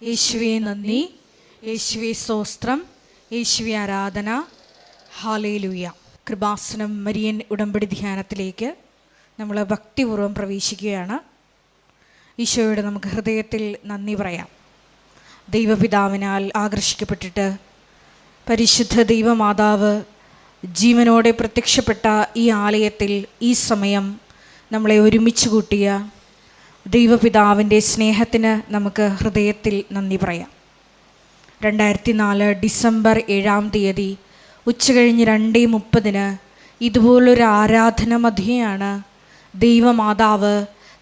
യേശുവേ നന്ദി, യേശുവേ സ്തോത്രം, യേശുവേ ആരാധന. ഹല്ലേലൂയ. കൃപാസനം മരിയൻ ഉടമ്പടി ധ്യാനത്തിലേക്ക് നമ്മൾ ഭക്തിപൂർവ്വം പ്രവേശിക്കുകയാണ്. ഈശോയോട് നമുക്ക് ഹൃദയത്തിൽ നന്ദി പറയാം. ദൈവപിതാവിനാൽ ആകർഷിക്കപ്പെട്ടിട്ട് പരിശുദ്ധ ദൈവമാതാവ് ജീവനോടെ പ്രത്യക്ഷപ്പെട്ട ഈ ആലയത്തിൽ ഈ സമയം നമ്മളെ ഒരുമിച്ച് കൂട്ടിയ ദൈവപിതാവിൻ്റെ സ്നേഹത്തിന് നമുക്ക് ഹൃദയത്തിൽ നന്ദി പറയാം. 2004 ഡിസംബർ 7 ഉച്ചകഴിഞ്ഞ് 2:30 ഇതുപോലൊരു ആരാധന മധ്യയാണ് ദൈവമാതാവ്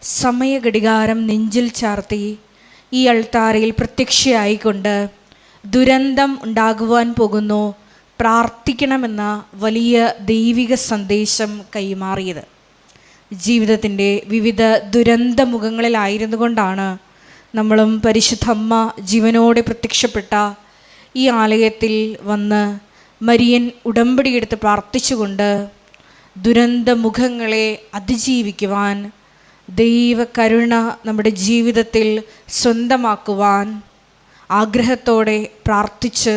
സമയഘടികാരം നെഞ്ചിൽ ചാർത്തി ഈ അൾത്താരയിൽ പ്രത്യക്ഷയായിക്കൊണ്ട് ദുരന്തം ഉണ്ടാകുവാൻ പോകുന്നു, പ്രാർത്ഥിക്കണമെന്ന വലിയ ദൈവിക സന്ദേശം കൈമാറിയത്. ജീവിതത്തിൻ്റെ വിവിധ ദുരന്ത മുഖങ്ങളിലായിരുന്നു കൊണ്ടാണ് നമ്മളും പരിശുദ്ധ അമ്മ ജീവനോടെ പ്രത്യക്ഷപ്പെട്ട ഈ ആലയത്തിൽ വന്ന് മരിയൻ ഉടമ്പടിയെടുത്ത് പ്രാർത്ഥിച്ചുകൊണ്ട് ദുരന്ത മുഖങ്ങളെ അതിജീവിക്കുവാൻ, ദൈവകരുണ നമ്മുടെ ജീവിതത്തിൽ സ്വന്തമാക്കുവാൻ ആഗ്രഹത്തോടെ പ്രാർത്ഥിച്ച്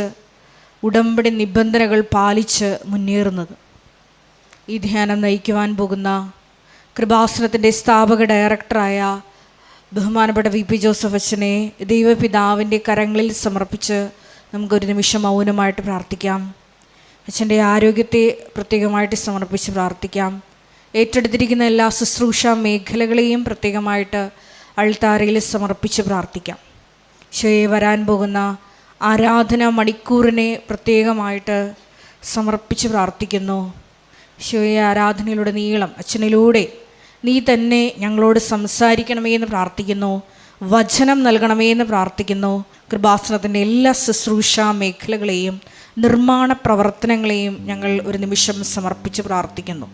ഉടമ്പടി നിബന്ധനകൾ പാലിച്ച് മുന്നേറുന്നത്. ഈ ധ്യാനം നയിക്കുവാൻ പോകുന്ന കൃപാസനത്തിൻ്റെ സ്ഥാപക ഡയറക്ടറായ ബഹുമാനപ്പെട്ട VP ജോസഫ് അച്ഛനെ ദൈവപിതാവിൻ്റെ കരങ്ങളിൽ സമർപ്പിച്ച് നമുക്കൊരു നിമിഷം മൗനമായിട്ട് പ്രാർത്ഥിക്കാം. അച്ഛൻ്റെ ആരോഗ്യത്തെ പ്രത്യേകമായിട്ട് സമർപ്പിച്ച് പ്രാർത്ഥിക്കാം. ഏറ്റെടുത്തിരിക്കുന്ന എല്ലാ ശുശ്രൂഷ മേഖലകളെയും പ്രത്യേകമായിട്ട് അൾത്താരയിൽ സമർപ്പിച്ച് പ്രാർത്ഥിക്കാം. ഈശോയെ വരാൻ പോകുന്ന ആരാധന മണിക്കൂറിനെ പ്രത്യേകമായിട്ട് സമർപ്പിച്ച് പ്രാർത്ഥിക്കുന്നു. ഈശോയെ ആരാധനയിലൂടെ നീളം അച്ഛനിലൂടെ നീ തന്നെ ഞങ്ങളോട് സംസാരിക്കണമേ എന്ന് പ്രാർത്ഥിക്കുന്നു. വചനം നൽകണമേ എന്ന് പ്രാർത്ഥിക്കുന്നു. കൃപാസനത്തിൻ്റെ എല്ലാ ശുശ്രൂഷ മേഖലകളെയും നിർമ്മാണ പ്രവർത്തനങ്ങളെയും ഞങ്ങൾ ഒരു നിമിഷം സമർപ്പിച്ച് പ്രാർത്ഥിക്കുന്നു.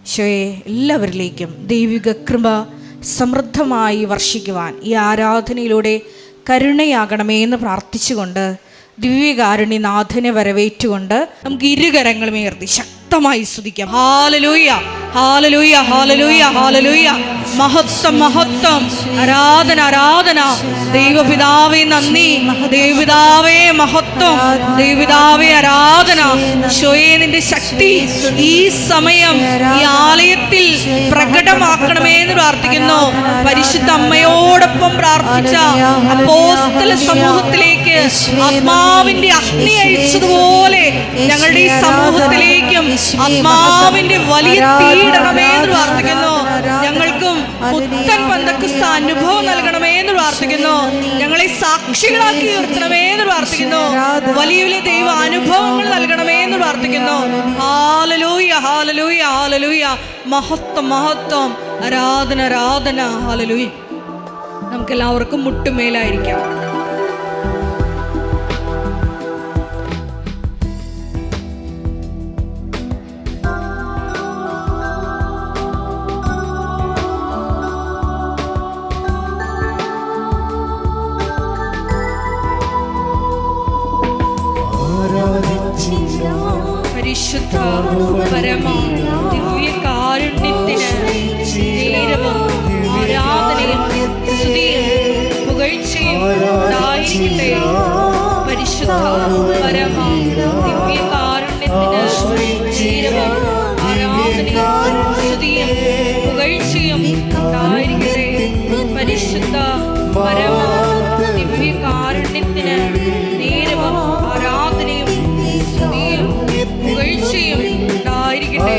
ഈശോയെ എല്ലാവരിലേക്കും ദൈവിക കൃപ സമൃദ്ധമായി വർഷിക്കുവാൻ ഈ ആരാധനയിലൂടെ കരുണയാകണമേ എന്ന് പ്രാർത്ഥിച്ചുകൊണ്ട് ദിവ്യകാരുണ്യനാഥനെ വരവേറ്റുകൊണ്ട് നമുക്ക് ഇരുകരങ്ങളും ഉയർത്തി ശക്തമായി സ്തുതിക്കാം. ഹല്ലേലൂയ, ഹല്ലേലൂയ, ഹല്ലേലൂയ, ഹല്ലേലൂയ. മഹത്വം, മഹത്വം, ആരാധന, ആരാധന. ദൈവപിതാവേ നന്ദി, ദൈവപിതാവേ മഹത്വം, ദൈവപിതാവേ ആരാധന. ഈശോയെ നിന്റെ ശക്തി ഈ സമയം ഈ ആലയത്തിൽ പ്രകടമാക്കണമേ എന്ന് പ്രാർത്ഥിക്കുന്നു. പരിശുദ്ധ അമ്മയോടൊപ്പം പ്രാർത്ഥിച്ച അപ്പോസ്തല സമൂഹത്തിലേക്ക് ആത്മാവിന്റെ അഗ്നി അഴിച്ചതുപോലെ ഞങ്ങളുടെ ഈ സമൂഹത്തിലേക്കും ആത്മാവിന്റെ വലിയ തീയിടണമേ എന്ന് പ്രാർത്ഥിക്കുന്നു. ഞങ്ങൾക്കും പുത്തൻ പന്തക്കുസ്ത അനുഭവം നൽകണമേ എന്ന് പ്രാർത്ഥിക്കുന്നു. ഞങ്ങളെ സാക്ഷികളാക്കി ഉയർത്തണമേ എന്ന് പ്രാർത്ഥിക്കുന്നു. വലിയ വലിയ ദൈവ അനുഭവങ്ങൾ നൽകണമേ എന്ന് പ്രാർത്ഥിക്കുന്നു. ഹല്ലേലൂയ, ഹല്ലേലൂയ, ഹല്ലേലൂയ. മഹത്വം, മഹത്വം, ആരാധന, ആരാധന. ഹല്ലേലൂയ. നമുക്കെല്ലാവർക്കും മുട്ടുമേലായിരിക്കാം. പരിശുദ്ധ പരമ ദിവ്യ കാരുണ്യത്തിന് നേരവും ആരാധനയും സ്തുതിയും പുകഴ്ചയും ഉണ്ടായിരിക്കട്ടെ. പരിശുദ്ധ പരമ ദിവ്യ കാരുണ്യത്തിന് നേരവും ആരാധനയും സ്തുതിയും പുകഴ്ചയും ഉണ്ടായിരിക്കട്ടെ. പരിശുദ്ധ പരമ ദിവ്യ കാരുണ്യത്തിന് നേരവും ആരാധനയും സ്തുതിയും പുകഴ്ചയും ഉണ്ടായിരിക്കട്ടെ.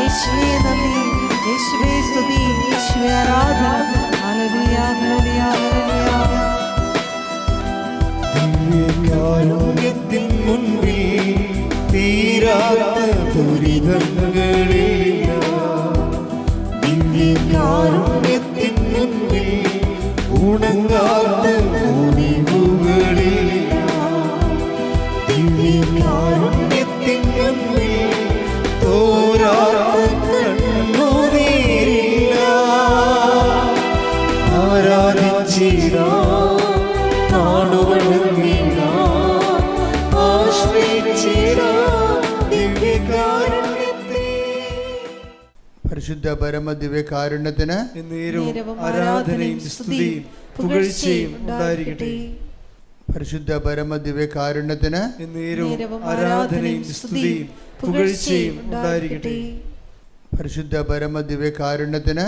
യേശുവേ നന്ദി, യേശുവേ സ്തുതി, യേശുവേ ബന്ധങ്ങളില്ല, ദിവ്യകാരുണ്യത്തിൻ മുൻപിൽ ഉണങ്ങാത്ത മുറിവുകളില്ല, ദിവ്യകാരുണ്യത്തിൻ മുൻപിൽ തോരാത്ത കണ്ണുനീരില്ല. ആരാധിച്ചിടാം, നാടുവണങ്ങിടാം, ആശ്രയിച്ചിടാം ദിവ്യകാരുണ്യത്തെ. പരിശുദ്ധ പരമ ദിവ്യകാരുണ്യത്തിന് ആരാധനയും സ്തുതിയും പുകഴ്ചയും ഉണ്ടായിരിക്കട്ടെ. പരിശുദ്ധ പരമ ദിവ്യകാരുണ്യത്തിന് ആരാധനയും സ്തുതിയും പുകഴ്ചയും ഉണ്ടായിരിക്കട്ടെ. പരിശുദ്ധ പരമ ദിവ്യകാരുണ്യത്തിന്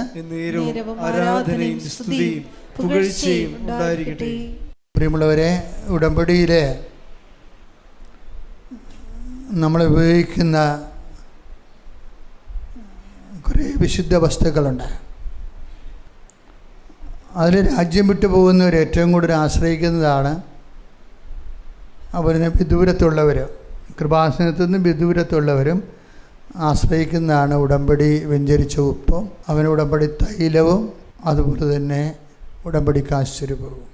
ആരാധനയും സ്തുതിയും പുകഴ്ചയും ഉണ്ടായിരിക്കട്ടെ. പ്രിയമുള്ളവരെ, ഉടമ്പടിയിലെ നമ്മൾ ഉപയോഗിക്കുന്ന കുറേ വിശുദ്ധ വസ്തുക്കളുണ്ട്. അതിൽ രാജ്യം വിട്ടു പോകുന്നവർ ഏറ്റവും കൂടുതൽ ആശ്രയിക്കുന്നതാണ് അവരിന് വിദൂരത്തുള്ളവർ, കൃപാസനത്തിൽ നിന്ന് വിദൂരത്തുള്ളവരും ആശ്രയിക്കുന്നതാണ് ഉടമ്പടി വെഞ്ചരിച്ച ഉപ്പും അവന് ഉടമ്പടി തൈലവും അതുപോലെ തന്നെ ഉടമ്പടി കാശുരൂപവും.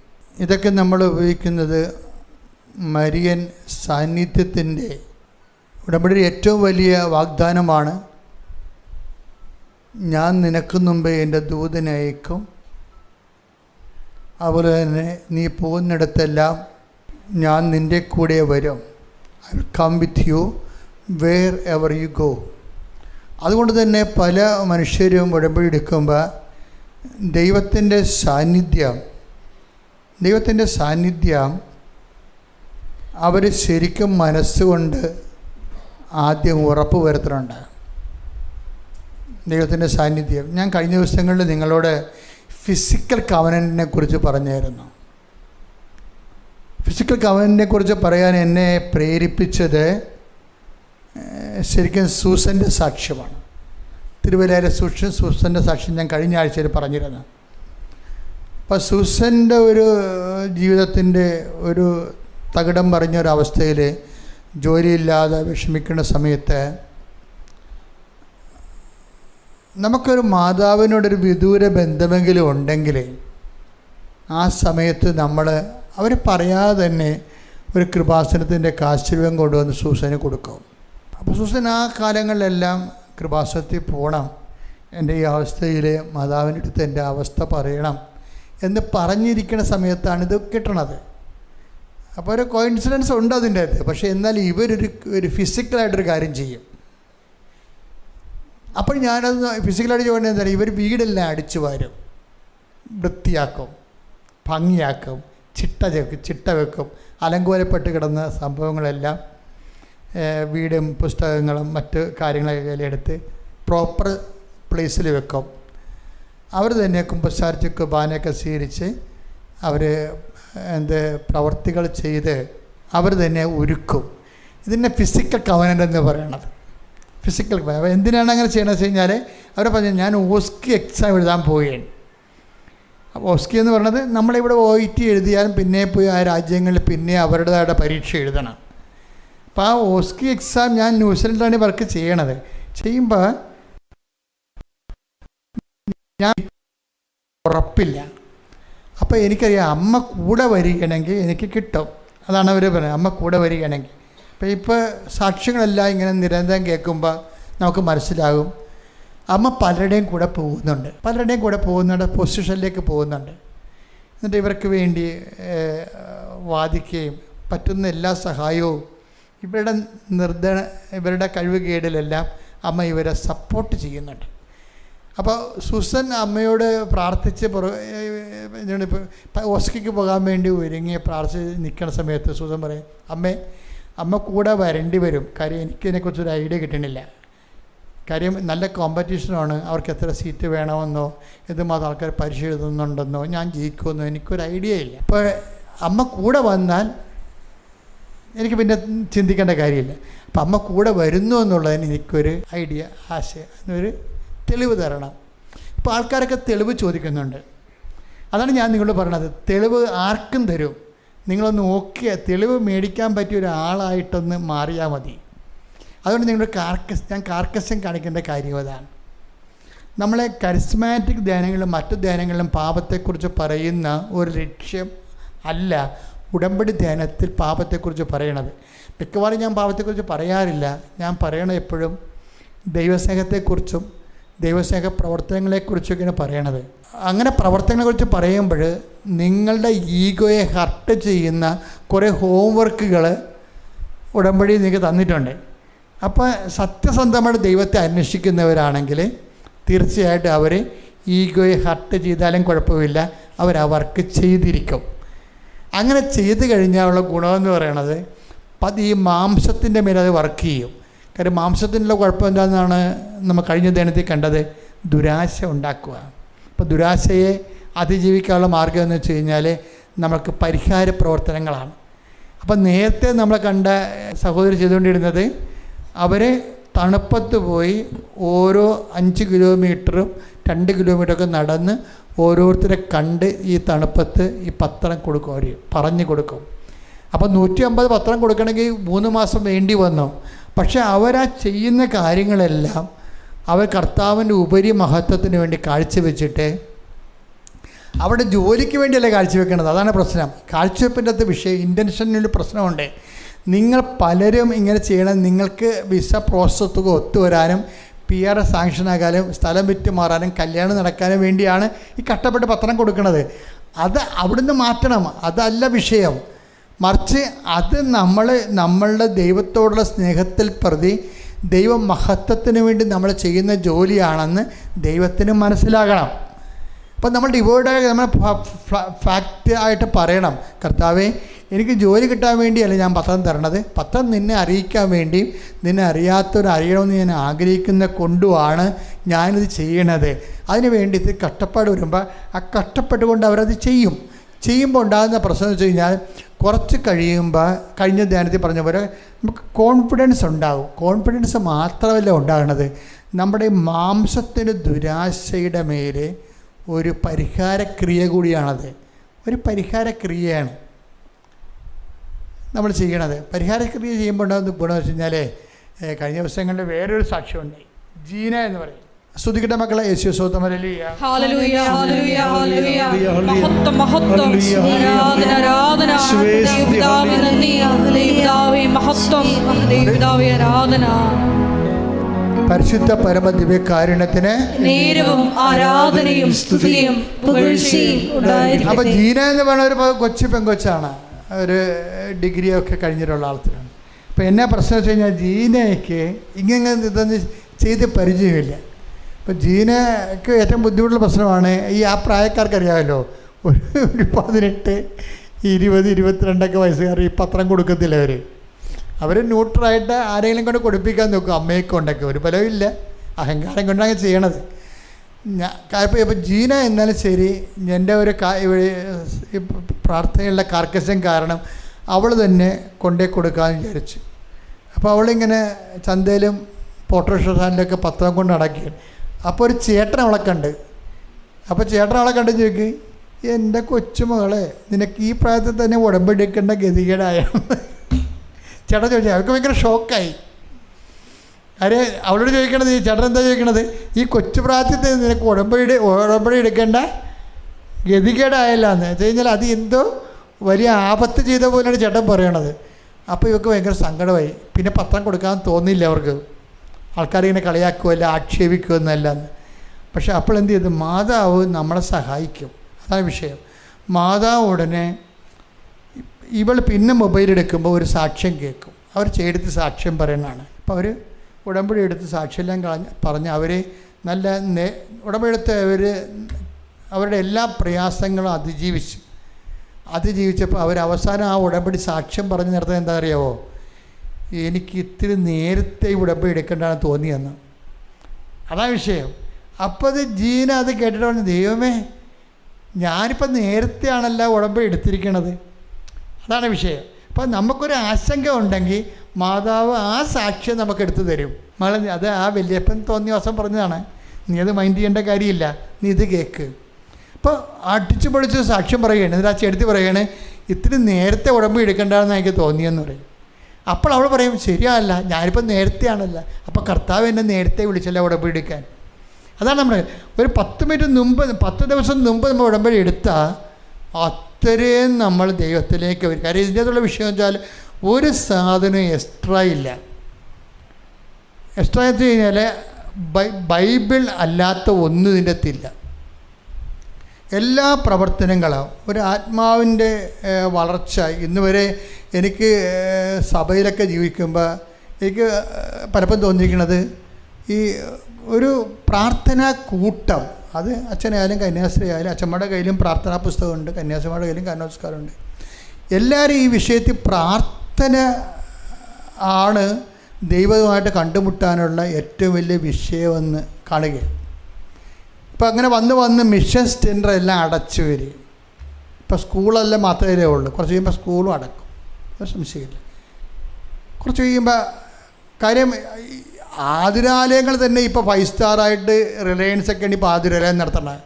ഇതൊക്കെ നമ്മൾ ഉപയോഗിക്കുന്നത് മരിയൻ സാന്നിധ്യത്തിൻ്റെ ഉടമ്പടിയുടെ ഏറ്റവും വലിയ വാഗ്ദാനമാണ്. ഞാൻ നിനക്ക് മുമ്പേ എൻ്റെ ദൂതനെ അയക്കും, അതുപോലെ തന്നെ നീ പോകുന്നിടത്തെല്ലാം ഞാൻ നിൻ്റെ കൂടെ വരും. I will come with you wherever you go. അതുകൊണ്ട് തന്നെ പല മനുഷ്യരും ഉടമ്പടി എടുക്കുമ്പോൾ ദൈവത്തിൻ്റെ സാന്നിധ്യം അവർ ശരിക്കും മനസ്സുകൊണ്ട് ആദ്യം ഉറപ്പ് വരുത്തുന്നുണ്ട്. ദൈവത്തിൻ്റെ സാന്നിധ്യം. ഞാൻ കഴിഞ്ഞ ദിവസങ്ങളിൽ നിങ്ങളോട് ഫിസിക്കൽ കവനൻറ്റിനെ കുറിച്ച് പറഞ്ഞായിരുന്നു. ഫിസിക്കൽ കവനൻറ്റിനെ കുറിച്ച് പറയാൻ എന്നെ പ്രേരിപ്പിച്ചത് ശരിക്കും സൂസൻ്റെ സാക്ഷ്യമാണ്. തിരുവല്ലയിലെ സൂസൻ്റെ സാക്ഷ്യം ഞാൻ കഴിഞ്ഞ ആഴ്ചയിൽ പറഞ്ഞിരുന്നു. അപ്പോൾ സൂസൻ്റെ ഒരു ജീവിതത്തിൻ്റെ ഒരു തകിടം പറഞ്ഞൊരവസ്ഥയിൽ ജോലിയില്ലാതെ വിഷമിക്കുന്ന സമയത്ത് നമുക്കൊരു മാതാവിനോടൊരു വിദൂര ബന്ധമെങ്കിലും ഉണ്ടെങ്കിൽ ആ സമയത്ത് അവർ പറയാതെ തന്നെ ഒരു കൃപാസനത്തിൻ്റെ കാശുരൂപം കൊണ്ടുവന്ന് സൂസന് കൊടുക്കും. അപ്പോൾ സൂസൻ ആ കാലങ്ങളിലെല്ലാം കൃപാസനത്തിൽ പോകണം, എൻ്റെ ഈ അവസ്ഥയിൽ മാതാവിൻ്റെ അടുത്ത് എൻ്റെ അവസ്ഥ പറയണം എന്ന് പറഞ്ഞിരിക്കുന്ന സമയത്താണ് ഇത് കിട്ടണത്. അപ്പോൾ ഒരു കോയിൻസിഡൻസ് ഉണ്ട് അതിൻ്റെ അകത്ത്. പക്ഷേ എന്നാൽ ഇവരൊരു ഫിസിക്കലായിട്ടൊരു കാര്യം ചെയ്യും. അപ്പോൾ ഞാനത് ഫിസിക്കലായിട്ട് ചോദിക്കുന്നത് എന്താ, ഇവർ വീടെല്ലാം അടിച്ചു വാരും, വൃത്തിയാക്കും, ഭംഗിയാക്കും, ചിട്ട വെക്കും. അലങ്കോലപ്പെട്ട് കിടന്ന സംഭവങ്ങളെല്ലാം വീടും പുസ്തകങ്ങളും മറ്റ് കാര്യങ്ങളൊക്കെ എടുത്ത് പ്രോപ്പർ പ്ലേസിൽ വെക്കും. അവർ തന്നെ കുമ്പസാരിച്ച് കുർബാനയൊക്കെ സ്വീകരിച്ച് അവർ പ്രവർത്തികൾ ചെയ്ത് അവർ തന്നെ ഒരുക്കും. ഇതിനെ ഫിസിക്കൽ കവനൻ്റ് എന്ന് പറയണത്. ഫിസിക്കൽ കവനൻ്റ് എന്തിനാണ് അങ്ങനെ ചെയ്യണമെന്ന് വെച്ച് കഴിഞ്ഞാൽ അവർ പറഞ്ഞു, ഞാൻ ഓസ്കി എക്സാം എഴുതാൻ പോവുകയാണ്. അപ്പോൾ ഓസ്കി എന്ന് പറയുന്നത് നമ്മളിവിടെ OET എഴുതിയാലും പിന്നെ പോയി ആ രാജ്യങ്ങളിൽ പിന്നെ അവരുടേതായിട്ട് പരീക്ഷ എഴുതണം. അപ്പോൾ ആ ഓസ്കി എക്സാം ഞാൻ ന്യൂസിലൻഡിലാണ് വർക്ക് ചെയ്യണത്. ചെയ്യുമ്പോൾ ഞാൻ ഉറപ്പില്ല. അപ്പോൾ എനിക്കറിയാം അമ്മ കൂടെ വരികയാണെങ്കിൽ എനിക്ക് കിട്ടും. അതാണ് അവർ പറയുന്നത്, അമ്മ കൂടെ വരികയാണെങ്കിൽ. ഇപ്പോൾ സാക്ഷ്യങ്ങളെല്ലാം ഇങ്ങനെ നിരന്തരം കേൾക്കുമ്പോൾ നമുക്ക് മനസ്സിലാകും അമ്മ പലരുടെയും കൂടെ പോകുന്നുണ്ട്, പൊസിഷനിലേക്ക് പോകുന്നുണ്ട്. എന്നിട്ട് ഇവർക്ക് വേണ്ടി വാദിക്കുകയും പറ്റുന്ന എല്ലാ സഹായവും ഇവരുടെ കഴിവുകേടിലെല്ലാം അമ്മ ഇവരെ സപ്പോർട്ട് ചെയ്യുന്നുണ്ട്. അപ്പോൾ സൂസൻ അമ്മയോട് പ്രാർത്ഥിച്ച് ഓസ്കിക്ക് പോകാൻ വേണ്ടി ഒരുങ്ങി പ്രാർത്ഥിച്ച് നിൽക്കുന്ന സമയത്ത് സൂസൻ പറയും, അമ്മ കൂടെ വരേണ്ടി വരും. കാര്യം എനിക്കിതിനെക്കുറിച്ചൊരു ഐഡിയ കിട്ടണില്ല. കാര്യം നല്ല കോമ്പറ്റീഷനാണ്, അവർക്ക് എത്ര സീറ്റ് വേണമെന്നോ എന്തുമാത്രം ആൾക്കാർ പരീക്ഷ എഴുതുന്നുണ്ടെന്നോ ഞാൻ ജയിക്കുമെന്നോ എനിക്കൊരു ഐഡിയ ഇല്ല. അപ്പോൾ അമ്മ കൂടെ വന്നാൽ എനിക്ക് പിന്നെ ചിന്തിക്കേണ്ട കാര്യമില്ല. അപ്പം അമ്മ കൂടെ വരുന്നു എന്നുള്ളതിന് എനിക്കൊരു ഐഡിയ, ആശയം, ഒരു തെളിവ് തരണം. ഇപ്പോൾ ആൾക്കാരൊക്കെ തെളിവ് ചോദിക്കുന്നുണ്ട്. അതാണ് ഞാൻ നിങ്ങളോട് പറയണത്, തെളിവ് ആർക്കും തരും. നിങ്ങളൊന്ന് തെളിവ് മേടിക്കാൻ പറ്റിയ ഒരാളായിട്ടൊന്ന് മാറിയാൽ മതി. അതുകൊണ്ട് നിങ്ങളുടെ ഞാൻ കാർക്കസ്യം കാണിക്കേണ്ട കാര്യം അതാണ്. നമ്മളെ കരിസ്മാറ്റിക് ധ്യാനങ്ങളിലും മറ്റു ധ്യാനങ്ങളിലും പാപത്തെക്കുറിച്ച് പറയുന്ന ഒരു ലക്ഷ്യം അല്ല ഉടമ്പടി ധ്യാനത്തിൽ പാപത്തെക്കുറിച്ച് പറയണത്. മിക്കവാറും ഞാൻ പാപത്തെക്കുറിച്ച് പറയാറില്ല. ഞാൻ പറയണത് എപ്പോഴും ദൈവസ്നേഹത്തെക്കുറിച്ചും ദൈവസ്നേഹ പ്രവർത്തനങ്ങളെക്കുറിച്ചൊക്കെയാണ് പറയണത്. അങ്ങനെ പ്രവർത്തനങ്ങളെക്കുറിച്ച് പറയുമ്പോൾ നിങ്ങളുടെ ഈഗോയെ ഹർട്ട് ചെയ്യുന്ന കുറേ ഹോംവർക്കുകൾ ഉടമ്പടി നിങ്ങൾക്ക് തന്നിട്ടുണ്ട്. അപ്പോൾ സത്യസന്ധമായിട്ട് ദൈവത്തെ അന്വേഷിക്കുന്നവരാണെങ്കിൽ തീർച്ചയായിട്ടും അവർ ഈഗോയെ ഹർട്ട് ചെയ്താലും കുഴപ്പമില്ല, അവർ ആ വർക്ക് ചെയ്തിരിക്കും. അങ്ങനെ ചെയ്ത് കഴിഞ്ഞാലുള്ള ഗുണമെന്ന് പറയണത് ഈ മാംസത്തിൻ്റെ മേലെ അത് വർക്ക് ചെയ്യും. കാര്യം മാംസത്തിനുള്ള കുഴപ്പം എന്താണെന്നാണ് നമ്മൾ കഴിഞ്ഞ ദിനത്തിൽ കണ്ടത്, ദുരാശ ഉണ്ടാക്കുക. അപ്പോൾ ദുരാശയെ അതിജീവിക്കാനുള്ള മാർഗം എന്ന് വെച്ച് കഴിഞ്ഞാൽ നമുക്ക് പരിഹാര പ്രവർത്തനങ്ങളാണ്. അപ്പം നേരത്തെ നമ്മൾ കണ്ട സഹോദരി ചെയ്തുകൊണ്ടിരുന്നത് അവർ തണുപ്പത്ത് പോയി ഓരോ 5 കിലോമീറ്ററും 2 കിലോമീറ്ററൊക്കെ നടന്ന് ഓരോരുത്തരെ കണ്ട് ഈ തണുപ്പത്ത് ഈ പത്രം കൊടുക്കും, അവർ പറഞ്ഞു കൊടുക്കും. അപ്പോൾ 150 പത്രം കൊടുക്കണമെങ്കിൽ 3 മാസം വേണ്ടി വന്നു. പക്ഷെ അവരാ ചെയ്യുന്ന കാര്യങ്ങളെല്ലാം അവർ കർത്താവിൻ്റെ ഉപരി മഹത്വത്തിന് വേണ്ടി കാഴ്ചവെച്ചിട്ട് അവിടെ ജോലിക്ക് വേണ്ടിയല്ല കാഴ്ചവെക്കേണ്ടത്. അതാണ് പ്രശ്നം. കാഴ്ചവെപ്പിൻ്റെ അകത്ത് വിഷയം ഇൻറ്റൻഷനിൽ പ്രശ്നമുണ്ട്. നിങ്ങൾ പലരും ഇങ്ങനെ ചെയ്യണം. നിങ്ങൾക്ക് വിസ പ്രോസസ് തുക ഒത്തുവരാനും PR സാങ്ഷനാകാനും സ്ഥലം വിറ്റ് മാറാനും കല്യാണം നടക്കാനും വേണ്ടിയാണ് ഈ കഷ്ടപ്പെട്ട് പത്രം കൊടുക്കുന്നത്. അത് അവിടുന്ന് മാറ്റണം, അതല്ല വിഷയം. മറിച്ച് അത് നമ്മളുടെ ദൈവത്തോടുള്ള സ്നേഹത്തിൽ പ്രതി ദൈവ മഹത്വത്തിന് വേണ്ടി നമ്മൾ ചെയ്യുന്ന ജോലിയാണെന്ന് ദൈവത്തിന് മനസ്സിലാകണം. അപ്പം നമ്മൾ ഡിവോർഡായി നമ്മൾ ഫാക്റ്റ് ആയിട്ട് പറയണം, കർത്താവേ എനിക്ക് ജോലി കിട്ടാൻ വേണ്ടിയല്ല ഞാൻ പത്രം തരണത്, പത്രം നിന്നെ അറിയിക്കാൻ വേണ്ടിയും നിന്നെ അറിയാത്തവർ അറിയണമെന്ന് ഞാൻ ആഗ്രഹിക്കുന്ന കൊണ്ടുമാണ് ഞാനിത് ചെയ്യണത്. അതിന് വേണ്ടി ഇത് കഷ്ടപ്പാട് വരുമ്പോൾ ആ കഷ്ടപ്പെട്ടുകൊണ്ട് അവരത് ചെയ്യുമ്പോൾ ഉണ്ടാകുന്ന പ്രശ്നം എന്ന് വെച്ച് കഴിഞ്ഞാൽ കുറച്ച് കഴിയുമ്പോൾ കഴിഞ്ഞ ധ്യാനത്തിൽ പറഞ്ഞ പോലെ നമുക്ക് കോൺഫിഡൻസ് ഉണ്ടാകും. കോൺഫിഡൻസ് മാത്രമല്ല ഉണ്ടാകുന്നത്, നമ്മുടെ മാംസത്തിന് ദുരാശയുടെ മേലെ ഒരു പരിഹാരക്രിയ കൂടിയാണത്. ഒരു പരിഹാരക്രിയയാണ് നമ്മൾ ചെയ്യണത്. പരിഹാരക്രിയ ചെയ്യുമ്പോൾ ഉണ്ടാകുന്ന ഗുണമെന്ന് വെച്ച് കഴിഞ്ഞാൽ കഴിഞ്ഞ ദിവസങ്ങളിൽ വേറൊരു സാക്ഷ്യമുണ്ടായി. ജീന എന്ന് പറയും. സ്തുതിക്കട്ടെ മക്കളെ, യേശു സ്വന്തം ഹല്ലേലൂയ ഹല്ലേലൂയ ഹല്ലേലൂയ മഹത്വം മഹത്വം ആരാധന ആരാധന ദൈവപിതാവേ നന്ദി ദൈവപിതാവേ മഹത്വം ദൈവപിതാവേ ആരാധന. പരിശുദ്ധ പരമ ദിവ്യകാരുണ്യത്തിന് നേരവും ആരാധനയും സ്തുതിയും പുകഴ്ചയും ഉണ്ടായിരിക്കട്ടെ. അപ്പോൾ ജീന എന്ന് പറയുന്ന ഒരു കൊച്ചു പെങ്കൊച്ചാണ്, ഒരു ഡിഗ്രിയൊക്കെ കഴിഞ്ഞിട്ടുള്ള ആൾക്കാരാണ്. അപ്പോൾ എന്നാ പ്രശ്നം വെച്ച് കഴിഞ്ഞാൽ ജീനയ്ക്ക് ഇങ്ങനെ ഇതൊന്നും ചെയ്ത് പരിചയമില്ല. അപ്പോൾ ജീനയ്ക്ക് ഏറ്റവും ബുദ്ധിമുട്ടുള്ള പ്രശ്നമാണ് ആ പ്രായക്കാർക്ക് അറിയാമല്ലോ, ഒരു 18, 20, 22 വയസ്സുകാർ ഈ പത്രം കൊടുക്കത്തില്ല. അവർ ന്യൂട്രലായിട്ട് ആരെങ്കിലും കൊണ്ട് കൊടുപ്പിക്കാൻ നോക്കും, അമ്മയെ കൊണ്ടൊക്കെ. ഒരു ഫലമില്ല, അഹങ്കാരം കൊണ്ടാണ് ചെയ്യണത്. ഇപ്പോൾ ജീന എന്നാലും ശരി, എൻ്റെ ഒരു പ്രാർത്ഥനയുള്ള കാർക്കശ്യം കാരണം അവൾ തന്നെ കൊണ്ടേ കൊടുക്കാമെന്ന് വിചാരിച്ചു. അപ്പോൾ അവളിങ്ങനെ ചന്തയിലും ഓട്ടോറിക്ഷ സ്റ്റാൻഡിലൊക്കെ പത്രം കൊണ്ട് നടക്കി. അപ്പോൾ ഒരു ചേട്ടൻ അവളെ കണ്ട്. അപ്പോൾ ചേട്ടൻ അവളെ കണ്ട് ചോദിക്കും, എൻ്റെ കൊച്ചുമകളെ നിനക്ക് ഈ പ്രായത്തിൽ തന്നെ ഉടമ്പടിക്കേണ്ട ഗതികേടായ ചേട്ടൻ ചോദിച്ചു. അവർക്ക് ഭയങ്കര ഷോക്കായി. അവളോട് ചോദിക്കണത്, ഈ ചേട്ടൻ എന്താ ചോദിക്കണത്, ഈ കൊച്ചു പ്രായത്തിൽ നിനക്ക് ഉടമ്പടി എടുക്കേണ്ട ഗതികേടായല്ലാന്ന് വെച്ച് കഴിഞ്ഞാൽ അത് എന്തോ വലിയ ആപത്ത് ചെയ്ത പോലെയാണ് ചേട്ടൻ പറയണത്. അപ്പോൾ ഇവർക്ക് ഭയങ്കര സങ്കടമായി. പിന്നെ പത്രം കൊടുക്കാൻ തോന്നിയില്ല അവർക്ക്. ആൾക്കാരിങ്ങനെ കളിയാക്കുമല്ല, ആക്ഷേപിക്കുമെന്നല്ലാന്ന്. പക്ഷെ അപ്പോൾ എന്ത് ചെയ്തു, മാതാവ് നമ്മളെ സഹായിക്കും. അതാണ് വിഷയം. മാതാവ് ഉടനെ ഇവൾ പിന്നെ മൊബൈൽ എടുക്കുമ്പോൾ ഒരു സാക്ഷ്യം കേൾക്കും. അവർ ചെയ്തെടുത്ത് സാക്ഷ്യം പറയുന്നതാണ്. അപ്പോൾ അവർ ഉടമ്പടി എടുത്ത് സാക്ഷ്യമെല്ലാം പറഞ്ഞ് അവർ നല്ല ഉടമ്പടി എടുത്ത് അവരുടെ എല്ലാ പ്രയാസങ്ങളും അതിജീവിച്ചപ്പോൾ അവർ അവസാനം ആ ഉടമ്പടി സാക്ഷ്യം പറഞ്ഞ് നിർത്താൻ എന്താ അറിയാവോ, എനിക്ക് ഇത്തിരി നേരത്തെ ഉടമ്പടി എടുക്കേണ്ടതാണ് തോന്നിയെന്ന്. അതാണ് വിഷയം. അപ്പോൾ അത് ജീന അത് കേട്ടിട്ട് പറഞ്ഞു, ദൈവമേ ഞാനിപ്പോൾ നേരത്തെ ആണല്ലോ ഉടമ്പടി എടുത്തിരിക്കണത്. അതാണ് വിഷയം. അപ്പം നമുക്കൊരു ആശങ്ക ഉണ്ടെങ്കിൽ മാതാവ് ആ സാക്ഷ്യം നമുക്ക് എടുത്തു തരും. മകളെ അത് ആ വലിയപ്പൻ തോന്നിയ ദിവസം പറഞ്ഞതാണ്, നീ അത് മൈൻഡ് ചെയ്യേണ്ട കാര്യമില്ല, നീ ഇത് കേൾക്ക്. അപ്പോൾ അടിച്ചു പൊളിച്ച് സാക്ഷ്യം പറയുകയാണ്. എന്നിട്ട് ആ ചെടുത്ത് പറയുകയാണ്, ഇത്തിരി നേരത്തെ ഉടമ്പടി എടുക്കേണ്ടതെന്ന് എനിക്ക് തോന്നിയെന്ന് പറയും. അപ്പോൾ അവൾ പറയും ശരിയല്ല, ഞാനിപ്പോൾ നേരത്തെയാണല്ലോ, അപ്പോൾ കർത്താവ് എന്നെ നേരത്തെ വിളിച്ചല്ല ഉടമ്പടി എടുക്കാൻ. അതാണ് നമ്മൾ ഒരു 10 മിനിറ്റ് മുമ്പ് 10 ദിവസം മുമ്പ് നമ്മൾ ഉടമ്പടി എടുത്താൽ അത്രയും നമ്മൾ ദൈവത്തിലേക്ക് വരും. കാര്യം ഇതിൻ്റെതുള്ള വിഷയം വെച്ചാൽ ഒരു സാധനം എക്സ്ട്രാ ഇല്ല. എക്സ്ട്രാ വെച്ച് കഴിഞ്ഞാൽ ബൈബിൾ അല്ലാത്ത ഒന്നും ഇതിൻ്റെ അകത്തില്ല. എല്ലാ പ്രവർത്തനങ്ങളും ഒരു ആത്മാവിൻ്റെ വളർച്ച. ഇന്ന് വരെ എനിക്ക് സഭയിലൊക്കെ ജീവിക്കുമ്പോൾ എനിക്ക് പലപ്പോഴും തോന്നിയിരിക്കുന്നത് ഈ ഒരു പ്രാർത്ഥനാ കൂട്ടം, അത് അച്ഛനായാലും കന്യാസ്ത്രീ ആയാലും, അച്ഛന്മാരുടെ കയ്യിലും പ്രാർത്ഥനാ പുസ്തകമുണ്ട്, കന്യാസ്ത്രീമാരുടെ കയ്യിലും കർണോസ്കാരമുണ്ട്. എല്ലാവരും ഈ വിഷയത്തിൽ പ്രാർത്ഥന ആണ് ദൈവവുമായിട്ട് കണ്ടുമുട്ടാനുള്ള ഏറ്റവും വലിയ വിഷയമെന്ന് കാണുകയാണ്. ഇപ്പം അങ്ങനെ വന്ന് മിഷൻ സെൻ്റർ എല്ലാം അടച്ചു വരും. ഇപ്പോൾ സ്കൂളെല്ലാം മാത്രമേ ഉള്ളൂ. കുറച്ച് കഴിയുമ്പോൾ സ്കൂളും അടക്കും, ഒരു സംശയമില്ല. കുറച്ച് കഴിയുമ്പോൾ കാര്യം ആതുരാലയങ്ങൾ തന്നെ ഇപ്പോൾ 5 സ്റ്റാറായിട്ട് റിലയൻസൊക്കെ ഇപ്പോൾ ആതുരാലയം നടത്തണം.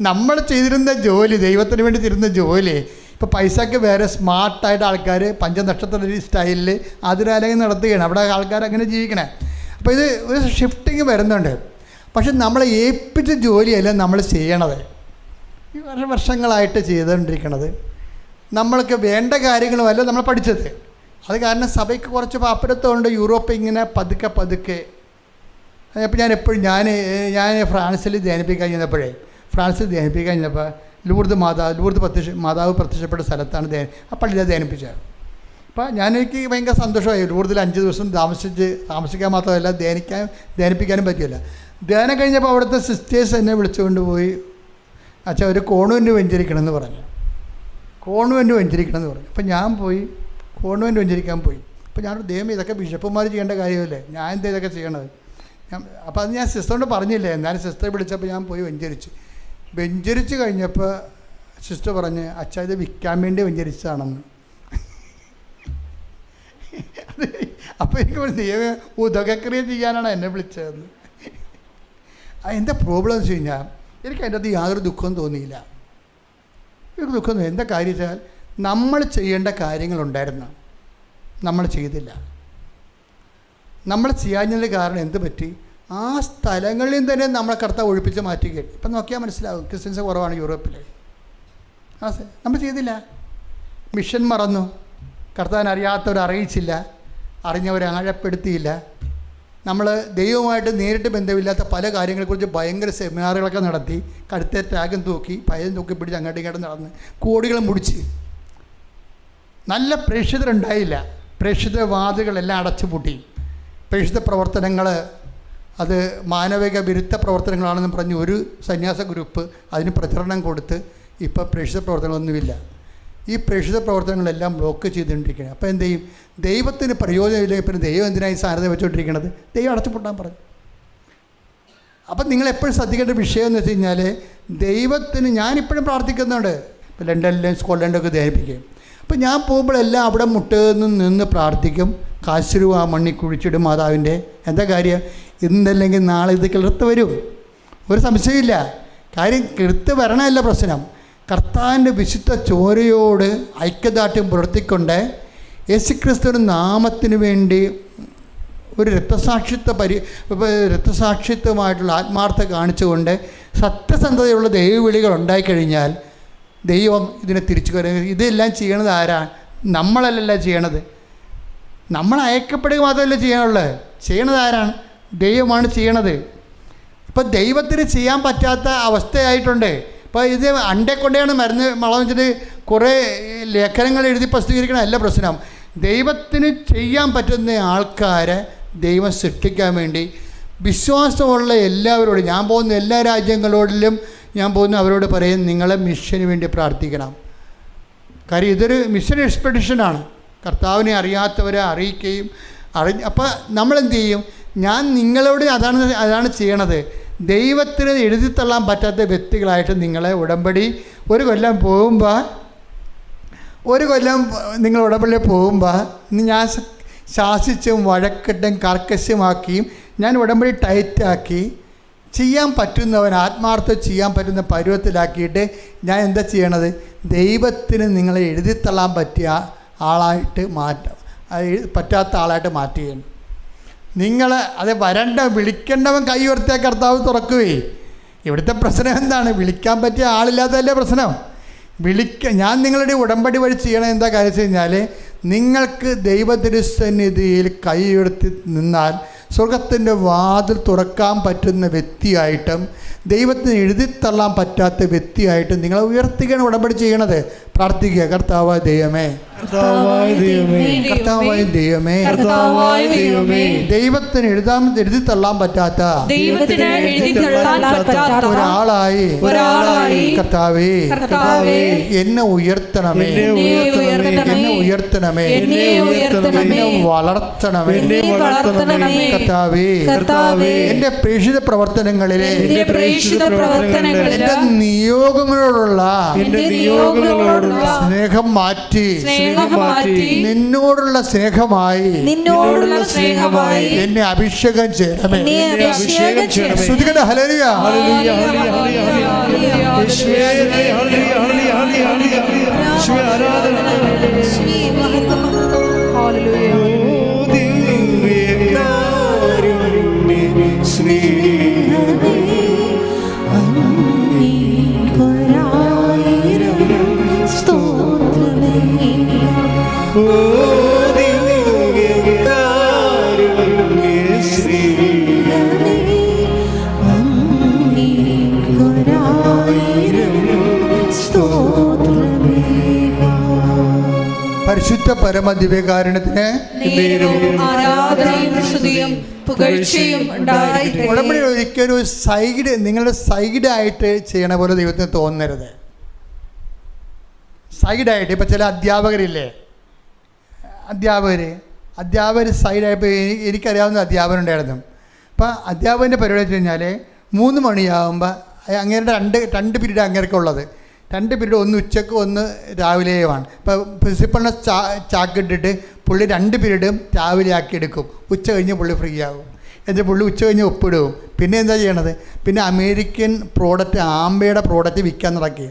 നമ്മൾ ചെയ്തിരുന്ന ജോലി, ദൈവത്തിന് വേണ്ടി ചെയ്തിരുന്ന ജോലി ഇപ്പോൾ പൈസയ്ക്ക് വേറെ സ്മാർട്ടായിട്ട് ആൾക്കാർ പഞ്ചനക്ഷത്ര സ്റ്റൈലിൽ ആതുരാലയം നടത്തുകയാണ്. അവിടെ ആൾക്കാർ അങ്ങനെ ജീവിക്കണേ. അപ്പോൾ ഇത് ഒരു ഷിഫ്റ്റിങ് വരുന്നുണ്ട്. പക്ഷെ നമ്മളെ ഏൽപ്പിച്ച ജോലിയല്ല നമ്മൾ ചെയ്യണത്. ഈ വർഷങ്ങളായിട്ട് ചെയ്തുകൊണ്ടിരിക്കണത് നമ്മൾക്ക് വേണ്ട കാര്യങ്ങളുമല്ല നമ്മൾ പഠിച്ചത്. അത് കാരണം സഭയ്ക്ക് കുറച്ച് പാപ്പരത്വമുണ്ട്. യൂറോപ്പ് ഇങ്ങനെ പതുക്കെ അപ്പോൾ ഞാൻ എപ്പോഴും ഞാൻ ഫ്രാൻസിൽ ധ്യാനിപ്പിക്കാൻ ചെന്നപ്പോൾ ലൂർദ് മാതാവ് പ്രത്യക്ഷപ്പെട്ട സ്ഥലത്താണ് ആ പള്ളിയിൽ ധ്യാനിപ്പിച്ചത്. അപ്പോൾ എനിക്ക് ഭയങ്കര സന്തോഷമായി. ലൂർദിൽ 5 ദിവസം താമസിക്കാൻ മാത്രമല്ല ധ്യാനിപ്പിക്കാനും പറ്റില്ല. ധ്യാനം കഴിഞ്ഞപ്പോൾ അവിടുത്തെ സിസ്റ്റേഴ്സ് എന്നെ വിളിച്ചുകൊണ്ട് പോയി, അച്ഛാ ഒരു കോൺവെൻറ്റ് വെഞ്ചരിക്കണമെന്ന് പറഞ്ഞു. അപ്പോൾ ഞാൻ പോയി കോൺവെൻറ്റ് വെഞ്ചരിക്കാൻ പോയി. അപ്പോൾ ഞാൻ ദൈവം ഇതൊക്കെ ബിഷപ്പുമാർ ചെയ്യേണ്ട കാര്യമല്ലേ, ഞാൻ എന്താ ഇതൊക്കെ ചെയ്യണത്? അപ്പോൾ അത് ഞാൻ സിസ്റ്ററിനോട് പറഞ്ഞില്ലേ. എന്നാലും സിസ്റ്ററെ വിളിച്ചപ്പോൾ ഞാൻ പോയി വെഞ്ചരിച്ച് കഴിഞ്ഞപ്പോൾ സിസ്റ്റർ പറഞ്ഞ്, അച്ഛാ ഇത് വിൽക്കാൻ വേണ്ടി വെഞ്ചരിച്ചതാണെന്ന്. അപ്പോൾ എനിക്ക് ദൈവം ഉദകക്രിയ ചെയ്യാനാണ് എന്നെ വിളിച്ചതെന്ന്. എന്താ പ്രോബ്ലം എന്ന് വെച്ച് കഴിഞ്ഞാൽ എനിക്ക് അതിൻ്റെ അകത്ത് യാതൊരു ദുഃഖവും തോന്നിയില്ല. എന്താ കാര്യം വെച്ചാൽ നമ്മൾ ചെയ്യേണ്ട കാര്യങ്ങളുണ്ടായിരുന്നു, നമ്മൾ ചെയ്തില്ല. നമ്മൾ ചെയ്യാഞ്ഞതിൻ്റെ കാരണം എന്ത് പറ്റി? ആ സ്ഥലങ്ങളിൽ തന്നെ നമ്മളെ കർത്താവ് ഒഴിപ്പിച്ച് മാറ്റുകയാണ്. ഇപ്പം നോക്കിയാൽ മനസ്സിലാവും ക്രിസ്ത്യൻസ് കുറവാണ് യൂറോപ്പിൽ. നമ്മൾ ചെയ്തില്ല. മിഷൻ മറന്നു, കർത്താവിനെ അറിയാത്തവരെ അറിയിച്ചില്ല, അറിഞ്ഞവരെ ആഴപ്പെടുത്തിയില്ല. നമ്മൾ ദൈവവുമായിട്ട് നേരിട്ട് ബന്ധമില്ലാത്ത പല കാര്യങ്ങളെക്കുറിച്ച് ഭയങ്കര സെമിനാറുകളൊക്കെ നടത്തി, കടുത്ത ടാഗും തൂക്കി പയതും തൂക്കി പിടിച്ച് അങ്ങോട്ടും ഇങ്ങോട്ടും നടന്ന് കോടികളും മുടിച്ച്. നല്ല പ്രേക്ഷിതരുണ്ടായില്ല. പ്രേക്ഷിതവാദികളെല്ലാം അടച്ചുപൂട്ടി. പ്രേക്ഷിത പ്രവർത്തനങ്ങൾ അത് മാനവിക വിരുദ്ധ പ്രവർത്തനങ്ങളാണെന്ന് പറഞ്ഞ് ഒരു സന്യാസ ഗ്രൂപ്പ് അതിന് പ്രചരണം കൊടുത്ത് ഇപ്പോൾ പ്രേക്ഷിത പ്രവർത്തനങ്ങളൊന്നുമില്ല. ഈ പ്രേക്ഷിത പ്രവർത്തനങ്ങളെല്ലാം ബ്ലോക്ക് ചെയ്തുകൊണ്ടിരിക്കുകയാണ്. അപ്പോൾ എന്ത് ചെയ്യും? ദൈവത്തിന് പ്രയോജനമില്ല. പിന്നെ ദൈവം എന്തിനായി സാധ്യത വെച്ചുകൊണ്ടിരിക്കുന്നത്? ദൈവം അടച്ചുപൂട്ടാൻ പറഞ്ഞു. അപ്പം നിങ്ങളെപ്പോഴും ശ്രദ്ധിക്കേണ്ട വിഷയം എന്ന് വെച്ച് കഴിഞ്ഞാൽ ദൈവത്തിന് ഞാനിപ്പോഴും പ്രാർത്ഥിക്കുന്നുണ്ട്. ഇപ്പോൾ ലണ്ടനിലും സ്കോട്ട്ലൻഡൊക്കെ ധ്യാനിപ്പിക്കുകയും അപ്പോൾ ഞാൻ പോകുമ്പോഴെല്ലാം അവിടെ മുട്ടുനിന്ന് നിന്ന് പ്രാർത്ഥിക്കും. കാശുരൂപ മണ്ണി കുഴിച്ചിടും മാതാവിൻ്റെ. എന്താ കാര്യം? ഇന്നല്ലെങ്കിൽ നാളെ ഇത് കിളിർത്ത് വരും, ഒരു സംശയമില്ല. കാര്യം കിളിർത്ത് വരണമല്ല പ്രശ്നം. കർത്താവിൻ്റെ വിശുദ്ധ ചോരയോട് ഐക്യദാർഢ്യം പുലർത്തിക്കൊണ്ട് യേശുക്രിസ്തുവിൻ്റെ നാമത്തിന് വേണ്ടി ഒരു രക്തസാക്ഷിത്വമായിട്ടുള്ള ആത്മാർത്ഥത കാണിച്ചുകൊണ്ട് സത്യസന്ധതയുള്ള ദൈവവിളികൾ ഉണ്ടായിക്കഴിഞ്ഞാൽ ദൈവം ഇതിനെ തിരിച്ചു വരുന്നത്. ഇതെല്ലാം ചെയ്യണത് ആരാണ്? നമ്മളല്ലല്ല ചെയ്യണത്. നമ്മൾ അയക്കപ്പെടുക മാത്രമല്ല ചെയ്യാനുള്ളത്. ചെയ്യണത് ആരാണ്? ദൈവമാണ് ചെയ്യണത്. ഇപ്പം ദൈവത്തിന് ചെയ്യാൻ പറ്റാത്ത അവസ്ഥയായിട്ടുണ്ട്. ഇപ്പോൾ ഇത് അണ്ടേ കൊണ്ടാണ് മരുന്ന് മളം വെച്ചിട്ട് കുറേ ലേഖനങ്ങൾ എഴുതി പ്രസിദ്ധീകരിക്കണമല്ല പ്രശ്നം. ദൈവത്തിന് ചെയ്യാൻ പറ്റുന്ന ആൾക്കാരെ ദൈവം സൃഷ്ടിക്കാൻ വേണ്ടി വിശ്വാസമുള്ള എല്ലാവരോടും, ഞാൻ പോകുന്ന എല്ലാ രാജ്യങ്ങളോടിലും ഞാൻ പോകുന്ന അവരോട് പറയും, നിങ്ങളെ മിഷന് വേണ്ടി പ്രാർത്ഥിക്കണം. കാര്യം ഇതൊരു മിഷൻ എക്സ്പെഡിഷനാണ്. കർത്താവിനെ അറിയാത്തവരെ അറിയിക്കുകയും അപ്പോൾ നമ്മളെന്ത് ചെയ്യും? ഞാൻ നിങ്ങളോട് അതാണ് ചെയ്യണത്. ദൈവത്തിന് എഴുതിത്തള്ളാൻ പറ്റാത്ത വ്യക്തികളായിട്ട് നിങ്ങളെ ഉടമ്പടി ഒരു കൊല്ലം നിങ്ങൾ ഉടമ്പടിയിൽ പോകുമ്പോൾ ഞാൻ ശാസിച്ചും വഴക്കിട്ടും കർക്കശമാക്കിയും ഞാൻ ഉടമ്പടി ടൈറ്റാക്കി ചെയ്യാൻ പറ്റുന്നവൻ ആത്മാർത്ഥം ചെയ്യാൻ പറ്റുന്ന പരുവത്തിലാക്കിയിട്ട് ഞാൻ എന്താ ചെയ്യണത്? ദൈവത്തിന് നിങ്ങളെ എഴുതിത്തള്ളാൻ പറ്റിയ ആളായിട്ട് പറ്റാത്ത ആളായിട്ട് മാറ്റുകയാണ്. നിങ്ങൾ അത് വിളിക്കേണ്ടവൻ കൈ ഉയർത്തിയ കർത്താവ് തുറക്കുകയെ. ഇവിടുത്തെ പ്രശ്നം എന്താണ്? വിളിക്കാൻ പറ്റിയ ആളില്ലാത്തതല്ലേ പ്രശ്നം. ഞാൻ നിങ്ങളുടെ ഉടമ്പടി വഴി ചെയ്യണം എന്താ കാര്യം വെച്ച് കഴിഞ്ഞാൽ, നിങ്ങൾക്ക് ദൈവതിരുസന്നിധിയിൽ കൈ ഉയർത്തി നിന്നാൽ സ്വർഗത്തിൻ്റെ വാതിൽ തുറക്കാൻ പറ്റുന്ന വ്യക്തിയായിട്ടും ദൈവത്തിന് എഴുതിത്തള്ളാൻ പറ്റാത്ത വ്യക്തിയായിട്ടും നിങ്ങളെ ഉയർത്തുകയാണ് ഉടമ്പടി ചെയ്യണത്. പ്രാർത്ഥിക്കുക, കർത്താവായ ദൈവമേ, കർത്താവായ ദൈവമേ, ദൈവത്തിന് എഴുതിത്തള്ളാൻ പറ്റാത്ത ഒരാളായി കർത്താവേ എന്നെ ഉയർത്തണമേ, എന്നെ ഉയർത്തണമേ, എന്നെ വളർത്തണമേ കർത്താവേ. എന്റെ പ്രേക്ഷിത പ്രവർത്തനങ്ങളിലെ എന്റെ നിയോഗങ്ങളോടുള്ള സ്നേഹം മാറ്റി നിന്നോടുള്ള സ്നേഹമായി എന്നെ അഭിഷേകം ചെയ്യണമേ. ശ്രുതികട ഹല്ലേലൂയ. പരിശുദ്ധ പരമ ദിവ്യകാരുണ്യത്തിന് ഉടമ്പടി ഒരിക്കലും നിങ്ങളുടെ സൈഡായിട്ട് ചെയ്യണ പോലെ ദൈവത്തിന് തോന്നരുത്. സൈഡായിട്ട് ഇപ്പം ചില അധ്യാപകരില്ലേ, അധ്യാപകർ സൈഡായപ്പോൾ എനിക്കറിയാവുന്ന അധ്യാപകനുണ്ടായിരുന്നു. അപ്പം അധ്യാപകൻ്റെ പരിപാടി വെച്ച് കഴിഞ്ഞാൽ 3 മണിയാകുമ്പോൾ അങ്ങേരുടെ രണ്ട് പീരീഡ് അങ്ങേർക്ക് ഉള്ളത്. 2 പീരീഡ്, ഒന്ന് ഉച്ചക്ക് ഒന്ന് രാവിലെയുമാണ്. ഇപ്പോൾ പ്രിൻസിപ്പളിനെ ചാക്കിട്ടിട്ട് പുള്ളി 2 പീരീഡും രാവിലെ ആക്കി എടുക്കും. ഉച്ച കഴിഞ്ഞ് പുള്ളി ഫ്രീ ആകും. എന്നിട്ട് പുള്ളി ഉച്ച കഴിഞ്ഞ് ഒപ്പിടും. പിന്നെ എന്താ ചെയ്യണത്? പിന്നെ അമേരിക്കൻ പ്രോഡക്റ്റ്, ആംബയുടെ പ്രോഡക്റ്റ് വിൽക്കാൻ നടക്കി.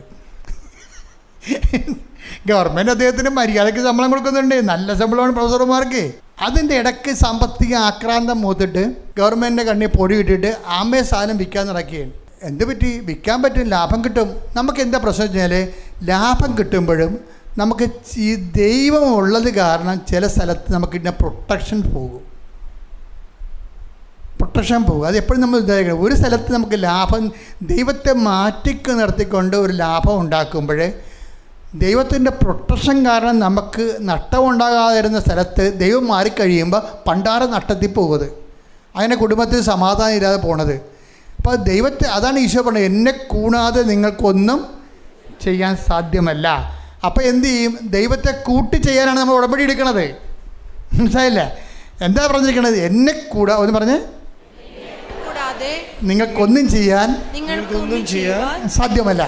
ഗവൺമെൻറ് അദ്ദേഹത്തിന് മര്യാദയ്ക്ക് ശമ്പളം കൊടുക്കുന്നുണ്ട്, നല്ല ശമ്പളമാണ് പ്രൊഫസർമാർക്ക്. അതിൻ്റെ ഇടയ്ക്ക് സാമ്പത്തിക ആക്രാന്തം മൂത്തിട്ട് ഗവൺമെൻറ്റിൻ്റെ കണ്ണിൽ പൊടി ഇട്ടിട്ട് ആംബയെ സാധനം വിൽക്കാൻ നടക്കുകയാണ്. എന്ത് പറ്റി? വിൽക്കാൻ പറ്റും, ലാഭം കിട്ടും. നമുക്ക് എന്താ പ്രശ്നം വെച്ചാൽ, ലാഭം കിട്ടുമ്പോഴും നമുക്ക് ഈ ദൈവം ഉള്ളത് കാരണം ചില സ്ഥലത്ത് നമുക്ക് ഇതിൻ്റെ പ്രൊട്ടക്ഷൻ പോകും. അത് എപ്പോഴും നമ്മൾ വിചാരിക്കണം. ഒരു സ്ഥലത്ത് നമുക്ക് ലാഭം, ദൈവത്തെ മാറ്റിക്ക് നിർത്തിക്കൊണ്ട് ഒരു ലാഭം ഉണ്ടാക്കുമ്പോൾ ദൈവത്തിൻ്റെ പ്രൊട്ടക്ഷൻ കാരണം നമുക്ക് നഷ്ടമുണ്ടാകാതിരുന്ന സ്ഥലത്ത് ദൈവം മാറിക്കഴിയുമ്പോൾ പണ്ടാറ് നഷ്ടത്തിൽ പോകുന്നത്, അങ്ങനെ കുടുംബത്തിൽ സമാധാനം ഇല്ലാതെ പോണത്. അപ്പോൾ ദൈവത്തെ, അതാണ് ഈശോ പറഞ്ഞത്, എന്നെ കൂടാതെ നിങ്ങൾക്കൊന്നും ചെയ്യാൻ സാധ്യമല്ല. അപ്പോൾ എന്ത് ചെയ്യും? ദൈവത്തെ കൂട്ടി ചെയ്യാനാണ് നമ്മൾ ഉടമ്പടി എടുക്കണത്. മനസ്സിലായില്ലേ? എന്താ പറഞ്ഞിരിക്കണത്? എന്നെ ഒന്ന് പറഞ്ഞ് നിങ്ങൾക്കൊന്നും ചെയ്യാൻ സാധ്യമല്ല.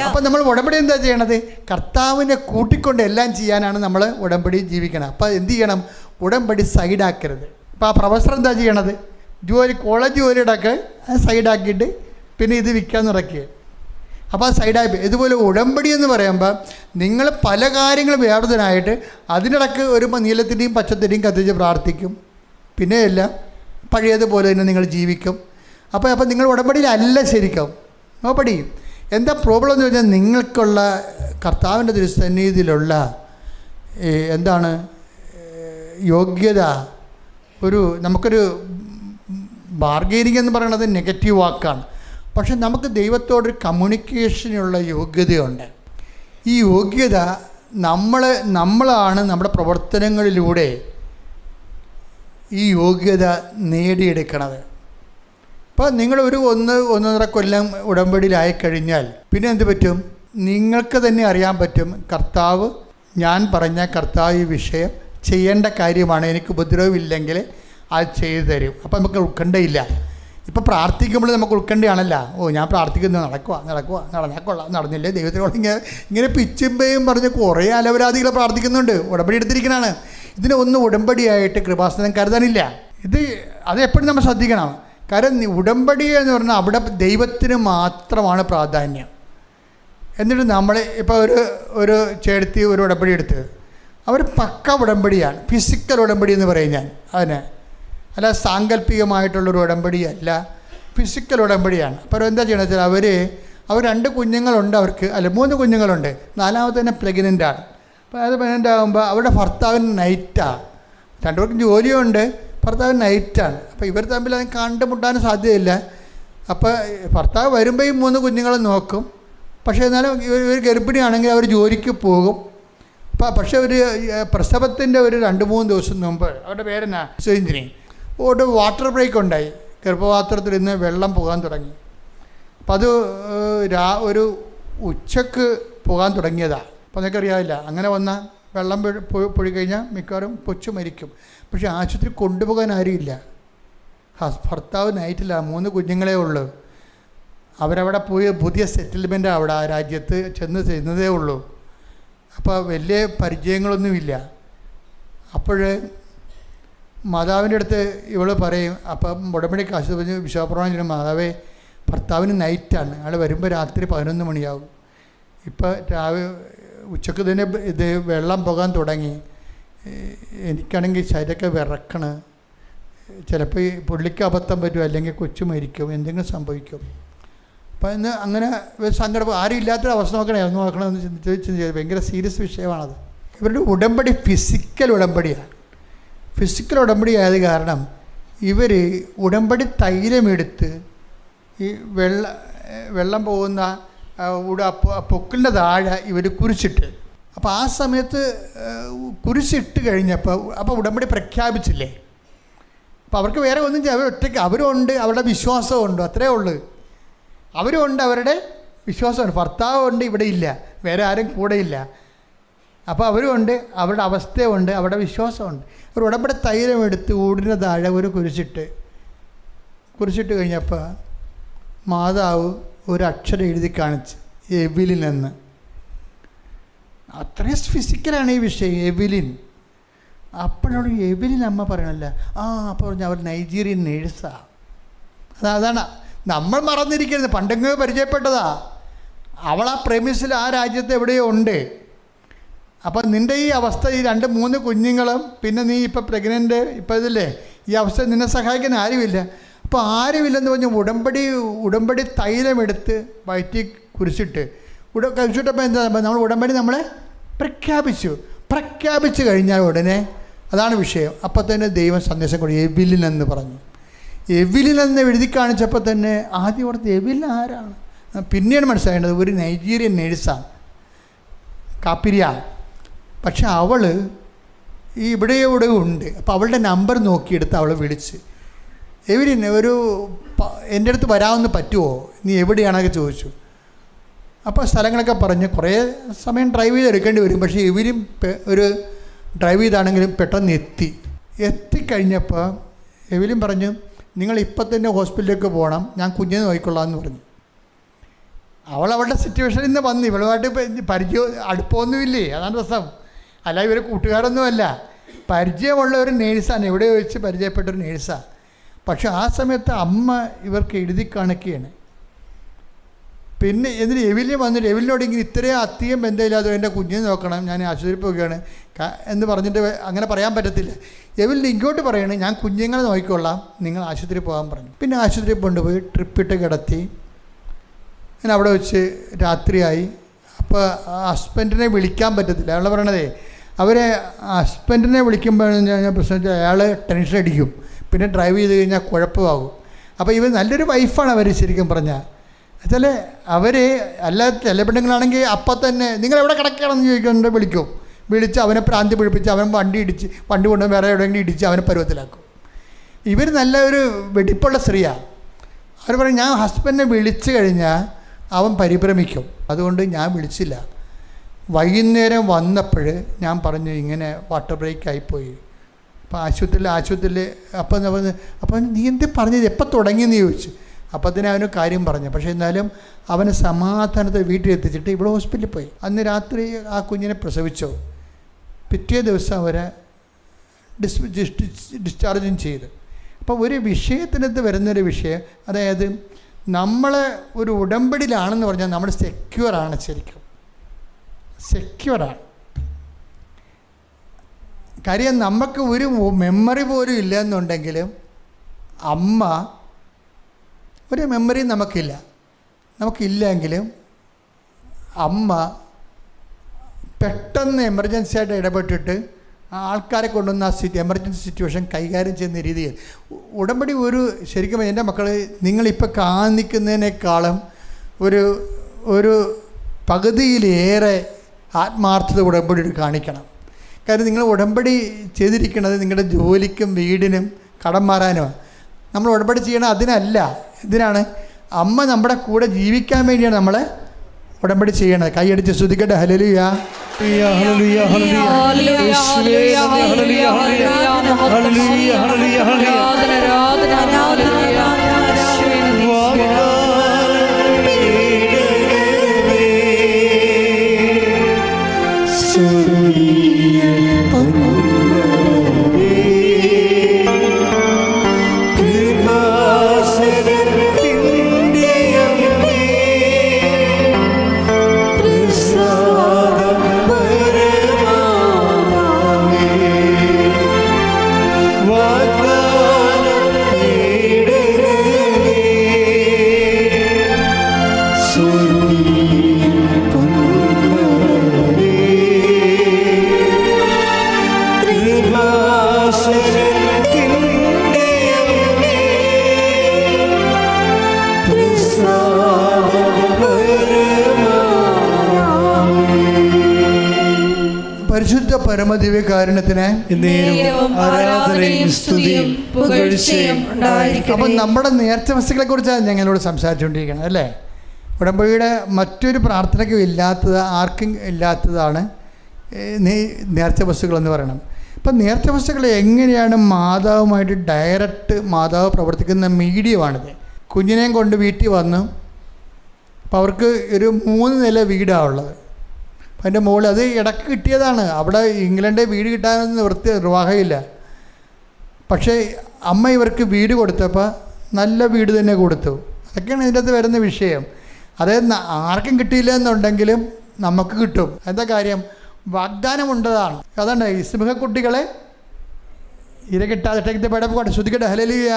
അപ്പം നമ്മൾ ഉടമ്പടി എന്താ ചെയ്യണത്? കർത്താവിനെ കൂട്ടിക്കൊണ്ട് എല്ലാം ചെയ്യാനാണ് നമ്മൾ ഉടമ്പടി ജീവിക്കണം. അപ്പം എന്ത് ചെയ്യണം? ഉടമ്പടി സൈഡാക്കരുത്. അപ്പോൾ ആ പ്രൊഫസർ എന്താ ചെയ്യണത്? കോളേജ് ജോലിയുടെയൊക്കെ സൈഡാക്കിയിട്ട് പിന്നെ ഇത് വിൽക്കാൻ നടക്കുക. അപ്പോൾ അത് സൈഡായി. ഇതുപോലെ ഉടമ്പടി എന്ന് പറയുമ്പോൾ നിങ്ങൾ പല കാര്യങ്ങളും വ്യാപൃതനായിട്ട് അതിനിടയ്ക്ക് ഒരു നീലത്തിൻ്റെയും പച്ചത്തിൻ്റെയും കത്തിച്ച് പ്രാർത്ഥിക്കും. പിന്നെ എല്ലാം പഴയതുപോലെ തന്നെ നിങ്ങൾ ജീവിക്കും. അപ്പോൾ നിങ്ങൾ ഉടമ്പടിയിലല്ല ശരിക്കും. നോപ്പടി എന്താ പ്രോബ്ലം എന്ന് പറഞ്ഞാൽ, നിങ്ങൾക്കുള്ള കർത്താവിൻ്റെ തിരുസന്നിധിയിലുള്ള എന്താണ് യോഗ്യത, നമുക്കൊരു ബാർഗെയിനിങ് എന്ന് പറയുന്നത് നെഗറ്റീവ് വാക്കാണ്. പക്ഷെ നമുക്ക് ദൈവത്തോടൊരു കമ്മ്യൂണിക്കേഷനുള്ള യോഗ്യതയുണ്ട്. ഈ യോഗ്യത നമ്മളാണ് നമ്മുടെ പ്രവർത്തനങ്ങളിലൂടെ ഈ യോഗ്യത നേടിയെടുക്കണത്. അപ്പോൾ നിങ്ങൾ 1.5 കൊല്ലം ഉടമ്പടിയിലായിക്കഴിഞ്ഞാൽ പിന്നെ എന്ത് പറ്റും? നിങ്ങൾക്ക് തന്നെ അറിയാൻ പറ്റും, കർത്താവ്, ഞാൻ പറഞ്ഞ കർത്താവ് ഈ വിഷയം ചെയ്യേണ്ട കാര്യമാണ്, എനിക്ക് ഉപദ്രവമില്ലെങ്കിൽ അത് ചെയ്തു തരും. അപ്പോൾ നമുക്ക് ഉത്കണ്ഠയില്ല. ഇപ്പോൾ പ്രാർത്ഥിക്കുമ്പോൾ നമുക്ക് ഉത്കണ്ഠയാണല്ല. ഞാൻ പ്രാർത്ഥിക്കുന്നത് നടന്നില്ലേ ദൈവത്തിനോട് ഇങ്ങനെ പിച്ചുമ്പയും പറഞ്ഞ് കുറേ അലവരാധികൾ പ്രാർത്ഥിക്കുന്നുണ്ട്. ഉടമ്പടി എടുത്തിരിക്കണതാണ്. ഇതിനെ ഒന്നും ഉടമ്പടിയായിട്ട് കൃപാസനം കരുതാനില്ല. അത് എപ്പോഴും നമ്മൾ ശ്രദ്ധിക്കണം. കാരണം ഉടമ്പടി എന്ന് പറഞ്ഞാൽ അവിടെ ദൈവത്തിന് മാത്രമാണ് പ്രാധാന്യം. എന്നിട്ട് നമ്മൾ ഇപ്പോൾ ഒരു ചേർത്തി ഒരു ഉടമ്പടി എടുത്ത് അവർ പക്ക ഉടമ്പടിയാണ്. ഫിസിക്കൽ ഉടമ്പടി എന്ന് പറയും ഞാൻ അതിന്. അല്ല സാങ്കല്പികമായിട്ടുള്ളൊരു ഉടമ്പടിയല്ല, ഫിസിക്കൽ ഉടമ്പടിയാണ്. അപ്പോൾ എന്താ ചെയ്യണമെന്ന് വെച്ചാൽ അവർ 2 കുഞ്ഞുങ്ങളുണ്ട് അവർക്ക്, അല്ല 3 കുഞ്ഞുങ്ങളുണ്ട്, 4ാമത്തെ തന്നെ പ്രഗ്നൻ്റാണ്. അപ്പോൾ അത് പ്രഗ്നൻ്റ് ആകുമ്പോൾ അവരുടെ ഭർത്താവിന് നൈറ്റാണ്, 2 പേർക്കും ജോലിയുണ്ട്, ഭർത്താവിന് നൈറ്റാണ്. അപ്പോൾ ഇവർ തമ്മിൽ അത് കണ്ടുമുട്ടാനും സാധ്യതയില്ല. അപ്പോൾ ഭർത്താവ് വരുമ്പോൾ ഈ 3 കുഞ്ഞുങ്ങളെ നോക്കും. പക്ഷേ എന്നാലും ഇവർ ഗർഭിണിയാണെങ്കിൽ അവർ ജോലിക്ക് പോകും. പക്ഷേ ഒരു പ്രസവത്തിൻ്റെ ഒരു 2-3 ദിവസം മുമ്പ് അവരുടെ പേരെന്നാ സുരഞ്ജിനി ഒരു വാട്ടർ ബ്രേക്ക് ഉണ്ടായി. ഗർഭപാത്രത്തിൽ നിന്ന് വെള്ളം പോകാൻ തുടങ്ങി. അപ്പം അത് ഒരു ഉച്ചക്ക് പോകാൻ തുടങ്ങിയതാണ്. അപ്പോൾ അതൊക്കെ അറിയാമില്ല. അങ്ങനെ വന്നാൽ വെള്ളം പൊഴി കഴിഞ്ഞാൽ മിക്കവാറും കൊച്ചു മരിക്കും. പക്ഷേ ആശുപത്രി കൊണ്ടുപോകാൻ ആരുമില്ല. ഭർത്താവ് നൈറ്റില്ല, 3 കുഞ്ഞുങ്ങളേ ഉള്ളൂ. അവരവിടെ പോയി പുതിയ സെറ്റിൽമെൻ്റ് അവിടെ ആ രാജ്യത്ത് ചെന്നതേ ഉള്ളൂ. അപ്പോൾ വലിയ പരിചയങ്ങളൊന്നുമില്ല. അപ്പോൾ മാതാവിൻ്റെ അടുത്ത് ഇവൾ പറയും, അപ്പം ഉടമ്പടി കാശ് പറഞ്ഞ് വിശ്വാസപ്രമാണം ചെയ്യണം, മാതാവേ ഭർത്താവിന് നൈറ്റാണ്, അയാൾ വരുമ്പോൾ രാത്രി 11 മണിയാവും. ഇപ്പോൾ ഉച്ചക്ക് തന്നെ ഇത് വെള്ളം പോകാൻ തുടങ്ങി. എനിക്കാണെങ്കിൽ ശരീരമൊക്കെ വിറക്കണ്. ചിലപ്പോൾ ഈ പുള്ളിക്ക് അബദ്ധം പറ്റും, അല്ലെങ്കിൽ കൊച്ചു മരിക്കും, എന്തെങ്കിലും സംഭവിക്കും. അപ്പം ഇന്ന് അങ്ങനെ സങ്കടം ആരും ഇല്ലാത്തൊരവസ്ഥ നോക്കണമെന്ന് ചിന്തിച്ച് ഭയങ്കര സീരിയസ് വിഷയമാണത്. ഇവരുടെ ഉടമ്പടി ഫിസിക്കൽ ഉടമ്പടിയാണ്. ഫിസിക്കൽ ഉടമ്പടി ആയത് കാരണം ഇവർ ഉടമ്പടി തൈലമെടുത്ത് ഈ വെള്ളം പോകുന്ന പൊക്കിളിൻ്റെ താഴെ ഇവർ കുരിശിട്ട്, അപ്പോൾ ആ സമയത്ത് കുരിശിട്ട് കഴിഞ്ഞപ്പോൾ ഉടമ്പടി പ്രഖ്യാപിച്ചില്ലേ. അപ്പോൾ അവർക്ക് വേറെ ഒന്നും ചെയ്യാം, അവർ ഒറ്റയ്ക്ക് അവരുണ്ട്, അവരുടെ വിശ്വാസമുണ്ട്, അത്രേ ഉള്ളൂ. അവരുണ്ട്, അവരുടെ വിശ്വാസമുണ്ട്. ഭർത്താവുണ്ട്, ഇവിടെ ഇല്ല, വേറെ ആരും കൂടെ ഇല്ല. അപ്പോൾ അവരുമുണ്ട്, അവരുടെ അവസ്ഥയുണ്ട്, അവരുടെ വിശ്വാസമുണ്ട്. ഒരു ഉടമ്പടി തൈലമെടുത്ത് ഊടിന് താഴെ ഒരു കുരിശിട്ട് കഴിഞ്ഞപ്പോൾ മാതാവ് ഒരു അക്ഷരം എഴുതി കാണിച്ച്, എവിലിൻ എന്ന്. അത്രയും ഫിസിക്കലാണ് ഈ വിഷയം, എവിലിൻ. അപ്പോഴാണ് എവിലിൻ അമ്മ പറയണല്ല. അപ്പോൾ പറഞ്ഞു അവർ നൈജീരിയൻ നേഴ്സാണ്. അതാണ് നമ്മൾ മറന്നിരിക്കരുത്, പണ്ടെങ്കിലും പരിചയപ്പെട്ടതാ. അവൾ ആ പ്രമിസിൽ ആ രാജ്യത്ത് എവിടെയോ ഉണ്ട്. അപ്പം നിൻ്റെ ഈ അവസ്ഥ, ഈ 2-3 കുഞ്ഞുങ്ങളും പിന്നെ നീ ഇപ്പം പ്രഗ്നൻ്റ്, ഇപ്പം ഇതില്ലേ, ഈ അവസ്ഥ നിന്നെ സഹായിക്കാൻ ആരുമില്ല. അപ്പോൾ ആരുമില്ലെന്ന് പറഞ്ഞ് ഉടമ്പടി തൈലമെടുത്ത് വയറ്റി കുരിശിട്ട് കുരിശിട്ടപ്പോൾ എന്താ നമ്മൾ ഉടമ്പടി നമ്മളെ പ്രഖ്യാപിച്ചു കഴിഞ്ഞാൽ ഉടനെ അതാണ് വിഷയം. അപ്പോൾ തന്നെ ദൈവം സന്ദേശം കൊടുത്തു, എവിലിൻ എന്ന് പറഞ്ഞു. എവിലിൻ എന്ന് എഴുതി കാണിച്ചപ്പോൾ തന്നെ ആദ്യം ഓർത്ത് എവിലിൻ ആരാണ്, പിന്നെയാണ് മനസ്സിലാക്കേണ്ടത് ഒരു നൈജീരിയൻ നേഴ്സാണ്, കാപ്പിരിയ. പക്ഷെ അവൾ ഈ ഇവിടെ ഉണ്ട്. അപ്പോൾ അവളുടെ നമ്പർ നോക്കിയെടുത്ത് അവൾ വിളിച്ച്, എവിലിൻ എൻ്റെ അടുത്ത് വരാമെന്ന് പറ്റുമോ, നീ എവിടെയാണൊക്കെ ചോദിച്ചു. അപ്പോൾ സ്ഥലങ്ങളൊക്കെ പറഞ്ഞ് കുറേ സമയം ഡ്രൈവ് ചെയ്തെടുക്കേണ്ടി വരും. പക്ഷേ എവിലിൻ ഒരു ഡ്രൈവ് ചെയ്താണെങ്കിലും പെട്ടെന്ന് എത്തിക്കഴിഞ്ഞപ്പോൾ എവിലിൻ പറഞ്ഞു, നിങ്ങൾ ഇപ്പം തന്നെ ഹോസ്പിറ്റലിലേക്ക് പോകണം, ഞാൻ കുഞ്ഞിനെ നോക്കിക്കൊള്ളാം എന്ന് പറഞ്ഞു. അവളുടെ സിറ്റുവേഷനിൽ നിന്ന് വന്ന് ഇവളുമായിട്ട് അടുപ്പമൊന്നുമില്ലേ, അതാണ് രസം. അല്ല ഇവർ കൂട്ടുകാരൊന്നുമല്ല, പരിചയമുള്ള ഒരു നേഴ്സാണ്, എവിടെ വെച്ച് പരിചയപ്പെട്ടൊരു നേഴ്സാണ്. പക്ഷെ ആ സമയത്ത് അമ്മ ഇവർക്ക് എഴുതി കാണിക്കുകയാണ്. പിന്നെ എന്നിട്ട് എവിലിൻ വന്നിട്ട് എവിലിനോട് ഇങ്ങനെ ഇത്രയും അധികം ബന്ധമില്ലാതെ എൻ്റെ കുഞ്ഞിനെ നോക്കണം, ഞാൻ ആശുപത്രിയിൽ പോവുകയാണ് എന്ന് പറഞ്ഞിട്ട് അങ്ങനെ പറയാൻ പറ്റത്തില്ല. എവിലിൻ ഇങ്ങോട്ട് പറയണേ, ഞാൻ കുഞ്ഞുങ്ങളെ നോക്കിക്കൊള്ളാം, നിങ്ങൾ ആശുപത്രിയിൽ പോകാൻ പറഞ്ഞു. പിന്നെ ആശുപത്രിയിൽ കൊണ്ടുപോയി ട്രിപ്പിട്ട് കിടത്തി. ഞാൻ അവിടെ വെച്ച് രാത്രിയായി. അപ്പോൾ ഹസ്ബൻഡിനെ വിളിക്കാൻ പറ്റത്തില്ല. അയാൾ പറയണതേ, അവരെ ഹസ്ബൻഡിനെ വിളിക്കുമ്പോൾ പ്രശ്നം വെച്ചാൽ അയാൾ ടെൻഷൻ അടിക്കും, പിന്നെ ഡ്രൈവ് ചെയ്ത് കഴിഞ്ഞാൽ കുഴപ്പമാകും. അപ്പോൾ ഇവർ നല്ലൊരു വൈഫാണ് അവർ ശരിക്കും പറഞ്ഞാൽ. വെച്ചാൽ അവർ അല്ലാതെ ചില പെണ്ണുങ്ങളാണെങ്കിൽ അപ്പം തന്നെ നിങ്ങളെവിടെ കിടക്കുകയാണെന്ന് ചോദിക്കുന്നുണ്ട്, വിളിച്ച് അവനെ പ്രാന്തി പിടിപ്പിച്ച് അവൻ വണ്ടി കൊണ്ട് വേറെ എവിടെയെങ്കിലും ഇടിച്ച് അവനെ പരുവത്തിലാക്കും. ഇവർ നല്ല ഒരു വെടിപ്പുള്ള സ്ത്രീയാണ്. അവർ പറയും, ഞാൻ ഹസ്ബൻഡിനെ വിളിച്ചു കഴിഞ്ഞാൽ അവൻ പരിഭ്രമിക്കും, അതുകൊണ്ട് ഞാൻ വിളിച്ചില്ല. വൈകുന്നേരം വന്നപ്പോൾ ഞാൻ പറഞ്ഞു ഇങ്ങനെ വാട്ടർ ബ്രേക്ക് ആയിപ്പോയി. അപ്പോൾ ആശുപത്രിയിൽ അപ്പം നീ എന്ത് പറഞ്ഞത്, എപ്പോൾ തുടങ്ങിയെന്ന് ചോദിച്ചു. അപ്പം തന്നെ അവന് കാര്യം പറഞ്ഞു. പക്ഷേ എന്നാലും അവനെ സമാധാനത്തെ വീട്ടിലെത്തിച്ചിട്ട് ഇവിടെ ഹോസ്പിറ്റലിൽ പോയി. അന്ന് രാത്രി ആ കുഞ്ഞിനെ പ്രസവിച്ചു. പിറ്റേ ദിവസം അവരെ ഡിസ്ചാർജും ചെയ്തു. അപ്പോൾ ഒരു വിഷയത്തിനകത്ത് വരുന്നൊരു വിഷയം, അതായത് നമ്മൾ ഒരു ഉടമ്പടിയിലാണെന്ന് പറഞ്ഞാൽ നമ്മൾ സെക്യൂറാണ്, ശരിക്കും സെക്യൂറാണ്. കാര്യം നമുക്ക് ഒരു മെമ്മറി പോലും ഇല്ലെന്നുണ്ടെങ്കിലും അമ്മ ഒരു മെമ്മറിയും നമുക്കില്ലെങ്കിലും അമ്മ പെട്ടെന്ന് എമർജൻസി ആയിട്ട് ഇടപെട്ടിട്ട് ആൾക്കാരെ കൊണ്ടുവന്ന ആ എമർജൻസി സിറ്റുവേഷൻ കൈകാര്യം ചെയ്യുന്ന രീതിയിൽ ഉടമ്പടി ശരിക്കും എൻ്റെ മക്കൾ നിങ്ങളിപ്പോൾ കാണിക്കുന്നതിനേക്കാളും ഒരു പകുതിയിലേറെ ആത്മാർത്ഥത ഉടമ്പടി കാണിക്കണം. കാര്യം നിങ്ങൾ ഉടമ്പടി ചെയ്തിരിക്കുന്നത് നിങ്ങളുടെ ജോലിക്കും വീടിനും കടം മാറാനുമാണ്. നമ്മൾ ഉടമ്പടി ചെയ്യണം അതിനല്ല. എന്തിനാണ്? അമ്മ നമ്മുടെ കൂടെ ജീവിക്കാൻ വേണ്ടിയാണ് നമ്മൾ ഉടമ്പടി ചെയ്യണത്. കൈയടിച്ച് സ്തുതിക്കട്ടെ. ഹല്ലേലൂയ. പരിശുദ്ധ പരമദിവ്യകാരുണ്യത്തിന് അപ്പം നമ്മുടെ നേർച്ച വസ്തുക്കളെ കുറിച്ചാണ് ഞങ്ങളോട് സംസാരിച്ചുകൊണ്ടിരിക്കുന്നത് അല്ലേ. ഉടമ്പടിയുടെ മറ്റൊരു പ്രാർത്ഥനയ്ക്കും ഇല്ലാത്തത്, ആർക്കും ഇല്ലാത്തതാണ് നേർച്ച വസ്തുക്കളെന്ന് പറയണം. അപ്പം നേർച്ച വസ്തുക്കൾ എങ്ങനെയാണ് മാതാവുമായിട്ട് ഡയറക്റ്റ് മാതാവ് പ്രവർത്തിക്കുന്ന മീഡിയമാണിത്. കുഞ്ഞിനെയും കൊണ്ട് വീട്ടിൽ വന്നു. അപ്പോൾ അവർക്ക് ഒരു 3 നില വീടാണ് ഉള്ളത്. അപ്പം അതിൻ്റെ മുകളിൽ അത് ഇടയ്ക്ക് കിട്ടിയതാണ്. അവിടെ ഇംഗ്ലണ്ടിൽ വീട് കിട്ടാനൊന്നും നിർവാഹമില്ല. പക്ഷേ അമ്മ ഇവർക്ക് വീട് കൊടുത്തപ്പോൾ നല്ല വീട് തന്നെ കൊടുത്തു. അതൊക്കെയാണ് ഇതിൻ്റെ അകത്ത് വരുന്ന വിഷയം. അതായത് ആർക്കും കിട്ടിയില്ല എന്നുണ്ടെങ്കിലും നമുക്ക് കിട്ടും. എന്താ കാര്യം? വാഗ്ദാനമുണ്ടതാണ്. അതാണ് ഈ സിംഹക്കുട്ടികളെ ഇര കിട്ടാതെ പടപ്പോട്ടെ. ശ്രദ്ധിക്കട്ടെ. ഹല്ലേലൂയ.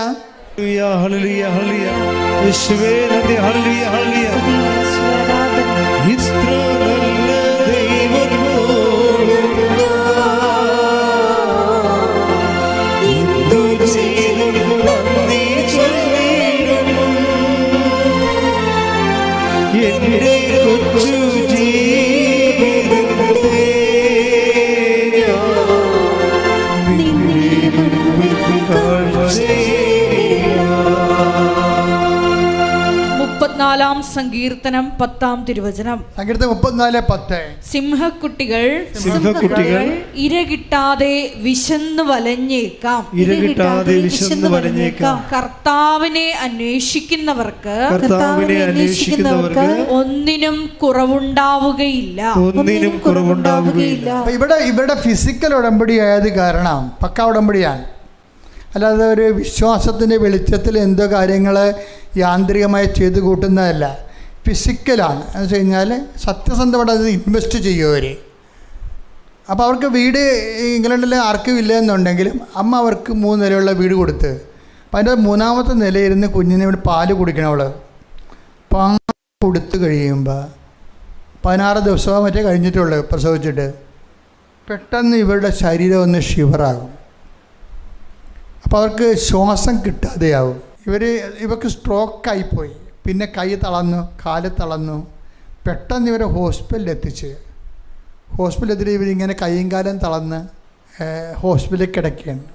സങ്കീർത്തനം 10-ാം തിരുവചനം. സങ്കീർത്തനം 34:10. സിംഹക്കുട്ടികൾ ഇര കിട്ടാതെ വിശന്നു വലഞ്ഞേക്കാം. കർത്താവിനെ അന്വേഷിക്കുന്നവർക്ക് ഒന്നിനും കുറവുണ്ടാവുകയില്ല. ഇവിടെ ഫിസിക്കൽ ഉടമ്പടി ആയത് കാരണം പക്ക ഉടമ്പടിയാണ്. അല്ലാതെ ഒരു വിശ്വാസത്തിൻ്റെ വെളിച്ചത്തിൽ എന്തോ കാര്യങ്ങൾ യാന്ത്രികമായി ചെയ്ത് കൂട്ടുന്നതല്ല. ഫിസിക്കലാണ്. എന്ന് വെച്ച് കഴിഞ്ഞാൽ സത്യസന്ധമായിട്ട് അത് ഇൻവെസ്റ്റ് ചെയ്യും അവർ. അപ്പോൾ അവർക്ക് വീട് ഇംഗ്ലണ്ടിൽ ആർക്കും ഇല്ല എന്നുണ്ടെങ്കിലും അമ്മ അവർക്ക് 3 നിലയുള്ള വീട് കൊടുത്ത്, അപ്പോൾ അതിൻ്റെ 3ാമത്തെ നിലയിരുന്ന് കുഞ്ഞിനെ ഇവിടെ പാല് കുടിക്കണം. അവൾ പാൽ കൊടുത്ത് കഴിയുമ്പോൾ 16 ദിവസമോ മറ്റേ കഴിഞ്ഞിട്ടുള്ളൂ പ്രസവിച്ചിട്ട്, പെട്ടെന്ന് ഇവരുടെ ശരീരം ഒന്ന് ഷിവറാകും. അപ്പോൾ അവർക്ക് ശ്വാസം കിട്ടാതെയാവും. ഇവർക്ക് സ്ട്രോക്കായിപ്പോയി. പിന്നെ കൈ തളർന്നു, കാല് തളർന്നു. പെട്ടെന്ന് ഇവരെ ഹോസ്പിറ്റലിലെത്തിച്ച് ഇവരിങ്ങനെ കൈയും കാലം തളർന്ന് ഹോസ്പിറ്റലിൽ കിടക്കുകയാണ്.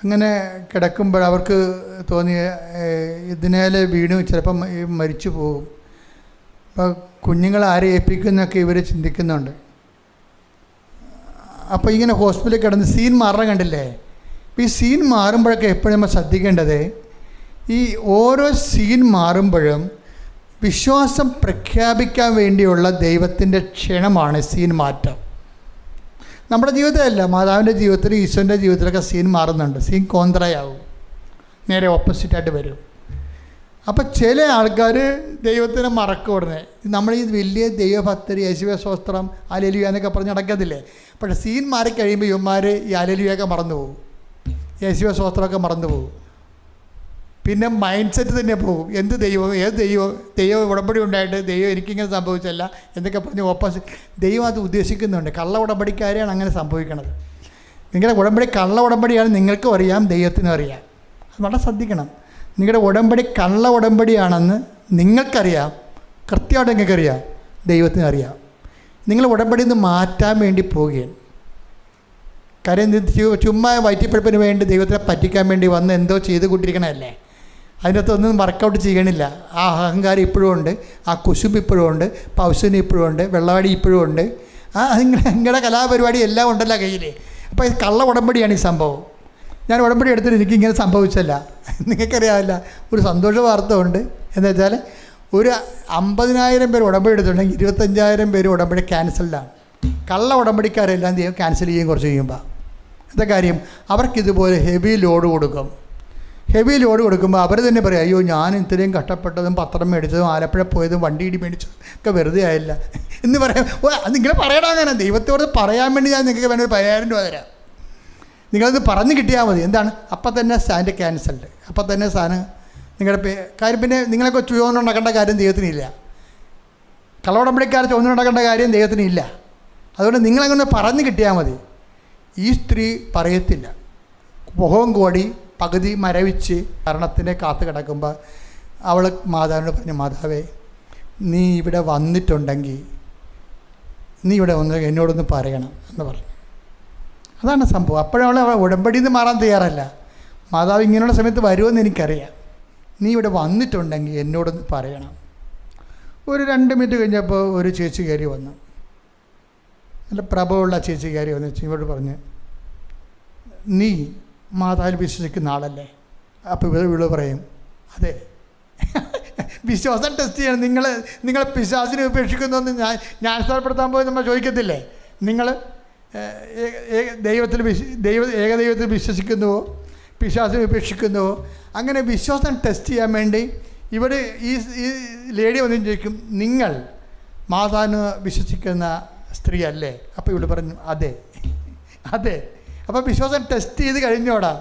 അങ്ങനെ കിടക്കുമ്പോൾ അവർക്ക് തോന്നിയ ഇതിനേലെ വീണു ചിലപ്പം മരിച്ചു പോകും. അപ്പോൾ കുഞ്ഞുങ്ങളെ ആരെ ഏൽപ്പിക്കുന്നൊക്കെ ഇവർ ചിന്തിക്കുന്നുണ്ട്. അപ്പോൾ ഇങ്ങനെ ഹോസ്പിറ്റലിൽ കിടന്ന് സീൻ മാറണം കണ്ടില്ലേ. അപ്പോൾ ഈ സീൻ മാറുമ്പോഴൊക്കെ എപ്പോഴും നമ്മൾ ശ്രദ്ധിക്കേണ്ടത്, ഈ ഓരോ സീൻ മാറുമ്പോഴും വിശ്വാസം പ്രഖ്യാപിക്കാൻ വേണ്ടിയുള്ള ദൈവത്തിൻ്റെ ക്ഷണമാണ് സീൻ മാറ്റം. നമ്മുടെ ജീവിതത്തിലല്ല, മാതാവിൻ്റെ ജീവിതത്തിൽ ഈശോൻ്റെ ജീവിതത്തിലൊക്കെ സീൻ മാറുന്നുണ്ട്. സീൻ കോന്ത്രയാവും, നേരെ ഓപ്പോസിറ്റായിട്ട് വരും. അപ്പം ചില ആൾക്കാർ ദൈവത്തിനെ മറക്കും ഉടനെ. നമ്മൾ ഈ വലിയ ദൈവഭക്തർ യേശുവേ സ്വസ്ത്രം ഹല്ലേലൂയ എന്നൊക്കെ പറഞ്ഞ് നടക്കത്തില്ലേ. പക്ഷേ സീൻ മാറി കഴിയുമ്പോൾ ഇവന്മാർ ഈ ഹല്ലേലൂയൊക്കെ മറന്നു പോകും, യേശുവേ സ്വസ്ത്രമൊക്കെ മറന്നു പോകും. പിന്നെ മൈൻഡ് സെറ്റ് തന്നെ പോകും. എന്ത് ദൈവം, ഏത് ദൈവം ഉടമ്പടി ഉണ്ടായിട്ട് ദൈവം എനിക്കിങ്ങനെ സംഭവിച്ചല്ല എന്നൊക്കെ പറഞ്ഞ് ഓപ്പോസിറ്റ്. ദൈവം അത് ഉദ്ദേശിക്കുന്നുണ്ട്. കള്ള ഉടമ്പടിക്കാരെയാണ് അങ്ങനെ സംഭവിക്കുന്നത്. നിങ്ങളുടെ ഉടമ്പടി കള്ള ഉടമ്പടിയാണ് നിങ്ങൾക്കും അറിയാം, ദൈവത്തിനും അറിയാം. അത് വളരെ ശ്രദ്ധിക്കണം. നിങ്ങളുടെ ഉടമ്പടി കള്ള ഉടമ്പടിയാണെന്ന് നിങ്ങൾക്കറിയാം, കൃത്യമായിട്ട് നിങ്ങൾക്കറിയാം, ദൈവത്തിനറിയാം. നിങ്ങൾ ഉടമ്പടിയിൽ നിന്ന് മാറ്റാൻ വേണ്ടി പോവുകയാണ്. കാര്യം ചുമ്മാ വയറ്റിപ്പഴുപ്പിന് വേണ്ടി ദൈവത്തിനെ പറ്റിക്കാൻ വേണ്ടി വന്ന് എന്തോ ചെയ്ത് കൂട്ടിരിക്കണമല്ലേ. അതിനകത്ത് ഒന്നും വർക്കൗട്ട് ചെയ്യണില്ല. ആ അഹങ്കാരം ഇപ്പോഴും ഉണ്ട്, ആ കുശുമ്പ് ഇപ്പോഴും ഉണ്ട്, പൗശന് ഇപ്പോഴും ഉണ്ട്, വെള്ളവാടി ഇപ്പോഴും ഉണ്ട്. നിങ്ങളുടെ കലാപരിപാടി എല്ലാം ഉണ്ടല്ലോ കയ്യിൽ. അപ്പോൾ ഇത് കള്ള ഉടമ്പടിയാണ് ഈ സംഭവം. ഞാൻ ഉടമ്പടി എടുത്തിട്ട് എനിക്കിങ്ങനെ സംഭവിച്ചല്ല. നിങ്ങൾക്കറിയാമല്ല, ഒരു സന്തോഷ വാർത്ത ഉണ്ട്. എന്താ വെച്ചാൽ ഒരു 50,000 പേര് ഉടമ്പടി എടുത്തിട്ടുണ്ടെങ്കിൽ 25,000 പേര് ഉടമ്പടി ക്യാൻസൽഡാണ്. കള്ള ഉടമ്പടിക്കാരെല്ലാം ദൈവം ക്യാൻസൽ ചെയ്യും കുറച്ച് കഴിയുമ്പോൾ. എന്താ കാര്യം? അവർക്കിതുപോലെ ഹെവി ലോഡ് കൊടുക്കും. ഹെവി ലോഡ് കൊടുക്കുമ്പോൾ അവർ തന്നെ പറയും, അയ്യോ ഞാൻ ഇത്രയും കഷ്ടപ്പെട്ടതും പത്രം മേടിച്ചതും ആലപ്പുഴ പോയതും വണ്ടി ഇടി മേടിച്ചതും ഒക്കെ വെറുതെ ആയില്ല എന്ന് പറയാം. നിങ്ങൾ പറയണം. അങ്ങനെ ദൈവത്തോട് പറയാൻ വേണ്ടി ഞാൻ നിങ്ങൾക്ക് വേണ്ടി 10,000 രൂപ തരാം. നിങ്ങളത് പറഞ്ഞ് കിട്ടിയാൽ മതി. എന്താണ്? അപ്പം തന്നെ സ്റ്റാൻഡ് ക്യാൻസൽഡ്. അപ്പം തന്നെ സാധനം നിങ്ങളുടെ കാര്യം. പിന്നെ നിങ്ങളൊക്കെ ചോദിച്ചുണ്ടാക്കേണ്ട കാര്യം ദൈവത്തിനില്ല. കള്ളവടമ്പടിക്കാർ ചോദിച്ചുണ്ടാക്കേണ്ട കാര്യം ദൈവത്തിനില്ല. അതുകൊണ്ട് നിങ്ങളങ്ങനെ പറഞ്ഞ് കിട്ടിയാൽ മതി. ഈ സ്ത്രീ പറയത്തില്ല. മുഖവും കോടി പകുതി മരവിച്ച് മരണത്തിനെ കാത്തു കിടക്കുമ്പോൾ അവൾ മാതാവിനോട് പറഞ്ഞു, മാതാവേ നീ ഇവിടെ വന്നിട്ടുണ്ടെങ്കിൽ നീ ഇവിടെ ഒന്ന് എന്നോടൊന്ന് പറയണം എന്ന് പറഞ്ഞു. അതാണ് സംഭവം. അപ്പോഴവൾ ഉടമ്പടിയിൽ നിന്ന് മാറാൻ തയ്യാറല്ല. മാതാവ് ഇങ്ങനെയുള്ള സമയത്ത് വരുമെന്ന് എനിക്കറിയാം. നീ ഇവിടെ വന്നിട്ടുണ്ടെങ്കിൽ എന്നോടൊന്ന് പറയണം. ഒരു 2 മിനിറ്റ് കഴിഞ്ഞപ്പോൾ ഒരു ചേച്ചി കയറി വന്നു. നല്ല പ്രഭവമുള്ള ചേച്ചി കയറി വന്നു. ഇവരോട് പറഞ്ഞ്, നീ മാതാവിൽ വിശ്വസിക്കുന്ന ആളല്ലേ? അപ്പോൾ ഇവള് പറയും, അതെ. വിശ്വാസം ടെസ്റ്റ് ചെയ്യണം. നിങ്ങൾ പിശാചിനെ ഉപേക്ഷിക്കുന്നതെന്ന് ഞാൻ സ്ഥലപ്പെടുത്താൻ പോയി നമ്മൾ ചോദിക്കത്തില്ലേ? നിങ്ങൾ ഏകദൈവത്തിൽ വിശ്വസിക്കുന്നുവോ പിശാചിനെ ഉപേക്ഷിക്കുന്നുവോ? അങ്ങനെ വിശ്വാസം ടെസ്റ്റ് ചെയ്യാൻ വേണ്ടി ഇവിടെ ഈ ലേഡി വന്നു ചോദിക്കും, നിങ്ങൾ മാതാവിനെ വിശ്വസിക്കുന്ന സ്ത്രീ അല്ലേ? അപ്പോൾ ഇവിടെ പറഞ്ഞു, അതെ. അപ്പോൾ വിശ്വാസം ടെസ്റ്റ് ചെയ്ത് കഴിഞ്ഞോടാ.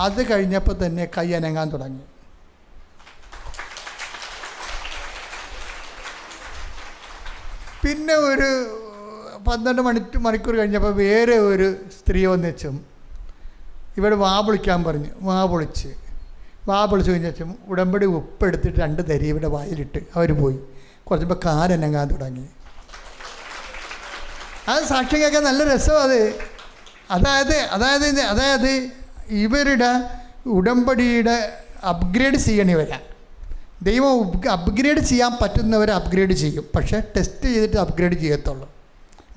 അത് കഴിഞ്ഞപ്പോൾ തന്നെ കൈ അനങ്ങാൻ തുടങ്ങി. പിന്നെ ഒരു 12 മണിക്കൂർ കഴിഞ്ഞപ്പോൾ വേറെ ഒരു സ്ത്രീ വന്നുവെച്ചും ഇവിടെ വാ പൊളിക്കാൻ പറഞ്ഞു. വാ പൊളിച്ച് കഴിഞ്ഞും ഉടമ്പടി ഉപ്പെടുത്തിട്ട് 2 തരി ഇവിടെ വായിലിട്ട് അവർ പോയി. കുറച്ചപ്പോൾ കാരനങ്ങാൻ തുടങ്ങി. അത് സാക്ഷ്യം കേൾക്കാൻ നല്ല രസമാണ്. അതായത് ഇവരുടെ ഉടമ്പടിയുടെ അപ്ഗ്രേഡ് ചെയ്യണവരാ. ദൈവം അപ്ഗ്രേഡ് ചെയ്യാൻ പറ്റുന്നവരെ അപ്ഗ്രേഡ് ചെയ്യും. പക്ഷേ ടെസ്റ്റ് ചെയ്തിട്ട് അപ്ഗ്രേഡ് ചെയ്യത്തുള്ളൂ.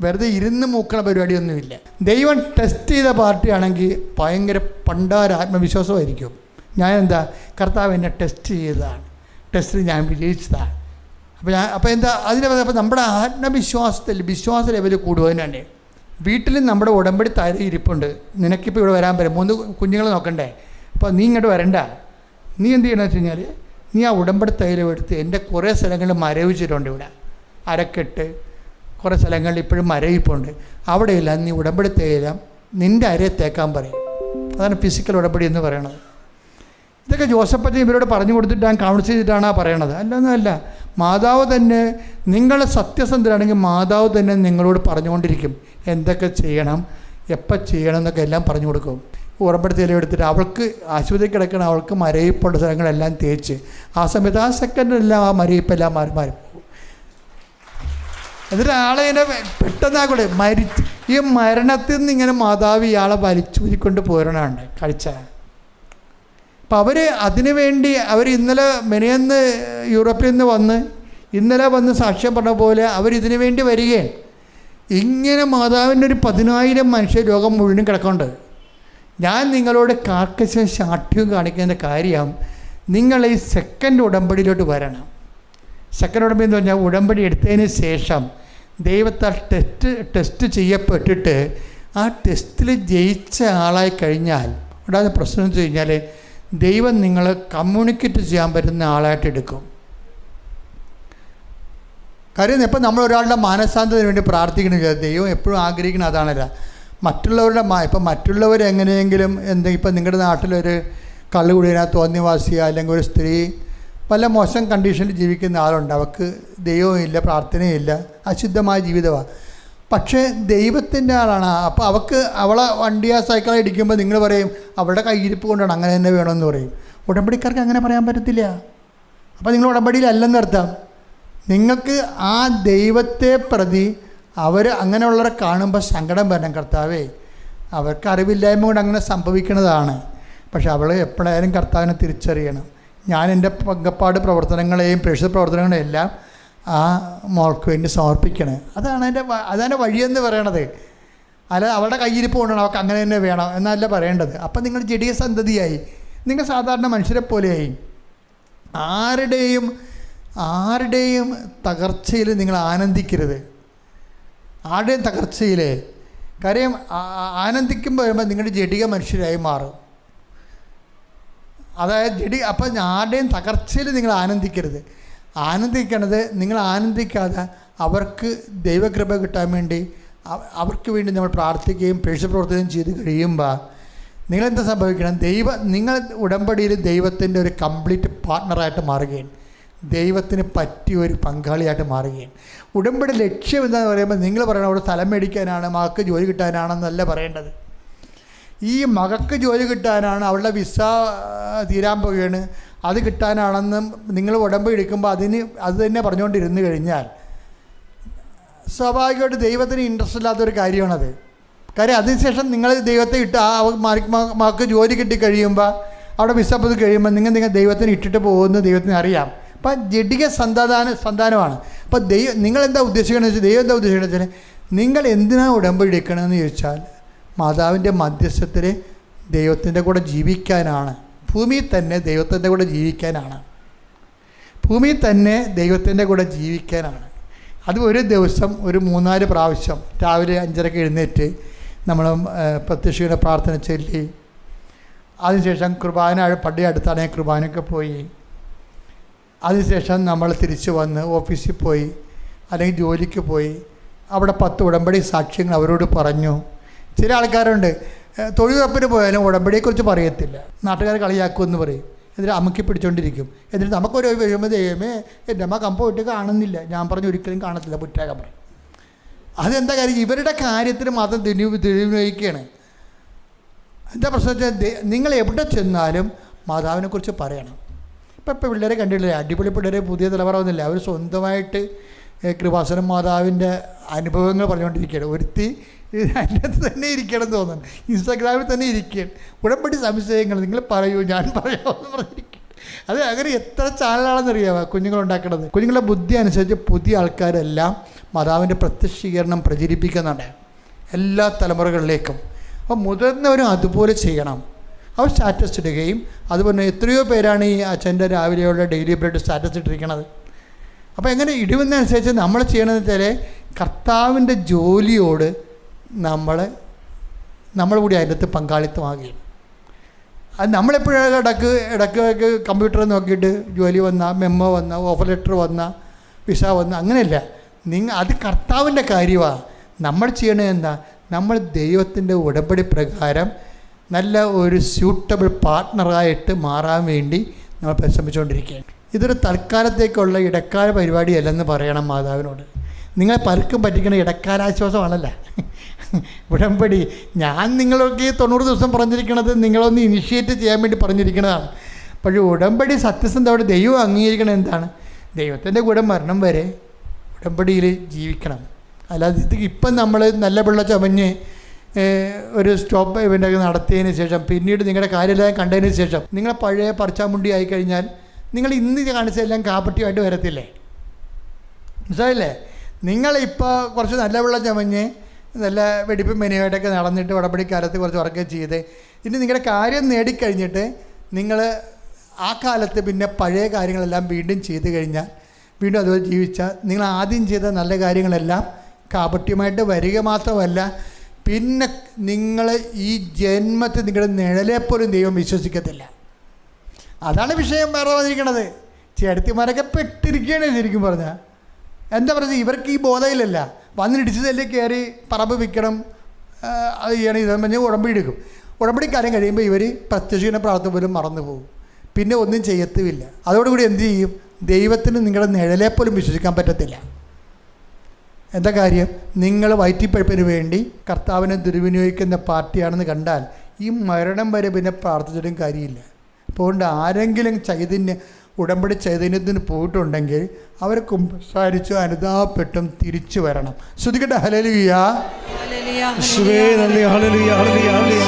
വെറുതെ ഇരുന്ന് മൂക്കണ പരിപാടിയൊന്നുമില്ല. ദൈവം ടെസ്റ്റ് ചെയ്ത പാർട്ടിയാണെങ്കിൽ ഭയങ്കര പണ്ടാര ആത്മവിശ്വാസമായിരിക്കും. ഞാൻ കർത്താവ് എന്നെ ടെസ്റ്റ് ചെയ്തതാണ്, ടെസ്റ്റിൽ ഞാൻ വിജയിച്ചതാണ്. അപ്പോൾ അപ്പോൾ നമ്മുടെ വിശ്വാസ ലെവൽ കൂടുവാനാണ്. വീട്ടിലും നമ്മുടെ ഉടമ്പടി താര ഇരിപ്പുണ്ട്. നിനക്കിപ്പോൾ ഇവിടെ വരാൻ പറ്റും, 3 കുഞ്ഞുങ്ങൾ നോക്കണ്ടേ? അപ്പോൾ നീ ഇങ്ങോട്ട് വരണ്ട. നീ എന്ത് ചെയ്യണമെന്ന് വെച്ച് കഴിഞ്ഞാൽ, നീ ആ ഉടമ്പടി തൈലം എടുത്ത് എൻ്റെ കുറേ സ്ഥലങ്ങളിൽ മരവിച്ചിട്ടുണ്ട്. ഇവിടെ അരക്കെട്ട് കുറേ സ്ഥലങ്ങളിൽ ഇപ്പോഴും മരവിപ്പുണ്ട്. അവിടെയെല്ലാം നീ ഉടമ്പടി തൈലം നിൻ്റെ അരയെ തേക്കാൻ പറയും. അതാണ് ഫിസിക്കൽ ഉടമ്പടി എന്ന് പറയണത്. ഇതൊക്കെ ജോസഫച്ചൻ ഇവരോട് പറഞ്ഞു കൊടുത്തിട്ട് ഞാൻ കൗൺസിൽ ചെയ്തിട്ടാണ് ആ പറയണത്. അല്ലൊന്നുമല്ല. മാതാവ് തന്നെ, നിങ്ങൾ സത്യസന്ധരാണെങ്കിൽ മാതാവ് തന്നെ നിങ്ങളോട് പറഞ്ഞുകൊണ്ടിരിക്കും എന്തൊക്കെ ചെയ്യണം, എപ്പോൾ ചെയ്യണം എന്നൊക്കെ എല്ലാം പറഞ്ഞു കൊടുക്കും. ഉറമ്പടി തേയില എടുത്തിട്ട് അവൾക്ക് ആശുപത്രി കിടക്കണം, അവൾക്ക് മരയിപ്പുള്ള സ്ഥലങ്ങളെല്ലാം തേച്ച് ആ സമയത്ത് ആ സെക്കൻഡിലെല്ലാം ആ മരയിപ്പെല്ലാം മാറി എന്നിട്ട് ആളെ ഇങ്ങനെ പെട്ടെന്നാക്കൂടെ ഈ മരണത്തിൽ നിന്ന് ഇങ്ങനെ മാതാവ് ഇയാളെ വലിച്ചൂരിക്കൊണ്ട് പോരണുണ്ട് കഴിച്ച. അപ്പം അതിനു വേണ്ടി ഇന്നലെ മെനയെന്ന് യൂറോപ്പിൽ നിന്ന് ഇന്നലെ വന്ന് സാക്ഷ്യം പറഞ്ഞ പോലെ അവരിതിനു വേണ്ടി വരികയാണ്. ഇങ്ങനെ മാതാവിൻ്റെ ഒരു 10,000 മനുഷ്യർ ലോകം മുഴുവനും കിടക്കുന്നുണ്ട്. ഞാൻ നിങ്ങളോട് കാർക്കശ ശാഠ്യവും കാണിക്കുന്ന കാര്യം, നിങ്ങൾ ഈ സെക്കൻഡ് ഉടമ്പടിയിലോട്ട് വരണം. സെക്കൻഡ് ഉടമ്പടി എന്ന് പറഞ്ഞാൽ ഉടമ്പടി എടുത്തതിന് ശേഷം ദൈവത്താൽ ടെസ്റ്റ് ചെയ്യപ്പെട്ടിട്ട് ആ ടെസ്റ്റിൽ ജയിച്ച ആളായി കഴിഞ്ഞാൽ ഉണ്ടാകുന്ന പ്രശ്നം എന്ന് വെച്ച് കഴിഞ്ഞാൽ ദൈവം നിങ്ങളെ കമ്മ്യൂണിക്കേറ്റ് ചെയ്യാൻ പറ്റുന്ന ആളായിട്ട് എടുക്കും. കാര്യം ഇപ്പം നമ്മൾ ഒരാളുടെ മാനസാന്തരത്തിന് വേണ്ടി പ്രാർത്ഥിക്കണില്ല. ദൈവം എപ്പോഴും ആഗ്രഹിക്കുന്നത് അതാണല്ല. മറ്റുള്ളവരുടെ ഇപ്പം മറ്റുള്ളവർ എങ്ങനെയെങ്കിലും ഇപ്പം നിങ്ങളുടെ നാട്ടിലൊരു കള്ളുകുടിയനാ തോന്നിവാസിയോ അല്ലെങ്കിൽ ഒരു സ്ത്രീ പല മോശം കണ്ടീഷനിൽ ജീവിക്കുന്ന ആളുണ്ട്. അവൾക്ക് ദൈവവും ഇല്ല, പ്രാർത്ഥനയില്ല, അശുദ്ധമായ ജീവിതമാണ്. പക്ഷേ ദൈവത്തിൻ്റെ ആളാണ്. അപ്പോൾ അവളെ വണ്ടിയാ സൈക്കിളോ ഇടിക്കുമ്പോൾ നിങ്ങൾ പറയും അവളുടെ കയ്യിരിപ്പ് കൊണ്ടാണ്, അങ്ങനെ തന്നെ വേണമെന്ന് പറയും. ഉടമ്പടിക്കാർക്ക് അങ്ങനെ പറയാൻ പറ്റത്തില്ല. അപ്പോൾ നിങ്ങൾ ഉടമ്പടിയിലല്ലെന്നർത്ഥം. നിങ്ങൾക്ക് ആ ദൈവത്തെ പ്രതി അങ്ങനെയുള്ളവരെ കാണുമ്പോൾ സങ്കടം വരണം. കർത്താവേ, അവർക്ക് അറിവില്ലായ്മ കൊണ്ട് അങ്ങനെ സംഭവിക്കുന്നതാണ്. പക്ഷെ അവൾ എപ്പോഴായാലും കർത്താവിനെ തിരിച്ചറിയണം. ഞാൻ എൻ്റെ പങ്കപ്പാട് പ്രവർത്തനങ്ങളെയും പ്രേക്ഷിത പ്രവർത്തനങ്ങളെയും എല്ലാം ആ മോൾക്ക് വേണ്ടി സമർപ്പിക്കണം. അതാണ് വഴിയെന്ന് പറയണത്. അല്ല അവളുടെ കയ്യിരിപ്പ് കൊണ്ടാണ് അവൾക്ക് അങ്ങനെ തന്നെ വേണം എന്നല്ല പറയേണ്ടത്. അപ്പം നിങ്ങൾ ജഡിക സന്തതിയായി, നിങ്ങൾ സാധാരണ മനുഷ്യരെ പോലെയായി. ആരുടെയും തകർച്ചയിൽ നിങ്ങൾ ആനന്ദിക്കരുത്. ആരുടെയും തകർച്ചയിൽ കാര്യം ആനന്ദിക്കുമ്പോൾ വരുമ്പോൾ നിങ്ങളുടെ ജഡിക മനുഷ്യരായി മാറും. അതായത് അപ്പം ആരുടെയും തകർച്ചയിൽ നിങ്ങൾ ആനന്ദിക്കരുത്. ആനന്ദിക്കണത് നിങ്ങൾ ആനന്ദിക്കാതെ അവർക്ക് ദൈവകൃപ കിട്ടാൻ വേണ്ടി അവർക്ക് വേണ്ടി നമ്മൾ പ്രാർത്ഥിക്കുകയും പ്രേക്ഷിതപ്രവർത്തനം ചെയ്ത് കഴിയുമ്പോൾ നിങ്ങളെന്താ സംഭവിക്കണം? നിങ്ങൾ ഉടമ്പടിയിൽ ദൈവത്തിൻ്റെ ഒരു കംപ്ലീറ്റ് പാർട്ട്ണറായിട്ട് മാറുകയാണ്. ദൈവത്തിന് പറ്റിയ ഒരു പങ്കാളിയായിട്ട് മാറുകയാണ്. ഉടമ്പടി ലക്ഷ്യം എന്താണെന്ന് പറയുമ്പോൾ നിങ്ങൾ പറയണം അവിടെ സ്ഥലം മേടിക്കാനാണ്, മകൾക്ക് ജോലി കിട്ടാനാണെന്നല്ല പറയേണ്ടത്. ഈ മകൾക്ക് ജോലി കിട്ടാനാണ്, അവളുടെ വിസ തീരാൻ പോവുകയാണ്, അത് കിട്ടാനാണെന്ന് നിങ്ങൾ ഉടമ്പടി എടുക്കുമ്പോൾ അത് തന്നെ പറഞ്ഞുകൊണ്ടിരുന്നു കഴിഞ്ഞാൽ സ്വാഭാവികമായിട്ട് ദൈവത്തിന് ഇൻട്രസ്റ്റ് ഇല്ലാത്തൊരു കാര്യമാണത്. കാര്യം അതിനുശേഷം നിങ്ങൾ ദൈവത്തെ മകൾക്ക് ജോലി കിട്ടിക്കഴിയുമ്പോൾ അവിടെ വിസ പൊതു കഴിയുമ്പോൾ നിങ്ങൾ ദൈവത്തിന് ഇട്ടിട്ട് പോകുമെന്ന് ദൈവത്തിന് അറിയാം. അപ്പം ജഡിക സന്താനമാണ്. അപ്പം നിങ്ങളെന്താ ഉദ്ദേശിക്കണമെന്ന് വെച്ചാൽ ദൈവം എന്താ ഉദ്ദേശിക്കണമെന്ന് വെച്ചാൽ നിങ്ങൾ എന്തിനാണ് ഉടമ്പടി എടുക്കണമെന്ന് ചോദിച്ചാൽ മാതാവിൻ്റെ മധ്യസ്ഥത്തിൽ ദൈവത്തിൻ്റെ കൂടെ ജീവിക്കാനാണ്. ഭൂമിയിൽ തന്നെ ദൈവത്തിൻ്റെ കൂടെ ജീവിക്കാനാണ്. അത് ഒരു ദിവസം ഒരു 3-4 പ്രാവശ്യം രാവിലെ 5:30 എഴുന്നേറ്റ് നമ്മൾ പ്രത്യക്ഷയുടെ പ്രാർത്ഥന ചൊല്ലി, അതിനുശേഷം കുർബാന പള്ളി അടുത്താണെങ്കിൽ കുർബാനയ്ക്ക് പോയി, അതിനുശേഷം നമ്മൾ തിരിച്ച് വന്ന് ഓഫീസിൽ പോയി അല്ലെങ്കിൽ ജോലിക്ക് പോയി അവിടെ 10 ഉടമ്പടി സാക്ഷ്യങ്ങൾ അവരോട് പറഞ്ഞു. ചില ആൾക്കാരുണ്ട് തൊഴിലുറപ്പിന് പോയാലും ഉടമ്പടിയെക്കുറിച്ച് പറയത്തില്ല, നാട്ടുകാർ കളിയാക്കുമെന്ന് പറയും, എന്നിട്ട് അമ്മയ്ക്ക് പിടിച്ചോണ്ടിരിക്കും. എന്നിട്ട് നമുക്കൊരു വരുമ്പോൾ ദൈവമേ എൻ്റെ അമ്മ കമ്പോയിട്ട് കാണുന്നില്ല. ഞാൻ പറഞ്ഞു ഒരിക്കലും കാണത്തില്ല, പുറ്റാകാൻ പറയും. അതെന്താ കാര്യം? ഇവരുടെ കാര്യത്തിന് മാത്രം ദുരുപയോഗിക്കുകയാണ്. എന്താ പ്രശ്നം വെച്ചാൽ നിങ്ങൾ എവിടെ ചെന്നാലും മാതാവിനെക്കുറിച്ച് പറയണം. ഇപ്പം പിള്ളേരെ കണ്ടില്ലേ, അടിപൊളി പിള്ളേരെ, പുതിയ തലമുറ ഒന്നുമില്ല, അവർ സ്വന്തമായിട്ട് കൃപാസനം മാതാവിൻ്റെ അനുഭവങ്ങൾ പറഞ്ഞുകൊണ്ടിരിക്കുകയാണ്. ഒരുത്തി അതിനകത്ത് തന്നെ ഇരിക്കണം എന്ന് തോന്നുന്നു, ഇൻസ്റ്റാഗ്രാമിൽ തന്നെ ഇരിക്കുകയാണ്. ഉടമ്പടി സംശയങ്ങൾ നിങ്ങൾ പറയൂ, ഞാൻ പറയാമെന്ന് പറഞ്ഞിരിക്കും. അത് അങ്ങനെ എത്ര ചാനലാണെന്നറിയാമോ കുഞ്ഞുങ്ങളുണ്ടാക്കണത്. കുഞ്ഞുങ്ങളുടെ ബുദ്ധി അനുസരിച്ച് പുതിയ ആൾക്കാരെല്ലാം മാതാവിൻ്റെ പ്രത്യക്ഷീകരണം പ്രചരിപ്പിക്കുന്നുണ്ട് എല്ലാ തലമുറകളിലേക്കും. അപ്പോൾ മുതിർന്നവരും അതുപോലെ ചെയ്യണം. അവർ സ്റ്റാറ്റസ് ഇടുകയും, അതുപോലെ എത്രയോ പേരാണ് ഈ അച്ഛൻ്റെ രാവിലെയുള്ള ഡെയിലി ബ്രെഡ് സ്റ്റാറ്റസ് ഇട്ടിരിക്കണത്. അപ്പോൾ എങ്ങനെ ഇടുന്നതനുസരിച്ച് നമ്മൾ ചെയ്യണമെന്ന് വെച്ചാൽ കർത്താവിൻ്റെ ജോലിയോട് നമ്മൾ കൂടി അതിനകത്ത് പങ്കാളിത്തമാകുകയും. അത് നമ്മളെപ്പോഴും ഇടയ്ക്ക് കമ്പ്യൂട്ടറിൽ നോക്കിയിട്ട് ജോലി വന്ന, മെമ്മോ വന്ന, ഓഫർ ലെറ്റർ വന്ന, വിസ വന്ന, അങ്ങനെയല്ല. അത് കർത്താവിൻ്റെ കാര്യമാണ്. നമ്മൾ ചെയ്യണത് എന്താ? നമ്മൾ ദൈവത്തിൻ്റെ ഉടമ്പടി പ്രകാരം നല്ല ഒരു സ്യൂട്ടബിൾ പാർട്ട്ണറായിട്ട് മാറാൻ വേണ്ടി നമ്മൾ പരിശ്രമിച്ചുകൊണ്ടിരിക്കുകയാണ്. ഇതൊരു തൽക്കാലത്തേക്കുള്ള ഇടക്കാല പരിപാടിയല്ലെന്ന് പറയണം മാതാവിനോട്. നിങ്ങളെ പലർക്കും പറ്റിക്കുന്ന ഇടക്കാലാശ്വാസമാണല്ലോ ഉടമ്പടി. ഞാൻ നിങ്ങൾക്ക് 90 ദിവസം പറഞ്ഞിരിക്കുന്നത് നിങ്ങളൊന്ന് ഇനിഷ്യേറ്റ് ചെയ്യാൻ വേണ്ടി പറഞ്ഞിരിക്കുന്നതാണ്. പക്ഷേ ഉടമ്പടി സത്യസന്ധമായിട്ട് ദൈവം അംഗീകരിക്കണം. എന്താണ്? ദൈവത്തിൻ്റെ കൂടെ മരണം വരെ ഉടമ്പടിയിൽ ജീവിക്കണം. അല്ലാതെ ഇത് ഇപ്പം നമ്മൾ നല്ല പിള്ള ചമഞ്ഞ് ഒരു സ്റ്റോപ്പ് ഇവൻ്റെയൊക്കെ നടത്തിയതിന് ശേഷം പിന്നീട് നിങ്ങളുടെ കാര്യമെല്ലാം കണ്ടതിന് ശേഷം നിങ്ങൾ പഴയ പറിച്ചാമുണ്ടി ആയിക്കഴിഞ്ഞാൽ നിങ്ങൾ ഇന്ന് കാണിച്ചതെല്ലാം കാപ്പട്ടിയായിട്ട് വരത്തില്ലേ? മനസ്സിലായില്ലേ? നിങ്ങളിപ്പോൾ കുറച്ച് നല്ല വെള്ളം ചമഞ്ഞ് നല്ല വെടിപ്പും മെനുവായിട്ടൊക്കെ നടന്നിട്ട് ഉടമ്പടിക്കാലത്ത് കുറച്ച് വർക്ക് ചെയ്ത് ഇനി നിങ്ങളുടെ കാര്യം നേടിക്കഴിഞ്ഞിട്ട് നിങ്ങൾ ആ കാലത്ത് പിന്നെ പഴയ കാര്യങ്ങളെല്ലാം വീണ്ടും ചെയ്ത് കഴിഞ്ഞാൽ, വീണ്ടും അതുപോലെ ജീവിച്ചാൽ നിങ്ങൾ ആദ്യം ചെയ്ത നല്ല കാര്യങ്ങളെല്ലാം കാപട്യമായിട്ട് വരിക മാത്രമല്ല, പിന്നെ നിങ്ങൾ ഈ ജന്മത്തിൽ നിങ്ങളുടെ നിഴലെപ്പോലും ദൈവം വിശ്വസിക്കത്തില്ല. അതാണ് വിഷയം വേറെ വന്നിരിക്കണത്. ചേട്ടത്തിമാരൊക്കെ പെട്ടിരിക്കുകയാണ് ശരിക്കും പറഞ്ഞാൽ. എന്താ പറയുക, ഇവർക്ക് ഈ ബോധമില്ലല്ല. വന്നിടിച്ചതല്ലേ കയറി പറമ്പ് വിൽക്കണം, അത് ചെയ്യണം, ഇതെന്ന് പറഞ്ഞാൽ ഉടമ്പടി എടുക്കും. ഉടമ്പടി കാര്യം കഴിയുമ്പോൾ ഇവർ പ്രത്യക്ഷീണ പ്രാർത്ഥന പോലും മറന്നു പോകും, പിന്നെ ഒന്നും ചെയ്യത്തുമില്ല. അതോടുകൂടി എന്ത് ചെയ്യും? ദൈവത്തിന് നിങ്ങളുടെ നിഴലെ പോലും വിശ്വസിക്കാൻ പറ്റത്തില്ല. എന്താ കാര്യം? നിങ്ങൾ വയറ്റിപ്പഴുപ്പിന് വേണ്ടി കർത്താവിനെ ദുർവിനിയോഗിക്കുന്ന പാർട്ടിയാണെന്ന് കണ്ടാൽ ഈ മരണം വരെ പിന്നെ പ്രാർത്ഥിച്ചിട്ടും കാര്യമില്ല. അതുകൊണ്ട് ആരെങ്കിലും ഉടമ്പടി ചൈതന്യത്തിന് പോയിട്ടുണ്ടെങ്കിൽ അവർ കുമ്പസാരിച്ചു അനുതാപപ്പെട്ടും തിരിച്ചു വരണം. ശ്രുതിക്കട്ടെ ഹല്ലേലൂയ. യേശുവേ നന്ദി. ഹല്ലേലൂയ ഹല്ലേലൂയ ഹല്ലേലൂയ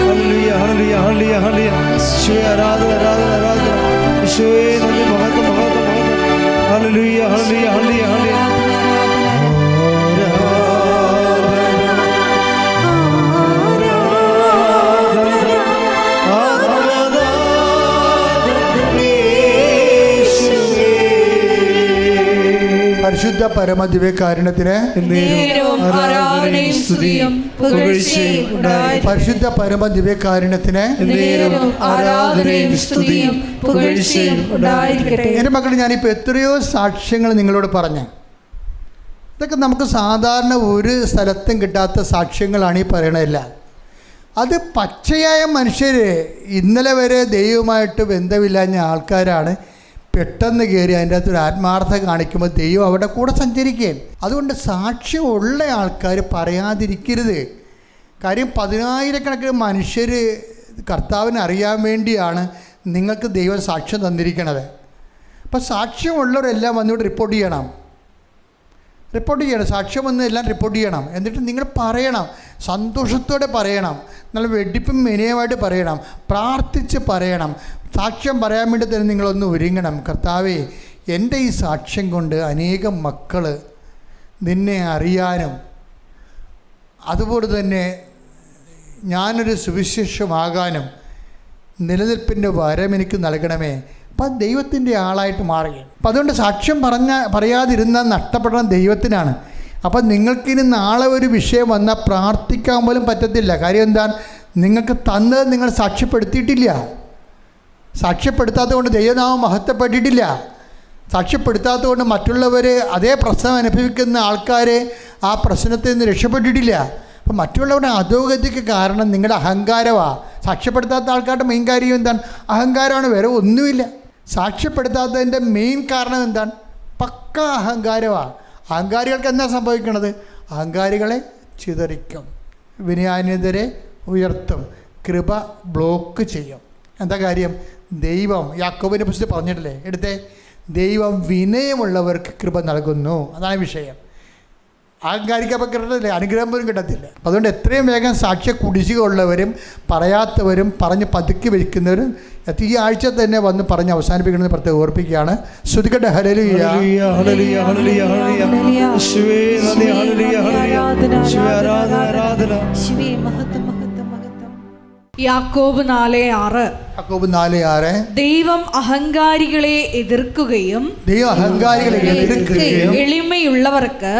ഹല്ലേലൂയ ഹല്ലേലൂയ ഹല്ലേലൂയ. യേശുവേ ആരാധന ആരാധന ആരാധന. യേശുവേ നന്ദി. മഹത്വം മഹത്വം മഹത്വം. ഹല്ലേലൂയ ഹല്ലേലൂയ ഹല്ലേലൂയ ഹല്ലേലൂയ. പരിശുദ്ധ പരമദിവ്യകാരുണ്യത്തിന് പരിശുദ്ധ പരമദിവ്യകാരുണ്യത്തിന് എൻ്റെ മക്കൾ, ഞാനിപ്പോൾ എത്രയോ സാക്ഷ്യങ്ങൾ നിങ്ങളോട് പറഞ്ഞു. ഇതൊക്കെ നമുക്ക് സാധാരണ ഒരു സ്ഥലത്തും കിട്ടാത്ത സാക്ഷ്യങ്ങളാണ് ഈ പറയണതല്ല. അത് പച്ചയായ മനുഷ്യർ, ഇന്നലെ വരെ ദൈവമായിട്ട് ബന്ധമില്ലാഞ്ഞ ആൾക്കാരാണ് പെട്ടെന്ന് കയറി അതിൻ്റെ അകത്തൊരു ആത്മാർത്ഥത കാണിക്കുമ്പോൾ ദൈവം അവിടെ കൂടെ സഞ്ചരിക്കുകയും. അതുകൊണ്ട് സാക്ഷ്യമുള്ള ആൾക്കാർ പറയാതിരിക്കരുത്. കാര്യം 10,000-കണക്കിന് മനുഷ്യർ കർത്താവിനെ അറിയാൻ വേണ്ടിയാണ് നിങ്ങൾക്ക് ദൈവം സാക്ഷ്യം തന്നിരിക്കണത്. അപ്പോൾ സാക്ഷ്യമുള്ളവരെല്ലാം വന്നിവിടെ റിപ്പോർട്ട് ചെയ്യണം. സാക്ഷ്യം വന്ന് എല്ലാം റിപ്പോർട്ട് ചെയ്യണം. എന്നിട്ട് നിങ്ങൾ പറയണം, സന്തോഷത്തോടെ പറയണം, നല്ല വെടിപ്പും വിനയമായിട്ട് പറയണം, പ്രാർത്ഥിച്ച് പറയണം. സാക്ഷ്യം പറയാൻ വേണ്ടി തന്നെ നിങ്ങളൊന്ന് ഒരുങ്ങണം. കർത്താവേ, എൻ്റെ ഈ സാക്ഷ്യം കൊണ്ട് അനേകം മക്കൾ നിന്നെ അറിയാനും അതുപോലെ തന്നെ ഞാനൊരു സുവിശേഷമാകാനും നിലനിൽപ്പിൻ്റെ വരം എനിക്ക് നൽകണമേ. അപ്പം ദൈവത്തിൻ്റെ ആളായിട്ട് മാറുകയാണ്. അപ്പം അതുകൊണ്ട് സാക്ഷ്യം പറയാതിരുന്നാൽ നഷ്ടപ്പെടുന്ന ദൈവത്തിനാണ്. അപ്പം നിങ്ങൾക്കിനി നാളെ ഒരു വിഷയം വന്നാൽ പ്രാർത്ഥിക്കാൻ പോലും പറ്റത്തില്ല. കാര്യം എന്താണ്? നിങ്ങൾക്ക് തന്നത് നിങ്ങൾ സാക്ഷ്യപ്പെടുത്തിയിട്ടില്ല. സാക്ഷ്യപ്പെടുത്താത്തത് കൊണ്ട് ദൈവനാമം മഹത്വപ്പെട്ടിട്ടില്ല. സാക്ഷ്യപ്പെടുത്താത്തത് കൊണ്ട് മറ്റുള്ളവർ അതേ പ്രശ്നം അനുഭവിക്കുന്ന ആൾക്കാർ ആ പ്രശ്നത്തിൽ നിന്ന് രക്ഷപ്പെട്ടിട്ടില്ല. അപ്പം മറ്റുള്ളവരുടെ അധോഗതിക്ക് കാരണം നിങ്ങളുടെ അഹങ്കാരമാണ്. സാക്ഷ്യപ്പെടുത്താത്ത ആൾക്കാരുടെ മെയിൻ കാര്യം എന്താണ്? അഹങ്കാരമാണ്, വേറെ ഒന്നുമില്ല. സാക്ഷ്യപ്പെടുത്താത്തതിൻ്റെ മെയിൻ കാരണം എന്താണ്? പക്ക അഹങ്കാരമാണ്. അഹങ്കാരികൾക്ക് എന്താ സംഭവിക്കുന്നത്? അഹങ്കാരികളെ ചിതറിക്കും, വിനയാന്യതരെ ഉയർത്തും, കൃപ ബ്ലോക്ക് ചെയ്യും. എന്താ കാര്യം? ദൈവം യാക്കോബിനെ കുറിച്ച് പറഞ്ഞിട്ടില്ലേ? എടുത്തേ, ദൈവം വിനയമുള്ളവർക്ക് കൃപ നൽകുന്നു. അതാണ് വിഷയം. അഹങ്കാരിക്കപ്പോൾ കിട്ടത്തില്ല, അനുഗ്രഹം പോലും കിട്ടത്തില്ല. അതുകൊണ്ട് എത്രയും വേഗം സാക്ഷ്യ കുടിശ്ശിക ഉള്ളവരും പറയാത്തവരും പറഞ്ഞ് പതുക്കി വയ്ക്കുന്നവരും ഈ ആഴ്ച തന്നെ വന്ന് പറഞ്ഞ് അവസാനിപ്പിക്കണമെന്ന് പ്രത്യേകം ഓർപ്പിക്കുകയാണ്. ശ്രുതിക്കട്ടെ ഹല്ലേലൂയ ഹല്ലേലൂയ ഹല്ലേലൂയ ഹല്ലേലൂയ. യേശുവേ നന്ദി. Hallelujah hallelujah. യേശുവേ ആരാധന ആരാധന. യേശുവേ മഹത്വം മഹത്വം മഹത്വം. യാക്കോബ് 4:6 ദൈവം അഹങ്കാരികളെ എതിർക്കുകയും എളിമയുള്ളവർക്ക്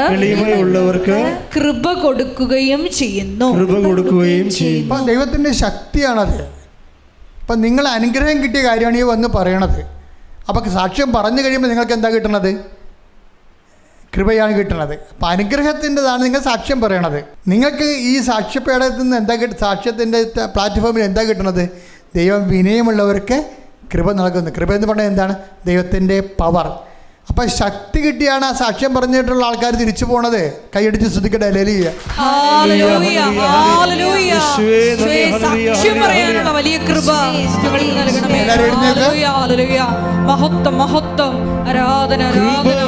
കൃപ കൊടുക്കുകയും ചെയ്യുന്നു. ദൈവത്തിൻ്റെ ശക്തിയാണത്. അപ്പം നിങ്ങൾ അനുഗ്രഹം കിട്ടിയ കാര്യമാണ് ഈ വന്ന് പറയണത്. അപ്പം സാക്ഷ്യം പറഞ്ഞു കഴിയുമ്പോൾ നിങ്ങൾക്ക് എന്താ കിട്ടണത്? കൃപയാണ് കിട്ടുന്നത്. അപ്പം അനുഗ്രഹത്തിൻ്റെതാണ് നിങ്ങൾ സാക്ഷ്യം പറയണത്. നിങ്ങൾക്ക് ഈ സാക്ഷ്യപേടകത്തിൽ നിന്ന് എന്താ സാക്ഷ്യത്തിൻ്റെ പ്ലാറ്റ്ഫോമിൽ എന്താ കിട്ടുന്നത്? ദൈവം വിനയമുള്ളവർക്ക് കൃപ നൽകുന്നു. കൃപ എന്ന് പറഞ്ഞാൽ എന്താണ്? ദൈവത്തിൻ്റെ പവർ. അപ്പം ശക്തി കിട്ടിയാണ് ആ സാക്ഷ്യം പറഞ്ഞിട്ടുള്ള ആൾക്കാർ തിരിച്ചു പോണത്. കൈയടിച്ച് ശ്രുതിക്കട്ടെ. ഹല്ലേലൂയ. വലിയ കൃപ മഹത്വം മഹത്വം ആരാധന ആരാധന.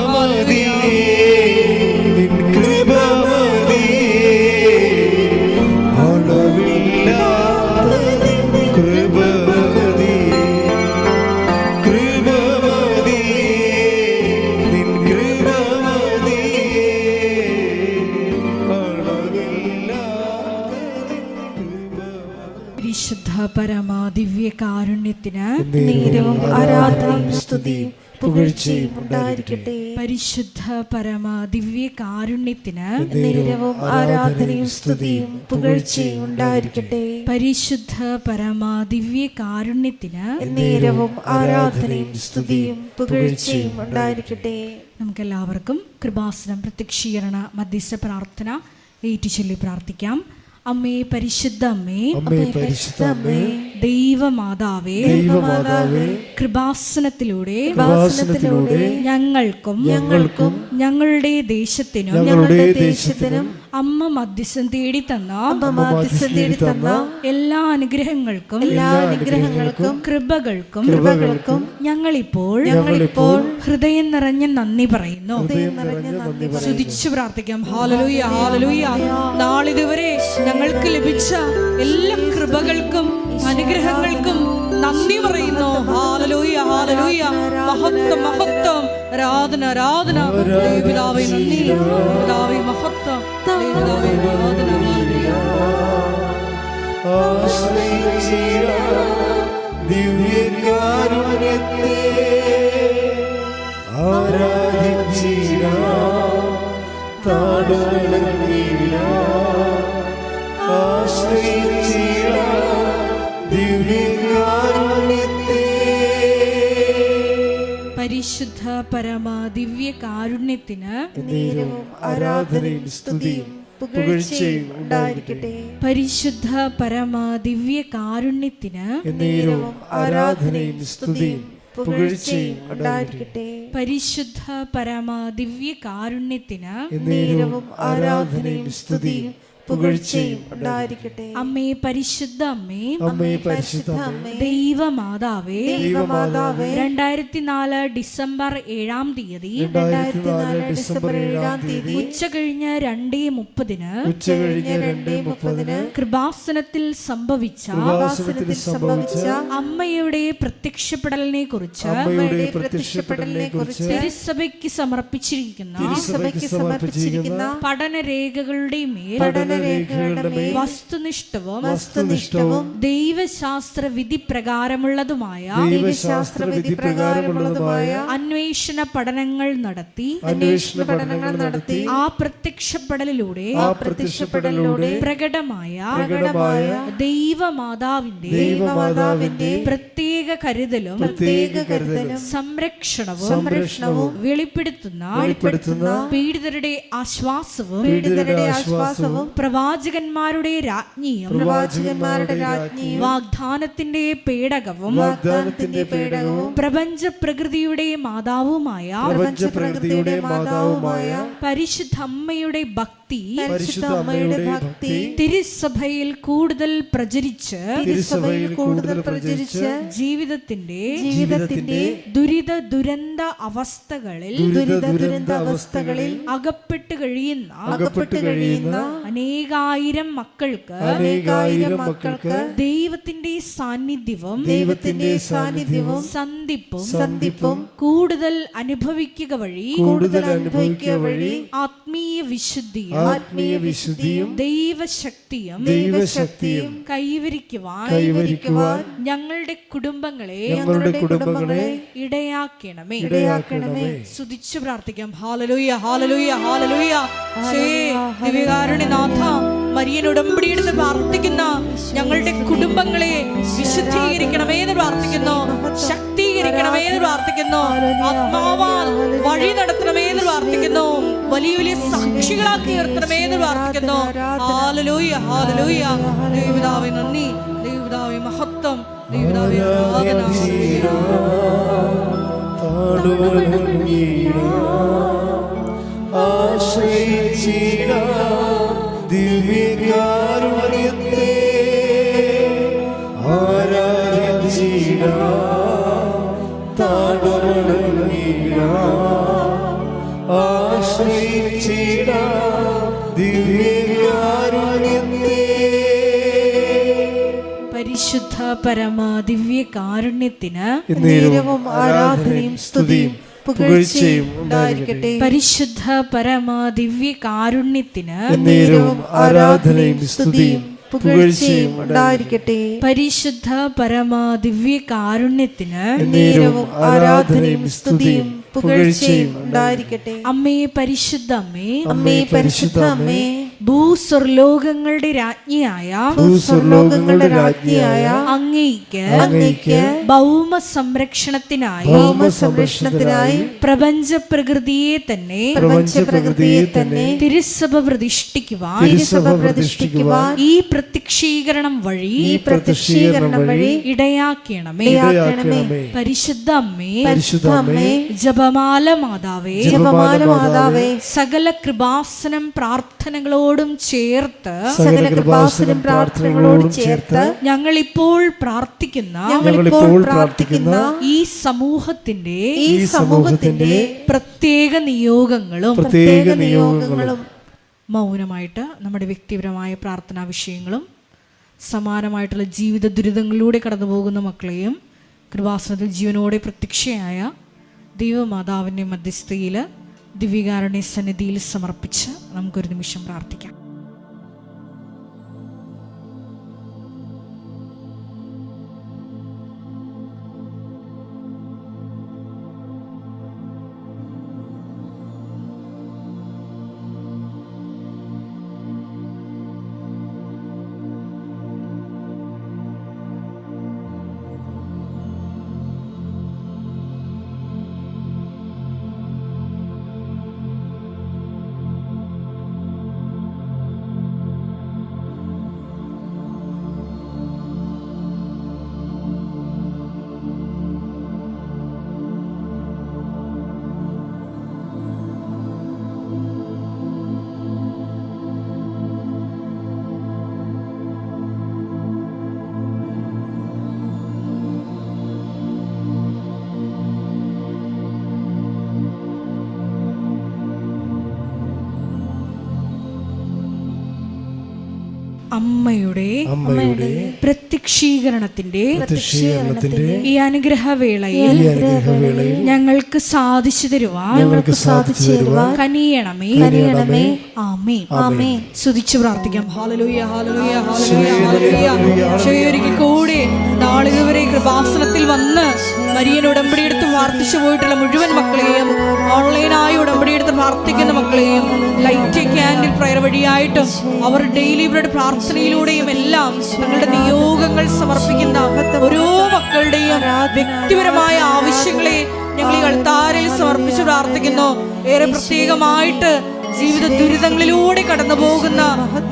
പരമാദിവ്യ കാരുണ്യത്തിന് നേരവും ആരാധനയും സ്തുതിയും പുകഴ്ചയും ഉണ്ടായിരിക്കട്ടെ. പരിശുദ്ധ പരമ ദിവ്യ കാരുണ്യത്തിന് നേരവും ആരാധനയും സ്തുതിയും പുകഴ്ചയും ഉണ്ടായിരിക്കട്ടെ. പരിശുദ്ധ പരമ ദിവ്യ കാരുണ്യത്തിന് നേരവും ആരാധനയും സ്തുതിയും പുകഴ്ചയും ഉണ്ടായിരിക്കട്ടെ. നമുക്കെല്ലാവർക്കും കൃപാസനം പ്രത്യക്ഷീകരണ മധ്യസ്ഥ പ്രാർത്ഥന ഏറ്റുചൊല്ലി പ്രാർത്ഥിക്കാം. അമ്മേ പരിശുദ്ധ അമ്മേ, അമ്മേ പരിശുദ്ധ അമ്മേ, ദൈവമാതാവേ, ദൈവമാതാവേ, കൃപാസനത്തിലൂടെ ഞങ്ങൾക്കും ഞങ്ങളുടെ ദേശത്തിനും അമ്മ മധ്യസ്ഥം തേടി തന്ന എല്ലാ അനുഗ്രഹങ്ങൾക്കും കൃപകൾക്കും ഞങ്ങളിപ്പോൾ ഹൃദയം നിറഞ്ഞ നന്ദി പറയുന്നു. സ്തുതിച്ചു പ്രാർത്ഥിക്കാം. ഹല്ലേലൂയ, ഹല്ലേലൂയ. നാളിതുവരെ ഞങ്ങൾക്ക് ലഭിച്ച എല്ലാ കൃപകൾക്കും അനുഗ്രഹങ്ങൾക്കും നന്ദി പറയുന്നു. Hallelujah, hallelujah. മഹത്വം, മഹത്വം, ആരാധന, ആരാധന. ദൈവപിതാവേ നന്ദി, പിതാവേ മഹത്വം, ദൈവപിതാവേ ആരാധന. ദിവ്യകാരുണ്യത്തെ ആരാധിച്ചിടാം, താഴ്വണങ്ങിടാം, ആശ്രയിച്ചിടാം ദിവ്യകാരുണ്യത്തെ. പരിശുദ്ധ പരമ ദിവ്യ കാരുണ്യത്തിന് നേരവും ആരാധനയും സ്തുതിയും പുകഴ്ചയും ഉണ്ടായിരിക്കട്ടെ. പരിശുദ്ധ പരമ ദിവ്യ കാരുണ്യത്തിന് നേരവും ആരാധനയും സ്തുതിയും പുകഴ്ചയും ഉണ്ടായിരിക്കട്ടെ. പരിശുദ്ധ പരമ ദിവ്യ കാരുണ്യത്തിന് നേരവും ആരാധനയും സ്തുതിയും പുകഴ്ചയും ഉണ്ടായിരിക്കട്ടെ. അമ്മേ പരിശുദ്ധ അമ്മേ, അമ്മേ പരിശുദ്ധ അമ്മേ, ദൈവമാതാവേ, 2004 ഡിസംബർ 7-ാം തീയതി ഉച്ച കഴിഞ്ഞ് 2:30 കൃപാസനത്തിൽ സംഭവിച്ച അമ്മയുടെ പ്രത്യക്ഷപ്പെടലിനെ കുറിച്ച് തിരുസഭയ്ക്ക് സമർപ്പിച്ചിരിക്കുന്ന പഠനരേഖകളുടെ മേൽ വസ്തുനിഷ്ഠവും ദൈവശാസ്ത്ര വിധി പ്രകാരമുള്ളതുമായ അന്വേഷണ പഠനങ്ങൾ നടത്തി ആ പ്രത്യക്ഷപ്പെടലിലൂടെ പ്രകടമായ ദൈവമാതാവിന്റെ പ്രത്യേക കരുതലും സംരക്ഷണവും വെളിപ്പെടുത്തുന്ന പീഡിതരുടെ ആശ്വാസവും പ്രവാചകന്മാരുടെ രാജ്ഞിയും വാഗ്ദാനത്തിന്റെ പേടകവും പ്രപഞ്ച പ്രകൃതിയുടെ മാതാവുമായ പരിശുദ്ധ അമ്മയുടെ ഭക്തി തിരുസഭയിൽ കൂടുതൽ പ്രചരിച്ച് ജീവിതത്തിന്റെ ദുരിത ദുരന്ത അവസ്ഥകളിൽ അകപ്പെട്ട് കഴിയുന്ന അനേകായിരം മക്കൾക്ക് ദൈവത്തിന്റെ സാന്നിധ്യവും സന്ധിപ്പും കൂടുതൽ അനുഭവിക്കുക വഴി ആത്മീയ വിശുദ്ധിയും ദൈവശക്തിയും കൈവരിക്കുവാൻ ഞങ്ങളുടെ കുടുംബങ്ങളെ ഇടയാക്കണമേ. സ്തുതിച്ചു പ്രാർത്ഥിക്കാം. ഹല്ലേലൂയ, ഹല്ലേലൂയ, ഹല്ലേലൂയ. ദിവ്യകാരുണ്യനാഥ, മരിയൻ ഉടമ്പടിയെടുത്ത് പ്രാർത്ഥിക്കുന്ന ഞങ്ങളുടെ കുടുംബങ്ങളെ വിശുദ്ധീകരിക്കണമേ എന്ന് പ്രാർത്ഥിക്കുന്നു, ശക്തീകരിക്കണമേ എന്ന് പ്രാർത്ഥിക്കുന്നു, ആത്മാവാൽ വഴി നടത്തണമേ എന്ന് പ്രാർത്ഥിക്കുന്നു, വലിയ വലിയ സാക്ഷികളാക്കി ഉയർത്തണമേ എന്ന് പ്രാർത്ഥിക്കുന്നു. Hallelujah, hallelujah. ദൈവപിതാവേ നന്ദി, ദൈവപിതാവേ മഹത്വം, ദൈവപിതാവേ ആരാധന. ദിവ്യകാരുണ്യത്തെ ആരാധിച്ചിടാം, താഴ്വണങ്ങിടാം, ആശ്രയിച്ചിടാം ദിവ്യകാരുണ്യത്തെ. പരിശുദ്ധ പരമ ദിവ്യ കാരുണ്യത്തിന് നേരവും ആരാധനയും സ്തുതിയും പുകഴ്ചയും ഉണ്ടായിരിക്കട്ടെ. പരിശുദ്ധ പരമ ദിവ്യ കാരുണ്യത്തിന് നേരവും ആരാധനയും സ്തുതിയും പുകഴ്ചയും ഉണ്ടായിരിക്കട്ടെ. പരിശുദ്ധ പരമ ദിവ്യ കാരുണ്യത്തിന് നേരവും ആരാധനയും സ്തുതിയും പുകഴ്ചയും ഉണ്ടായിരിക്കട്ടെ. അമ്മേ പരിശുദ്ധ അമ്മേ, അമ്മേ പരിശുദ്ധ അമ്മേ, ഭൂസ്വർലോകങ്ങളുടെ രാജ്ഞിയായ ഭൂസ്വർലോകങ്ങളുടെ രാജ്ഞിയായ അങ്ങേയ്ക്ക് ഭൗമ സംരക്ഷണത്തിനായി സംരക്ഷണത്തിനായി പ്രപഞ്ച പ്രകൃതിയെ തന്നെ തിരുസഭ പ്രതിഷ്ഠിക്കുവാൻ ഈ പ്രത്യക്ഷീകരണം വഴി ഇടയാക്കണമേ. പരിശുദ്ധ അമ്മേ, ജപമാല മാതാവേ, സകല കൃപാസനം പ്രാർത്ഥനകളോടും ചേർത്ത് ഞങ്ങൾ ഇപ്പോൾ പ്രാർത്ഥിക്കുന്ന ഈ സമൂഹത്തിന്റെ പ്രത്യേക നിയോഗങ്ങളും മൗനമായിട്ട് നമ്മുടെ വ്യക്തിപരമായ പ്രാർത്ഥനാ വിഷയങ്ങളും സമാനമായിട്ടുള്ള ജീവിത ദുരിതങ്ങളിലൂടെ കടന്നു പോകുന്ന മക്കളെയും കൃപാസനത്തിൽ ജീവനോടെ പ്രത്യക്ഷയായ ദൈവമാതാവിൻ്റെ മധ്യസ്ഥയിൽ ദിവ്യകാരുണ്യ സന്നിധിയിൽ സമർപ്പിച്ച് നമുക്കൊരു നിമിഷം പ്രാർത്ഥിക്കാം. അമ്മയുടെ പ്രത്യക്ഷീകരണത്തിന്റെ ഈ അനുഗ്രഹവേളയിൽ ഞങ്ങൾക്ക് സാധിച്ചു തരുവാൻ കനിയണമേ. ആമേൻ. സ്തുതിച്ചു പ്രാർത്ഥിക്കാം. ഹല്ലേലൂയ, ഹല്ലേലൂയ, ഹല്ലേലൂയ, ഹല്ലേലൂയ. ഒരിക്കൽ കൂടി നാളിതുവരെ കൃപാസനത്തിൽ വന്ന് മരിയൻ ഉടമ്പടിയെടുത്ത് പ്രാർത്ഥിച്ചു പോയിട്ടുള്ള മുഴുവൻ മക്കളെയും, ഓൺലൈനായി ഉടമ്പടിയെടുത്ത് പ്രാർത്ഥിക്കുന്ന മക്കളെയും, ലൈറ്റ് ക്യാൻഡിൽ പ്രയർ വഴിയായിട്ടും അവർ ഡെയിലി ബ്രെഡ് പ്രാർത്ഥനയിലൂടെയും എല്ലാം തങ്ങളുടെ നിയോഗങ്ങൾ സമർപ്പിക്കുന്ന ഓരോ മക്കളുടെയും വ്യക്തിപരമായ ആവശ്യങ്ങളെ ഞങ്ങൾ ഈ അൾത്താരയിൽ സമർപ്പിച്ച് പ്രാർത്ഥിക്കുന്നു. ഏറെ പ്രത്യേകമായിട്ട് ജീവിത ദുരിതങ്ങളിലൂടെ കടന്നു പോകുന്ന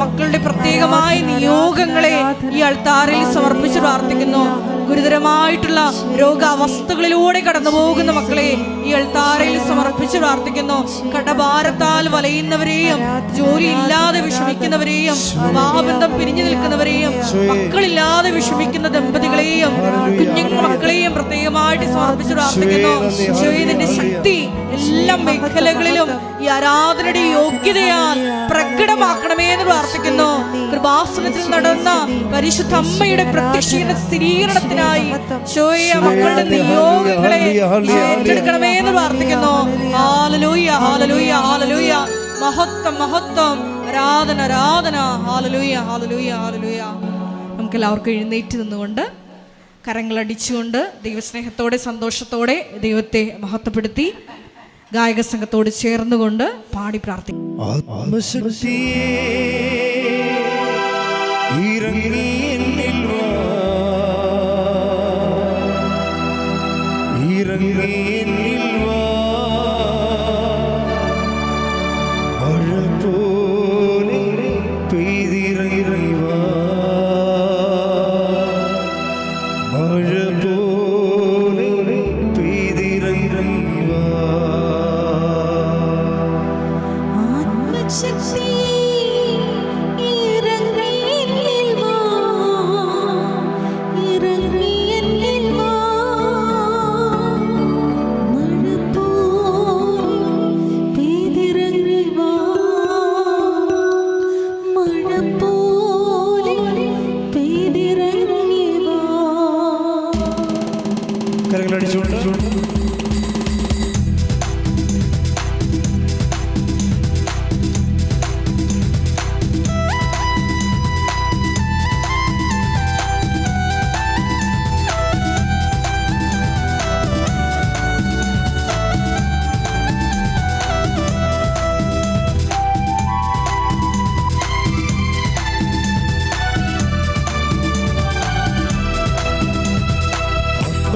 മക്കളുടെ പ്രത്യേകമായ നിയോഗങ്ങളെ ഈ അൾത്താരയിൽ സമർപ്പിച്ച് പ്രാർത്ഥിക്കുന്നു. ഗുരുതരമായിട്ടുള്ള രോഗാവസ്ഥകളിലൂടെ കടന്നു പോകുന്ന മക്കളെ ഈ അൾത്താരയിൽ സമർപ്പിച്ച് പ്രാർത്ഥിക്കുന്നു. കടഭാരത്താൽ വലയുന്നവരെയും, ജോലിയില്ലാതെ വിഷമിക്കുന്നവരെയും, വിവാഹബന്ധം പിരിഞ്ഞു നിൽക്കുന്നവരെയും, മക്കളില്ലാതെ വിഷമിക്കുന്ന ദമ്പതികളെയും കുഞ്ഞു മക്കളെയും പ്രത്യേകമായിട്ട് സമർപ്പിച്ച് പ്രാർത്ഥിക്കുന്നു. ഈശോയുടെ ശക്തി എല്ലാ മേഖലകളിലും ഈ ആരാധനയുടെ യോഗ്യതയാൽ പ്രകടമാക്കണമേ എന്ന് പ്രാർത്ഥിക്കുന്നു. കൃപാസനത്തിൽ നടന്ന പരിശുദ്ധ അമ്മയുടെ പ്രത്യക്ഷീകരണ സ്ഥിരീകരണത്തിനായി മക്കളുടെ നിയോഗങ്ങളെ ഏറ്റെടുക്കണമേ എന്ന് പ്രാർത്ഥിക്കുന്നു. ഹല്ലേലൂയ, ഹല്ലേലൂയ, ഹല്ലേലൂയ. മഹത്വം, മഹത്വം, ആരാധന, ആരാധന. ഹല്ലേലൂയ, ഹല്ലേലൂയ, ഹല്ലേലൂയ. നമുക്ക് എല്ലാവർക്കും എഴുന്നേറ്റ് നിന്നുകൊണ്ട് കരങ്ങളടിച്ചുകൊണ്ട് ദൈവസ്നേഹത്തോടെ സന്തോഷത്തോടെ ദൈവത്തെ മഹത്വപ്പെടുത്തി ഗായക സംഘത്തോട് ചേർന്നുകൊണ്ട് പാടി പ്രാർത്ഥിക്കും.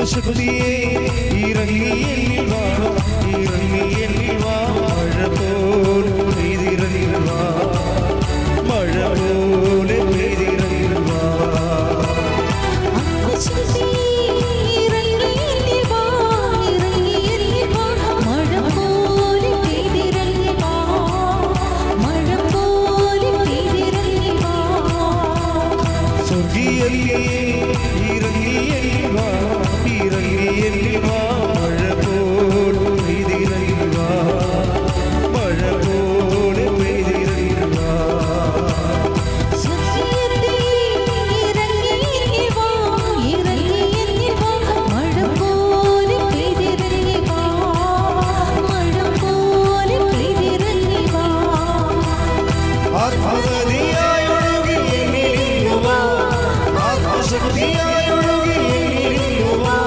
ആത്മശക്തിയെ ഇറങ്ങി എന്നിൽ വാ, ഇറങ്ങി എന്നിൽ വാ, മഴ പോലെ പെയ്തിറങ്ങി വാ, മഴ പോലെ പെയ്തിറങ്ങി വാ. സ്വർഗീയല്ലേ ഇറങ്ങി എന്നിൽ വാ, ഇറങ്ങി എന്നിൽ വാ, മഴ പോലെ പെയ്തിറങ്ങി വാ, മഴ പോലെ പെയ്തിറങ്ങി വാ. ആത്മനദിയായി ഒഴുകി എന്നിലിങ്ങു വാ, ആത്മശക്തിയായി ഒഴുകി എന്നിലിങ്ങു വാ,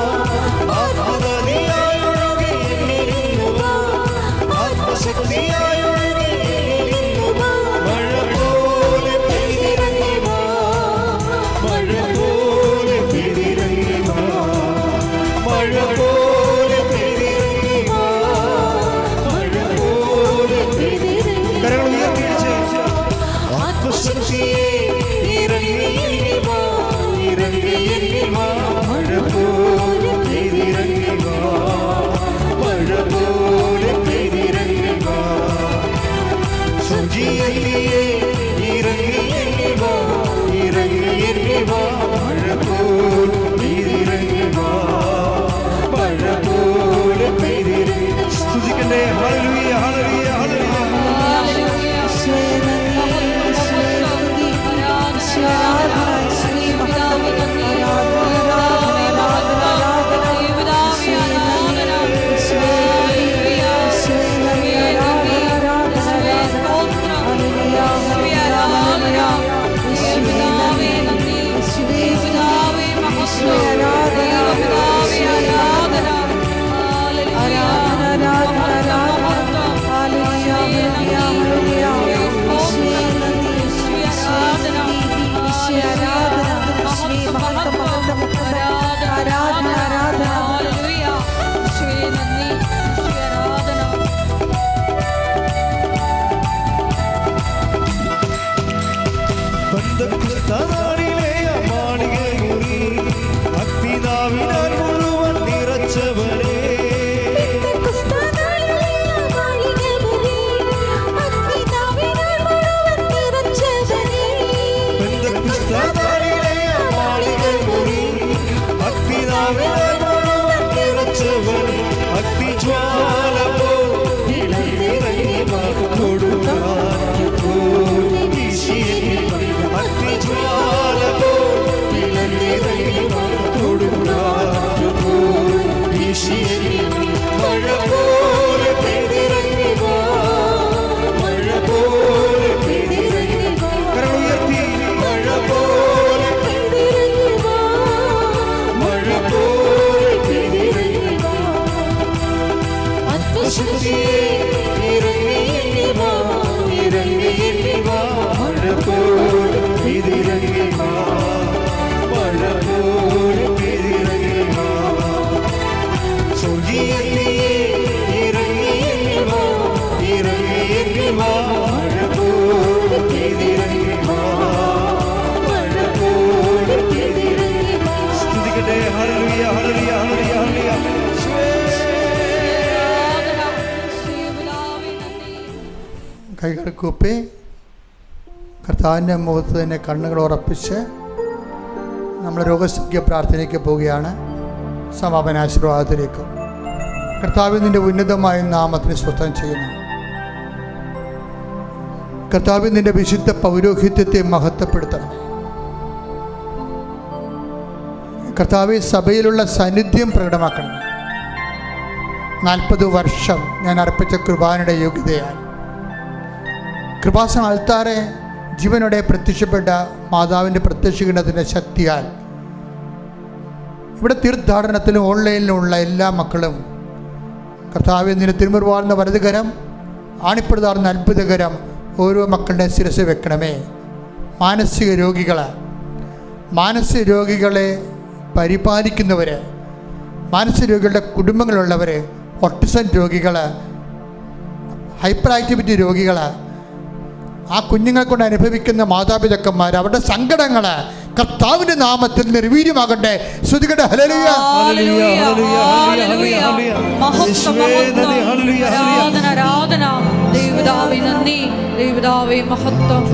ആത്മനദിയായി ഒഴുകി എന്നിലിങ്ങു വാ, ആത്മശക്തിയായി ഒഴുകി എന്നിലിങ്ങു വാ, മഴ പോലെ പെയ്തിറങ്ങി വാ, മഴ പോലെ പെയ്തിറങ്ങി വാ, മഴ പോലെ പെയ്തിറങ്ങി വാ, മഴ പോലെ പെയ്തിറങ്ങി. കരങ്ങൾ ഉയർത്തിയിടിച്ച് ആത്മശക്തിയെ ഇറങ്ങി എന്നിൽ വാ, ഇറങ്ങി എന്നിൽ വാ, മഴ പോലെ പെയ്തിറങ്ങി വാ, മഴ പോലെ പെയ്തിറങ്ങി വാ. സ്വർഗീയല്ലേ ഇറങ്ങി എന്നിൽ വാ, ഇറങ്ങി എന്നിൽ വാ, മഴ പോലെ പെയ്തിറങ്ങി വാ, മഴ പോലെ പെയ്തിറങ്ങി. സ്തുതിക്കട്ടെ. ഹല്ലേലൂയ, ഹല്ലേലൂയ, ഹല്ലേലൂയ. ബന്ധുക്കളാണിലെ മാളികമുറി അഗ്നിനാവിനാൽ മുഴുവൻ നിറച്ചവനെ, ബന്ധുക്കളാണിലെ മാളികമുറി അഗ്നിനാവിനാൽ മുഴുവൻ നിറച്ചവനെ, അഗ്നിജ്വാല കൈകൾ കൂപ്പി കർത്താവിൻ്റെ മുഖത്ത് തന്നെ കണ്ണുകൾ ഉറപ്പിച്ച് നമ്മൾ രോഗസൗഖ്യ പ്രാർത്ഥനയ്ക്ക് പോവുകയാണ്. സമാപനാശീർവാദത്തിലേക്ക് കർത്താവിൻ്റെ ഉന്നതമായ നാമത്തിന് സ്വസ്ഥം ചെയ്യുന്നു. കർത്താവിൻ്റെ വിശുദ്ധ പൗരോഹിത്യത്തെ മഹത്വപ്പെടുത്തണം. കർത്താവ് സഭയിലുള്ള സാന്നിധ്യം പ്രകടമാക്കണം. 40 വർഷം ഞാൻ അർപ്പിച്ച കൃപാനയുടെ യോഗ്യതയാൽ കൃപാസന ആൾത്താറെ ജീവനോടെ പ്രത്യക്ഷപ്പെട്ട മാതാവിൻ്റെ പ്രത്യക്ഷീകരണത്തിൻ്റെ ശക്തിയാൽ ഇവിടെ തീർത്ഥാടനത്തിലും ഓൺലൈനിലുമുള്ള എല്ലാ മക്കളും കർത്താവ് നിന്റെ തിരുമുറുവാർന്ന വലതുകരം ആണിപ്പെടുതാർന്ന അത്ഭുതകരം ഓരോ മക്കളുടെ ശിരസ് വെക്കണമേ. മാനസിക രോഗികളെ പരിപാലിക്കുന്നവർ മാനസിക രോഗികളുടെ കുടുംബങ്ങളുള്ളവർ, ഓട്ടിസം രോഗികൾ, ഹൈപ്പർ ആക്ടിവിറ്റി രോഗികൾ, ആ കുഞ്ഞുങ്ങളെ കൊണ്ട് അനുഭവിക്കുന്ന മാതാപിതാക്കന്മാർ, അവരുടെ സങ്കടങ്ങൾ കർത്താവിന്റെ നാമത്തിൽ നിർവീര്യമാകട്ടെ. ശ്രുതികട്ടെ. ഹല്ലേലൂയ. ആരാധന. ദൈവപിതാവേ നന്ദി, ദൈവപിതാവേ മഹത്വം.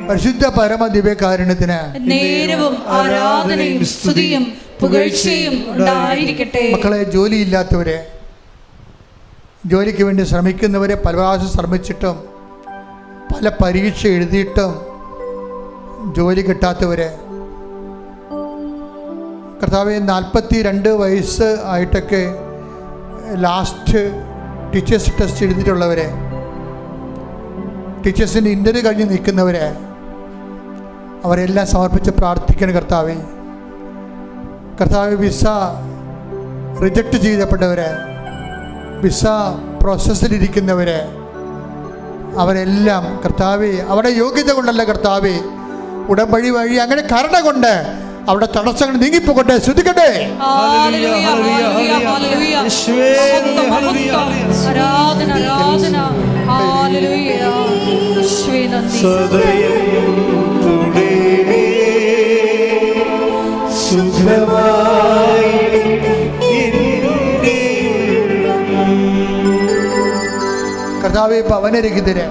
പരിശുദ്ധ പരമ ദിവ്യകാരുണ്യത്തിന് നേരവും ആരാധനയും സ്തുതിയും പുകഴ്ചയും ഉണ്ടായിരിക്കട്ടെ. മക്കളെ, ജോലിയില്ലാത്തവരെ, ജോലിക്ക് വേണ്ടി ശ്രമിക്കുന്നവരെ, പല പ്രാവശ്യം ശ്രമിച്ചിട്ടും പല പരീക്ഷ എഴുതിയിട്ടും ജോലി കിട്ടാത്തവരെ, കർത്താവേ 42 വയസ്സ് ആയിട്ടൊക്കെ ലാസ്റ്റ് ടീച്ചേഴ്സ് ടെസ്റ്റ് എഴുതിയിട്ടുള്ളവരെ, ടീച്ചേഴ്സിൻ്റെ ഇൻ്റർവ്യൂ കഴിഞ്ഞ് നിൽക്കുന്നവരെ, അവരെല്ലാം സമർപ്പിച്ച് പ്രാർത്ഥിക്കണം. കർത്താവേ, കർത്താവേ, വിസ റിജക്റ്റ് ചെയ്യപ്പെട്ടവരെ, വിസ പ്രോസസ്സിലിരിക്കുന്നവരെ, അവരെല്ലാം കർത്താവേ, അവിടെ യോഗ്യത കൊണ്ടല്ല കർത്താവേ, ഉടമ്പടി വഴി അങ്ങനെ കരുണ കൊണ്ട് അവിടെ തടസ്സങ്ങൾ നീങ്ങിപ്പോകട്ടെ. ശ്രദ്ധിക്കട്ടെ. കർത്താവേ, ഭവനരഹിതര്,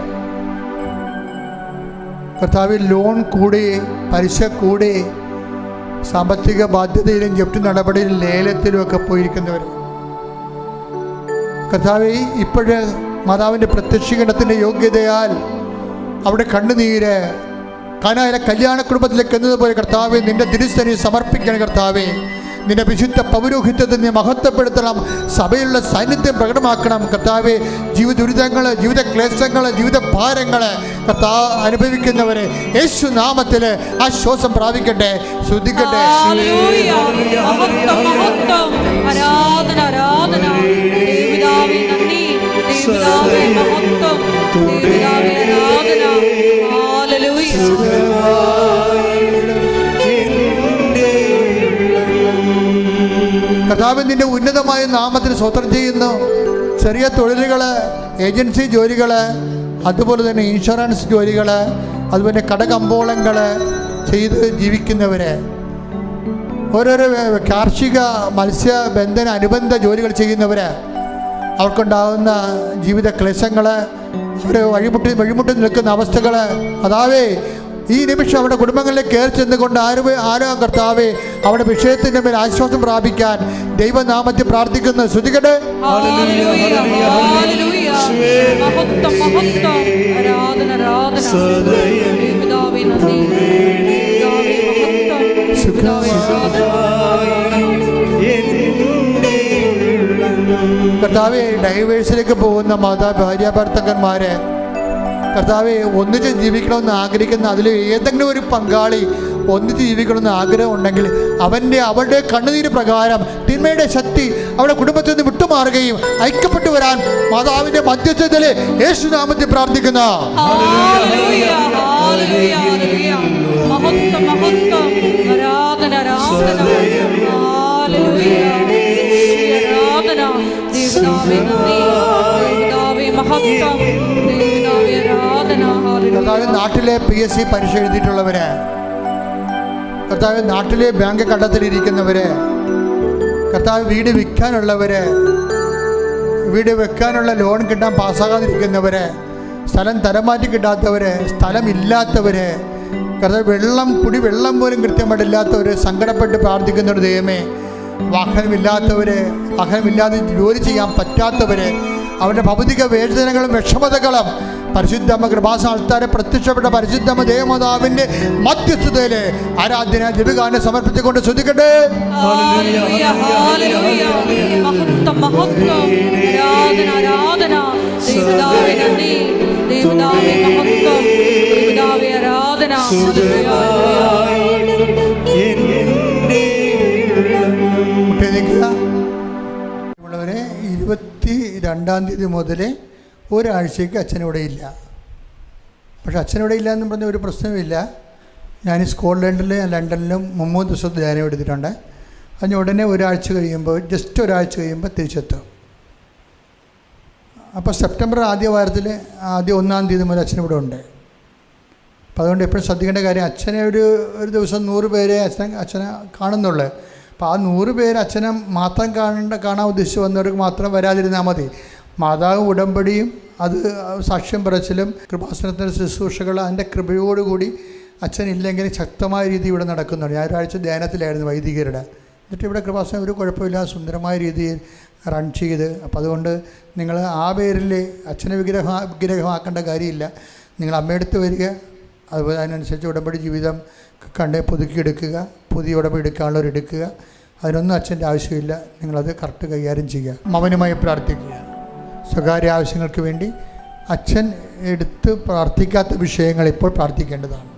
കർത്താവേ, ലോൺ കൂടി, പലിശ കൂടി, സാമ്പത്തിക ബാധ്യതയിലും ജപ്തി നടപടിയിലും ലേലത്തിലും ഒക്കെ പോയിരിക്കുന്നവർ, കർത്താവേ, ഇപ്പോഴ് മാതാവിൻ്റെ പ്രത്യക്ഷീകരണത്തിൻ്റെ യോഗ്യതയാൽ അവിടെ കണ്ണുനീര് കാനായിലെ കല്യാണ കുടുംബത്തിലേക്ക് എന്നതുപോലെ കർത്താവേ, നിന്റെ തിരുസന്നിധിയിൽ സമർപ്പിക്കണം. കർത്താവേ, നിന്റെ വിശുദ്ധ പൗരോഹിത്യത്തെ നീ മഹത്വപ്പെടുത്തണം, സഭയിലുള്ള സാന്നിധ്യം പ്രകടമാക്കണം. കർത്താവേ, ജീവിത ദുരിതങ്ങൾ, ജീവിത ക്ലേശങ്ങൾ, ജീവിത ഭാരങ്ങൾ കർത്താവ് അനുഭവിക്കുന്നവരെ യേശു നാമത്തിൽ ആശ്വാസം പ്രാപിക്കട്ടെ. ശ്രദ്ധിക്കട്ടെ. കർത്താവ് നിന്റെ ഉന്നതമായ നാമത്തിന് സ്വതന്ത്രം ചെയ്യുന്നു. ചെറിയ തൊഴിലുകൾ, ഏജൻസി ജോലികൾ, അതുപോലെ തന്നെ ഇൻഷുറൻസ് ജോലികൾ, അതുപോലെ കടകമ്പോളങ്ങൾ ചെയ്ത് ജീവിക്കുന്നവരെ, ഓരോരോ കാർഷിക മത്സ്യബന്ധന അനുബന്ധ ജോലികൾ ചെയ്യുന്നവർ, അവർക്കുണ്ടാകുന്ന ജീവിത ക്ലേശങ്ങൾ, അവർ വഴിമുട്ടി നിൽക്കുന്ന അവസ്ഥകൾ, അതാവേ ഈ നിമിഷം അവിടെ കുടുംബങ്ങളിലേക്ക് കയറി ചെന്നുകൊണ്ട് ആരോ കർത്താവേ അവിടെ വിഷയത്തിൻ്റെ മേൽ ആശ്വാസം പ്രാപിക്കാൻ ദൈവനാമത്തിൽ പ്രാർത്ഥിക്കുന്നു. ശ്രുതികട്ടെ. കർത്താവേ, ഡൈവേഴ്സിലേക്ക് പോകുന്ന ഭാര്യ ഭർത്താക്കന്മാരെ, കർത്താവെ, ഒന്നിച്ച് ജീവിക്കണമെന്ന് ആഗ്രഹിക്കുന്ന അതിൽ ഏതെങ്കിലും ഒരു പങ്കാളി ഒന്നിച്ച് ജീവിക്കണമെന്ന് ആഗ്രഹം ഉണ്ടെങ്കിൽ അവരുടെ കണ്ണുനീര് പ്രകാരം തിന്മയുടെ ശക്തി അവരുടെ കുടുംബത്തിൽ നിന്ന് വിട്ടുമാറുകയും ഐക്യപ്പെട്ടു വരാൻ മാതാവിന്റെ മധ്യസ്ഥതയിൽ യേശുനാമത്തിൽ പ്രാർത്ഥിക്കുന്ന കർത്താവ്, നാട്ടിലെ PSC പരീക്ഷ എഴുതിയിട്ടുള്ളവര്, കർത്താവ്, നാട്ടിലെ ബാങ്ക് കടത്തിലിരിക്കുന്നവര്, കർത്താവ്, വീട് വിൽക്കാനുള്ളവര്, വീട് വെക്കാനുള്ള ലോൺ കിട്ടാൻ പാസ്സാകാതിരിക്കുന്നവര്, സ്ഥലം തരംമാറ്റി കിട്ടാത്തവര്, സ്ഥലമില്ലാത്തവര്, കർത്താവ്, വെള്ളം പോലും കൃത്യമായിട്ടില്ലാത്തവര്, സങ്കടപ്പെട്ട് പ്രാർത്ഥിക്കുന്നവർ, ദൈവമേ, വാഹനമില്ലാത്തവര്, വാഹനമില്ലാതെ ജോലി ചെയ്യാൻ പറ്റാത്തവര്, അവരുടെ ഭൗതിക വേദനകളും വിഷമതകളും പരിശുദ്ധമ്മ കൃപാസ്ഥാനത്താരെ പ്രത്യക്ഷപ്പെട്ട പരിശുദ്ധമ്മ ദേവമാതാവിന്റെ മധ്യസ്ഥതയില് ആരാധന ജപികാനെ സമർപ്പിച്ചുകൊണ്ട് ശ്രദ്ധിക്കട്ടെ. 2-ാം തീയതി മുതൽ ഒരാഴ്ചയ്ക്ക് അച്ഛനിവിടെ ഇല്ല. പക്ഷെ അച്ഛനിവിടെ ഇല്ല എന്ന് പറഞ്ഞ ഒരു പ്രശ്നമില്ല. ഞാൻ സ്കോട്ട്ലൻഡിലും ലണ്ടനിലും 3 ദിവസത്തെ ധ്യാനം എടുത്തിട്ടുണ്ട്. അതിന് ഉടനെ ഒരാഴ്ച കഴിയുമ്പോൾ, ജസ്റ്റ് ഒരാഴ്ച കഴിയുമ്പോൾ തിരിച്ചെത്തും. അപ്പോൾ സെപ്റ്റംബർ ആദ്യ വാരത്തിൽ ആദ്യം 1-ാം തീയതി മുതൽ അച്ഛനിവിടെ ഉണ്ട്. അപ്പോൾ അതുകൊണ്ട് എപ്പോഴും ശ്രദ്ധിക്കേണ്ട കാര്യം, അച്ഛനെ ഒരു ദിവസം 100 പേരെ അച്ഛനെ കാണുന്നുള്ളൂ. അപ്പോൾ ആ 100 പേര് അച്ഛനെ മാത്രം കാണാൻ ഉദ്ദേശിച്ച് വന്നവർക്ക് മാത്രം വരാതിരുന്നാൽ മതി. മാതാവ് ഉടമ്പടിയും അത് സാക്ഷ്യം പറച്ചിലും കൃപാസനത്തിൻ്റെ ശുശ്രൂഷകൾ അതിൻ്റെ കൃപയോടുകൂടി അച്ഛനില്ലെങ്കിൽ ശക്തമായ രീതി ഇവിടെ നടക്കുന്നുണ്ട്. ഞാൻ ഒരാഴ്ച ധ്യാനത്തിലായിരുന്നു വൈദികരുടെ. എന്നിട്ട് ഇവിടെ കൃപാസനം ഒരു കുഴപ്പമില്ല, സുന്ദരമായ രീതിയിൽ റൺ ചെയ്ത്. അപ്പോൾ അതുകൊണ്ട് നിങ്ങൾ ആ പേരിൽ അച്ഛനെ വിഗ്രഹമാക്കേണ്ട കാര്യമില്ല. നിങ്ങൾ അമ്മയെടുത്ത് വരിക, അതുപോലെ അതിനനുസരിച്ച് ഉടമ്പടി ജീവിതം കണ്ട് പുതുക്കിയെടുക്കുക, പുതിയ ഉടമ്പടി എടുക്കാനുള്ളവർ എടുക്കുക. അതിനൊന്നും അച്ഛൻ്റെ ആവശ്യമില്ല. നിങ്ങളത് കറക്റ്റ് കൈകാര്യം ചെയ്യുക. മൗനമായി പ്രാർത്ഥിക്കുക. സ്വകാര്യ ആവശ്യങ്ങൾക്ക് വേണ്ടി അച്ഛൻ എടുത്ത് പ്രാർത്ഥിക്കാത്ത വിഷയങ്ങൾ ഇപ്പോൾ പ്രാർത്ഥിക്കേണ്ടതാണ്.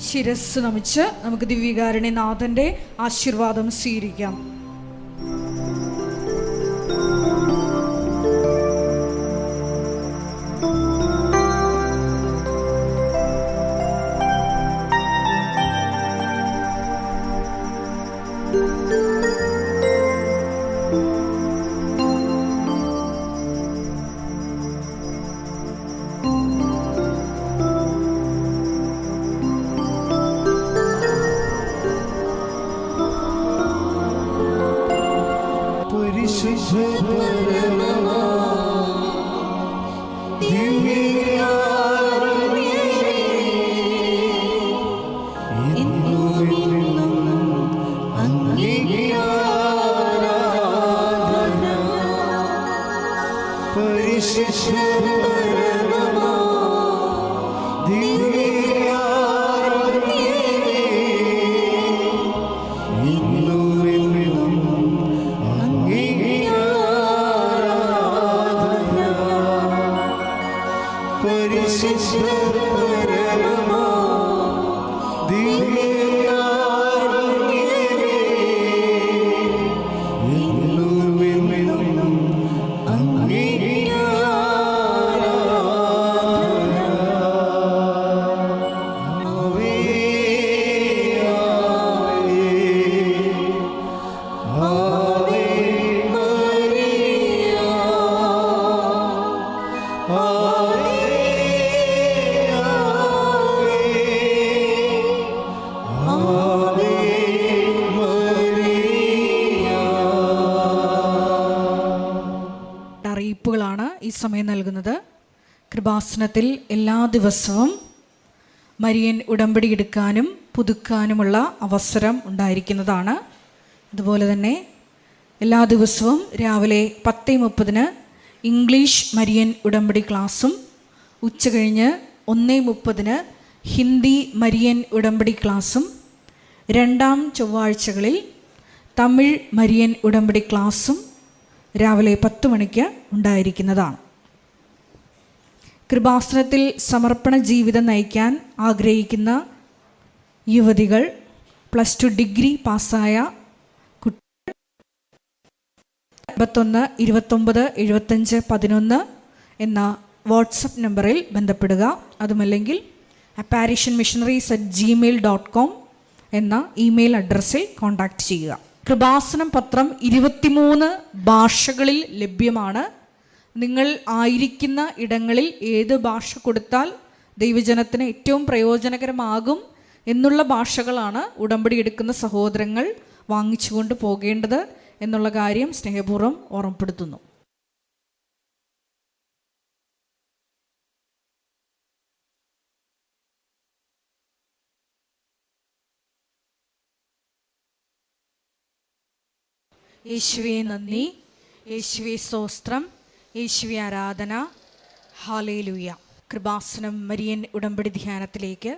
ശിരസ് നമിച്ച് നമുക്ക് ദിവ്യകാരുണ്യനാഥൻ്റെ ആശീർവാദം സ്വീകരിക്കാം. അറിയിപ്പുകളാണ് ഈ സമയം നൽകുന്നത്. കൃപാസനത്തിൽ എല്ലാ ദിവസവും മരിയൻ ഉടമ്പടി എടുക്കാനും പുതുക്കാനുമുള്ള അവസരം ഉണ്ടായിരിക്കുന്നതാണ്. അതുപോലെ തന്നെ എല്ലാ ദിവസവും രാവിലെ 10:30 ഇംഗ്ലീഷ് മരിയൻ ഉടമ്പടി ക്ലാസ്സും ഉച്ചകഴിഞ്ഞ് 1:30 ഹിന്ദി മരിയൻ ഉടമ്പടി ക്ലാസ്സും 2-ാം ചൊവ്വാഴ്ചകളിൽ തമിഴ് മരിയൻ ഉടമ്പടി ക്ലാസ്സും രാവിലെ 10 മണിക്ക് ഉണ്ടായിരിക്കുന്നതാണ്. കൃപാസനത്തിൽ സമർപ്പണ ജീവിതം നയിക്കാൻ ആഗ്രഹിക്കുന്ന യുവതികൾ, +2 ഡിഗ്രി പാസ്സായ കുട്ടികൾ 51 29 75 11 എന്ന വാട്സപ്പ് നമ്പറിൽ ബന്ധപ്പെടുക. അതുമല്ലെങ്കിൽ apparitionmissionaries@gmail.com എന്ന ഇമെയിൽ അഡ്രസ്സിൽ കോൺടാക്റ്റ് ചെയ്യുക. കൃപാസനം പത്രം 23 ഭാഷകളിൽ ലഭ്യമാണ്. നിങ്ങൾ ആയിരിക്കുന്ന ഇടങ്ങളിൽ ഏത് ഭാഷ കൊടുത്താൽ ദൈവജനത്തിന് ഏറ്റവും പ്രയോജനകരമാകും എന്നുള്ള ഭാഷകളാണ് ഉടമ്പടി എടുക്കുന്ന സഹോദരങ്ങൾ വാങ്ങിച്ചുകൊണ്ട് പോകേണ്ടത് എന്നുള്ള കാര്യം സ്നേഹപൂർവ്വം ഓർമ്മപ്പെടുത്തുന്നു. യേശുവേ നന്ദി, യേശുവേ സ്തോത്രം, യേശുവേ ആരാധന. ഹല്ലേലൂയ. കൃപാസനം മരിയൻ ഉടമ്പടി ധ്യാനത്തിലേക്ക്